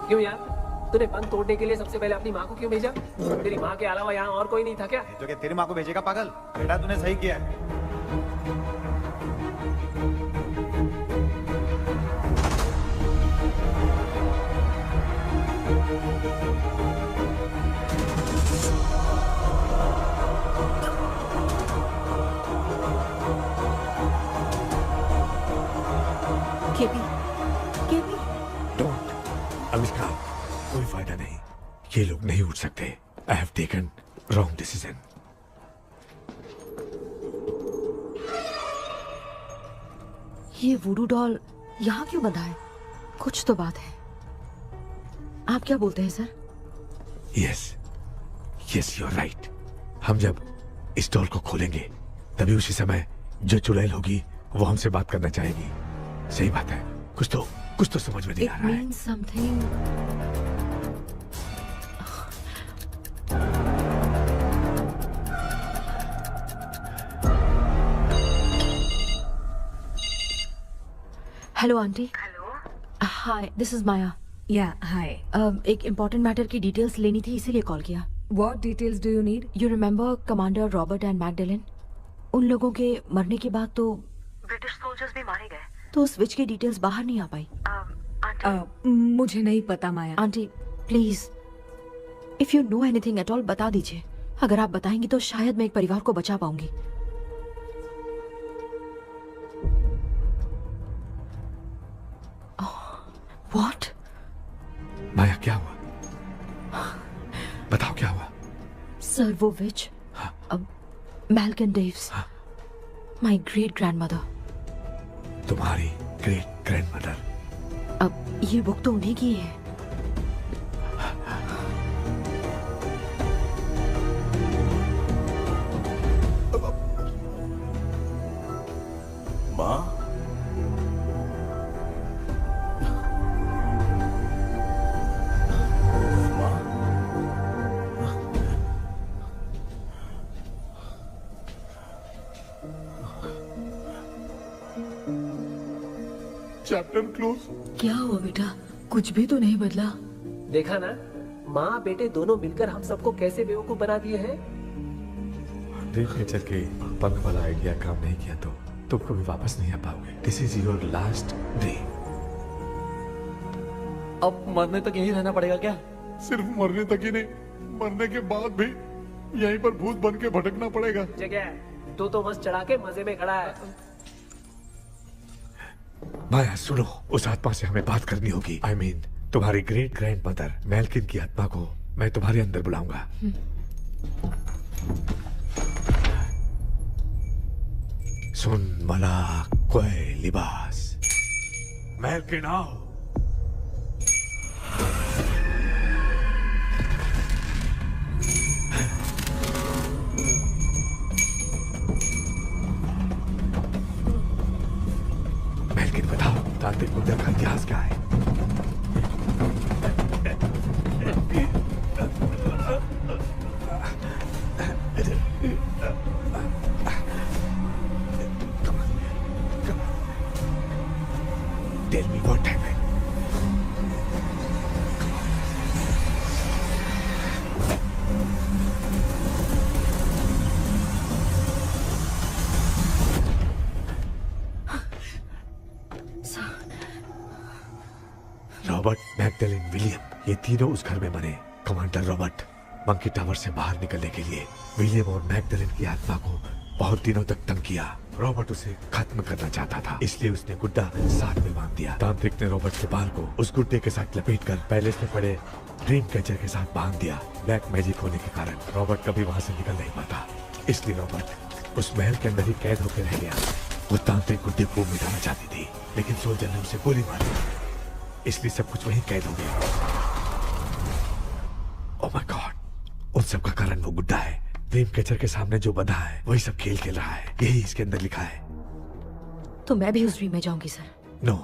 क्यों यार, तूने बंद तोड़ने के लिए सबसे पहले अपनी माँ को क्यों भेजा? तेरी माँ के अलावा यहाँ और कोई नहीं था क्या? तो क्या तेरी माँ को भेजेगा पागल? बेटा तूने सही किया है। केपी, केपी, डोंट अनुष्का, कोई फायदा नहीं, ये लोग नहीं उठ सकते। I have taken wrong decision. ये वुडू डॉल यहाँ क्यों बंधा है? कुछ तो बात है। आप क्या बोलते हैं sir? Yes yes, you are right. हम जब इस डॉल को खोलेंगे तभी उसी समय जो चुड़ैल होगी वो हमसे बात करना चाहेगी। सही बात है, कुछ तो समझ में नहीं आ रहा है। It means something. Hello auntie. Hello, hi, this is Maya. Yeah hi. एक इम्पोर्टेंट मैटर की डिटेल्स लेनी थी, इसीलिए कॉल किया। What details do you need? You remember commander Robert and Magdalene? उन लोगों के मरने के बाद तो ब्रिटिश सोल्जर्स भी मारे गए। तो स्विच की डिटेल्स बाहर नहीं आ पाई। मुझे नहीं पता Maya. Auntie please, if you know anything at all बता दीजिए। अगर आप बताएंगी तो शायद मैं एक परिवार को बचा पाऊंगी। व्हाट? माया क्या हुआ? बताओ क्या हुआ? सर वो विच, मैल्कन डेव्स, माय ग्रेट ग्रैंडमदर। तुम्हारी ग्रेट ग्रैंडमदर? अब ये बुक तो उन्हीं की है। माँ, चैप्टर क्लोज। क्या हुआ बेटा? कुछ भी तो नहीं बदला। देखा ना, माँ बेटे दोनों मिलकर हम सबको कैसे बेवकूफ बना दिए हैं। ड्रीम कैचर के पंख वाला आइडिया काम नहीं किया तो तुम कभी वापस नहीं आ पाओगे। This is your last dream. अब मरने तक यहीं रहना पड़ेगा क्या? सिर्फ मरने तक ही नहीं, मरने के बाद भी यहीं पर भूत बन के भटकना पड़ेगा। जगह तू तो बस चढ़ा के मजे में खड़ा है। माया सुनो, उस आत्मा से हमें बात करनी होगी। आई मीन तुम्हारी ग्रेट ग्रैंड मदर मैल्किन की आत्मा को मैं तुम्हारे अंदर बुलाऊंगा। सुन मला कोई लिबास, मैल्किन आओ। मैल्किन बताओ, तांत्रिक मुद्रा का इतिहास क्या है? Tell me what happened. Robert, Magdalene, William, ये तीनों उस घर में मरे। कमांडर रॉबर्ट मंकी टावर से बाहर निकलने के लिए विलियम और मैगडेलिन की आत्मा को बहुत दिनों तक तंग किया। रॉबर्ट उसे खत्म करना चाहता था, इसलिए उसने गुड्डा साथ में बांध दिया। तांत्रिक ने रॉबर्ट के बाल को उस गुड्डे के साथ लपेटकर पैलेस में पड़े ड्रीम कैचर के साथ बांध दिया। ब्लैक मैजिक होने के कारण रॉबर्ट कभी वहां से निकल नहीं पाता, इसलिए रॉबर्ट उस महल के अंदर ही कैद होकर रह गया। वो तांत्रिक गुड्डे को मिटाना चाहती थी, लेकिन सोल्जर ने उसे गोली मारी, इसलिए सब कुछ वहीं कैद हो गया। ओह माय गॉड, उन सब का कारण वो गुड्डा है। ड्रीम कैचर के सामने जो बंधा है वही सब खेल खेल रहा है, यही इसके अंदर लिखा है। तो मैं भी उस ड्रीम में जाऊंगी sir? No,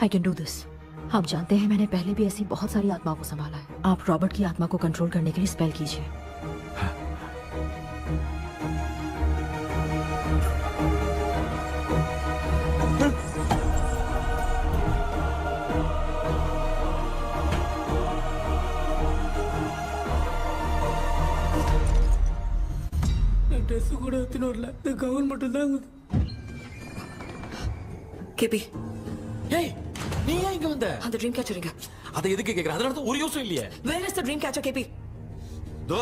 I can do this. आप जानते हैं मैंने पहले भी ऐसी बहुत सारी आत्माओं को संभाला है। आप रॉबर्ट की आत्मा को कंट्रोल करने के लिए स्पेल कीजिए। ட்ரெஸ் கூட எடுத்துன்னு வரல இந்த கவுன் மட்டும் தான் கேபி ஏய் நீ ஏன் இங்க வந்த? அந்த ட்ரீம் கேச்சருங்க. அதை எதுக்கு கேக்குற? அதனால தான் ஒரு யூஸும் இல்லையே. Where is the dream catcher, கேபி? தோ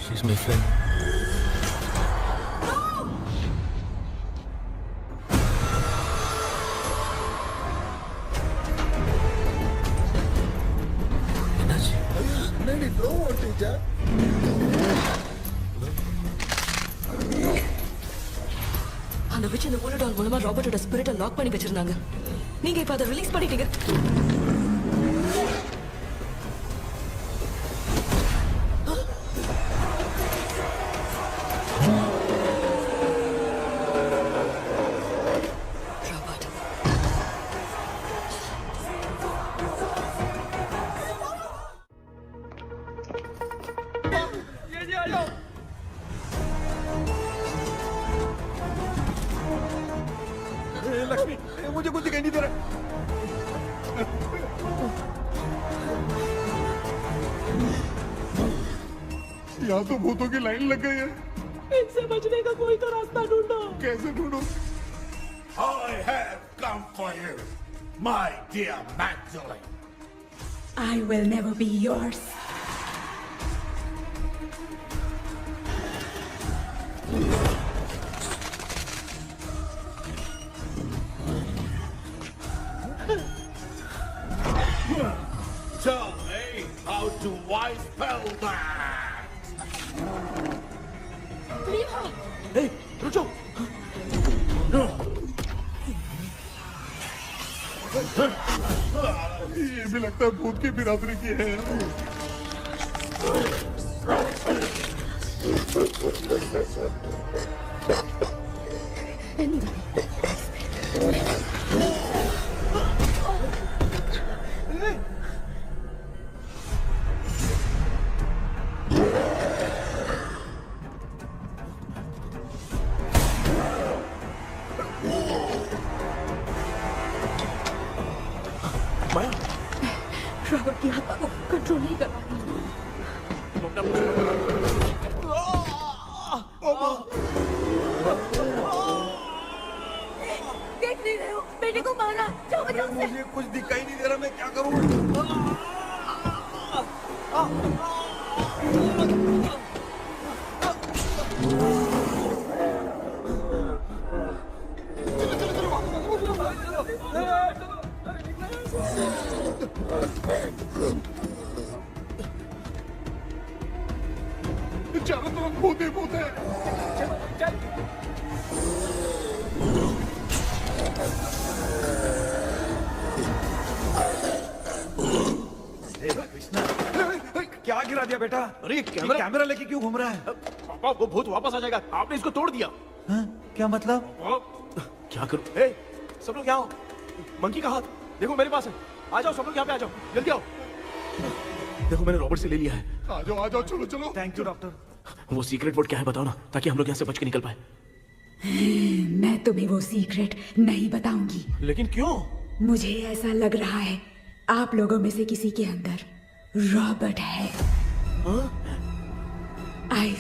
She's my friend. என்னடி த்ரோ ஓட்டிச்சா? அந்த விட்ச் இந்த போலடால் மூலமா ராபர்ட்டோட ஸ்பிரிட்டை லாக் பண்ணி வச்சிருந்தாங்க. நீங்க இப்ப அதை ரிலீஸ் பண்ணிட்டீங்க. लक्ष्मी मुझे कुछ दिखाई नहीं दे रहा। यहाँ तो भूतों की लाइन लग गई है। इनसे बचने का कोई तो रास्ता ढूंढो। कैसे ढूंढूं? I have come for you, my dear Magdalene. I will never be yours. Tell me how to wipe spell that. Hey, रुक जाओ। ये भी लगता है भूत की बिरादरी की है। रॉबर्ट की आत्मा को कंट्रोल नहीं कर पाती। देख नहीं रहे हो बेटे को मारा। जाओ बचाओ उसे। मुझे कुछ दिखाई नहीं दे रहा, मैं क्या करूं? चारों तरफ भूत ही भूत है। क्या गिरा दिया बेटा? अरे ये कैमरा लेके क्यों घूम रहा है? पापा वो भूत वापस आ जाएगा। आपने इसको तोड़ दिया। हाँ? क्या मतलब? क्या करूं? ए, सब लोग यहाँ आओ। मंकी का हाथ देखो मेरे पास है। आ जाओ सब लोग यहाँ पे आ जाओ, जल्दी आओ। देखो मैंने रॉबर्ट से ले लिया है। आ जाओ चलो चलो। Thank you doctor. वो सीक्रेट वर्ड क्या है बताओ ना, ताकि हम लोग यहाँ से बच के निकल पाए। मैं तुम्हें वो सीक्रेट नहीं बताऊंगी। लेकिन क्यों? मुझे ऐसा लग रहा है आप लोगों में से किसी के अंदर रॉबर्ट है। I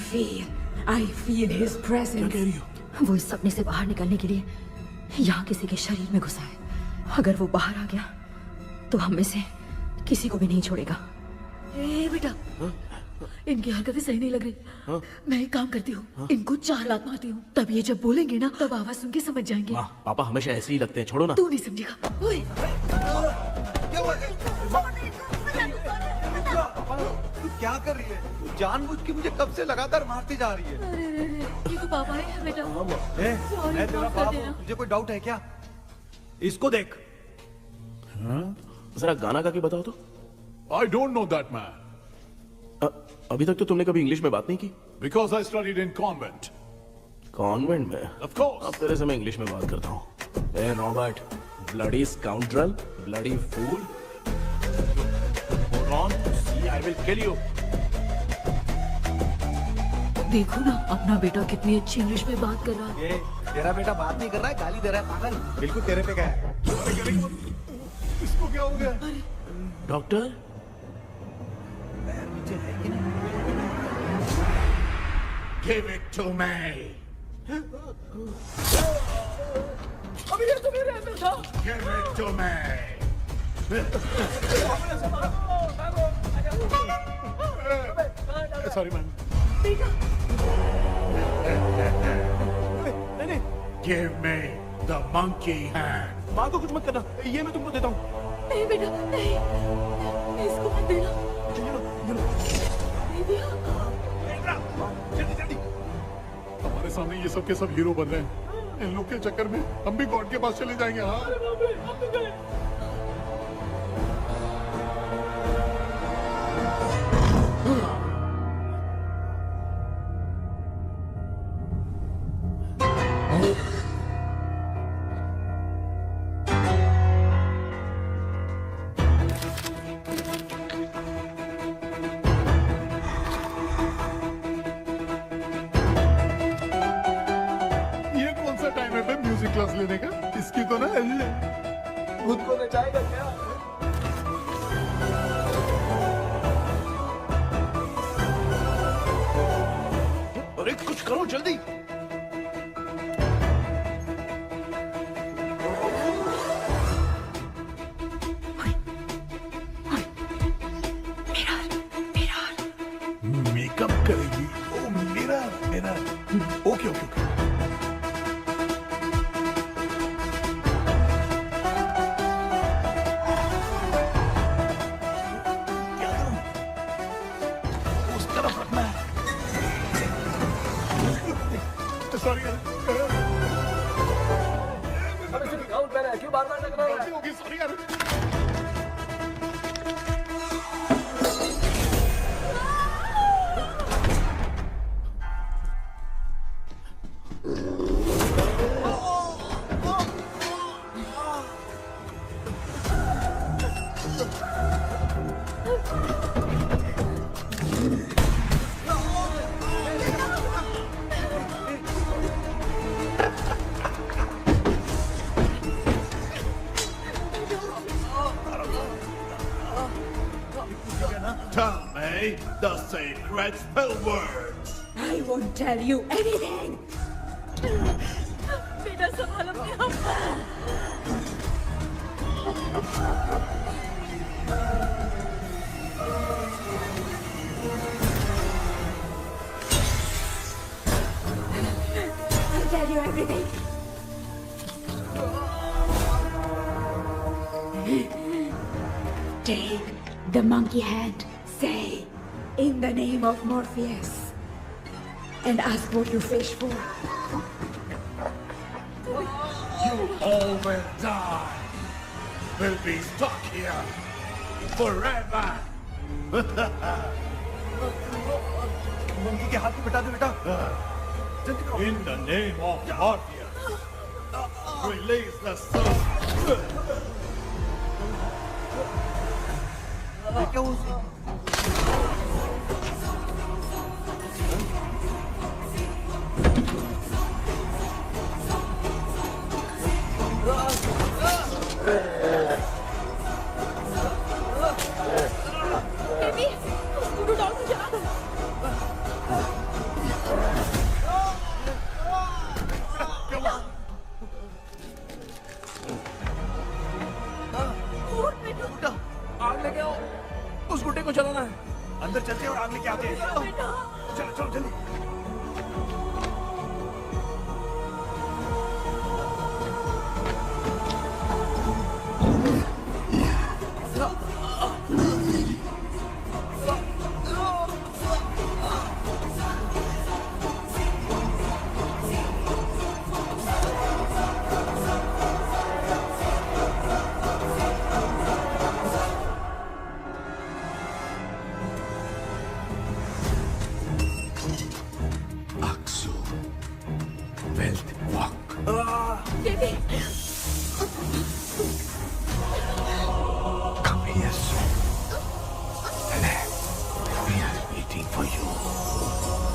feel his presence. क्या कह रही हो? वो इस सपने से बाहर निकलने के लिए यहाँ किसी के शरीर में घुसा है। अगर वो बाहर आ गया तो हम में से किसी को भी नहीं छोड़ेगा। ए बेटा, इनकी हरकतें सही नहीं लग रही। मैं एक काम करती हूँ, इनको 4 लात मारती हूँ, तब ये जब बोलेंगे ना तब आवाज सुन के समझ जाएंगे। पापा हमेशा ऐसे ही लगते हैं, छोड़ो ना। तू नहीं समझेगा। ओए, तू क्या कर रही है? जानबूझ के मुझे कब से लगातार मारती जा रही है। अरे रे रे, ये तो पापा है बेटा। मैं तेरा बाप हूँ, तुझे कोई डाउट है क्या? इसको देख। जरा गाना गा के बताओ तो। I don't know that man. अभी तक तो तुमने कभी इंग्लिश में बात नहीं की। Because I studied in convent. Convent में? Of course. अब तेरे से मैं इंग्लिश में बात करता हूँ. ए Robert, bloody scoundrel, bloody fool. Hold on, see, I will kill you. देखो ना अपना बेटा कितनी अच्छी इंग्लिश में बात कर रहा है. ये तेरा बेटा बात नहीं कर रहा है, गाली दे रहा है पागल. बिल्कुल तेरे पे क्या है. इसको क्या हो गया? Doctor? Give it to me. अभी ये तो मेरे अंदर था. Give it to me. Sorry man. नहीं. Give me the monkey hand. माँ को कुछ मत करना, ये मैं तुमको देता हूँ. नहीं बेटा नहीं, इसको मत देना. नहीं दिया. हमारे सामने ये सब के सब हीरो बन रहे हैं. इन लोग के चक्कर में हम भी गॉड के पास चले जाएंगे. हाँ. ये कौन सा टाइम है बे म्यूजिक क्लास लेने का? इसकी तो ना खुद को नचाएगा क्या? अरे कुछ करो जल्दी. मेकअप करेगी. ओ मेरा मेरा. Okay okay okay. क्या करूं? उस तरफ रखना है. सॉरी यार. अबे सिर्फ गाउन पहना है, क्यों बार-बार लग रहा है? गलती होगी. सॉरी यार. Tell me the secret spell words. I won't tell you anything. बेटा संभाल अपने आप को. I'll tell you everything. Take the monkey hand. Say, in the name of Morpheus, and ask what you fish for. You all will die. We'll be stuck here forever. Monkey के हाथ में बिठा दे बेटा. In the name of Morpheus, release the soul. क्या हुआ उसे? Baby, scooter doll को चला दो. आग लेके आओ. उस गुड्डे को चलाना है. अंदर चलते हैं और आग लेके आते हैं. चलो चलो जल्दी.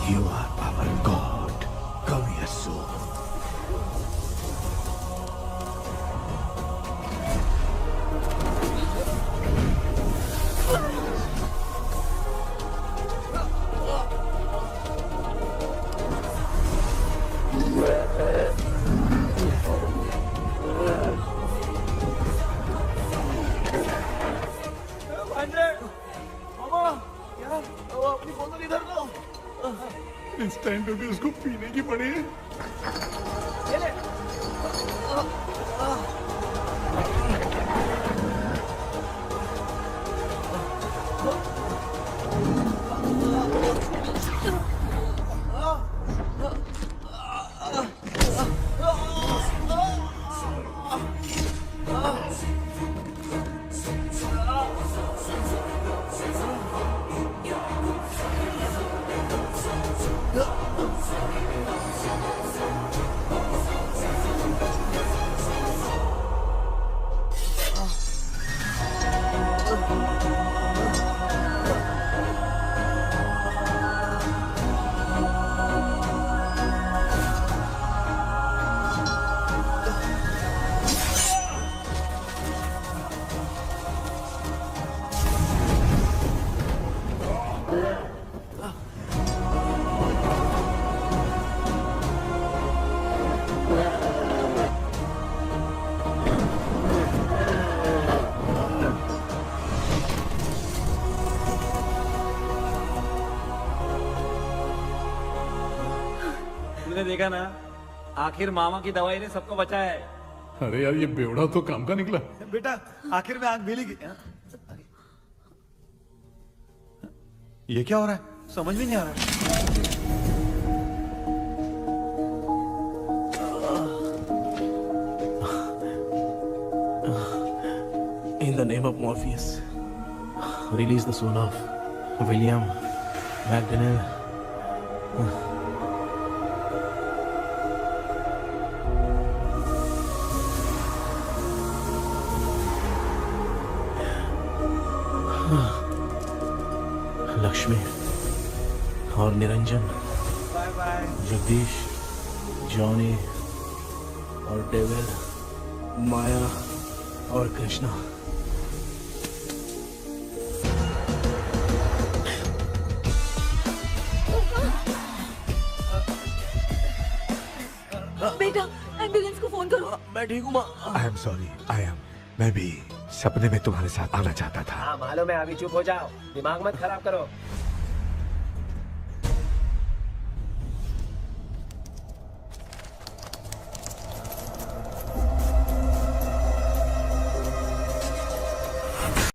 You are our God. Come here soon. अपनी बोतल इधर लो। इस टाइम पे भी उसको पीने की पड़ी है। ये ले। तुमने देखा ना, आखिर मामा की दवाई ने सबको बचाया है। अरे यार, ये बेवड़ा तो काम का निकला। बेटा आखिर में आंख मिली। ये क्या हो रहा है? समझ में नहीं आ रहा है। In the name of Morpheus, release the soul of William McDonnell. Lakshmi और Niranjan, bye bye. Jagdish, Johnny और डेविड, माया और कृष्णा। बेटा एम्बुलेंस को फोन करो। मैं ठीक हूँ माँ। आई एम सॉरी, मैं भी सपने में तुम्हारे साथ आना चाहता था। हाँ मालूम है, अभी चुप हो जाओ, दिमाग मत खराब करो।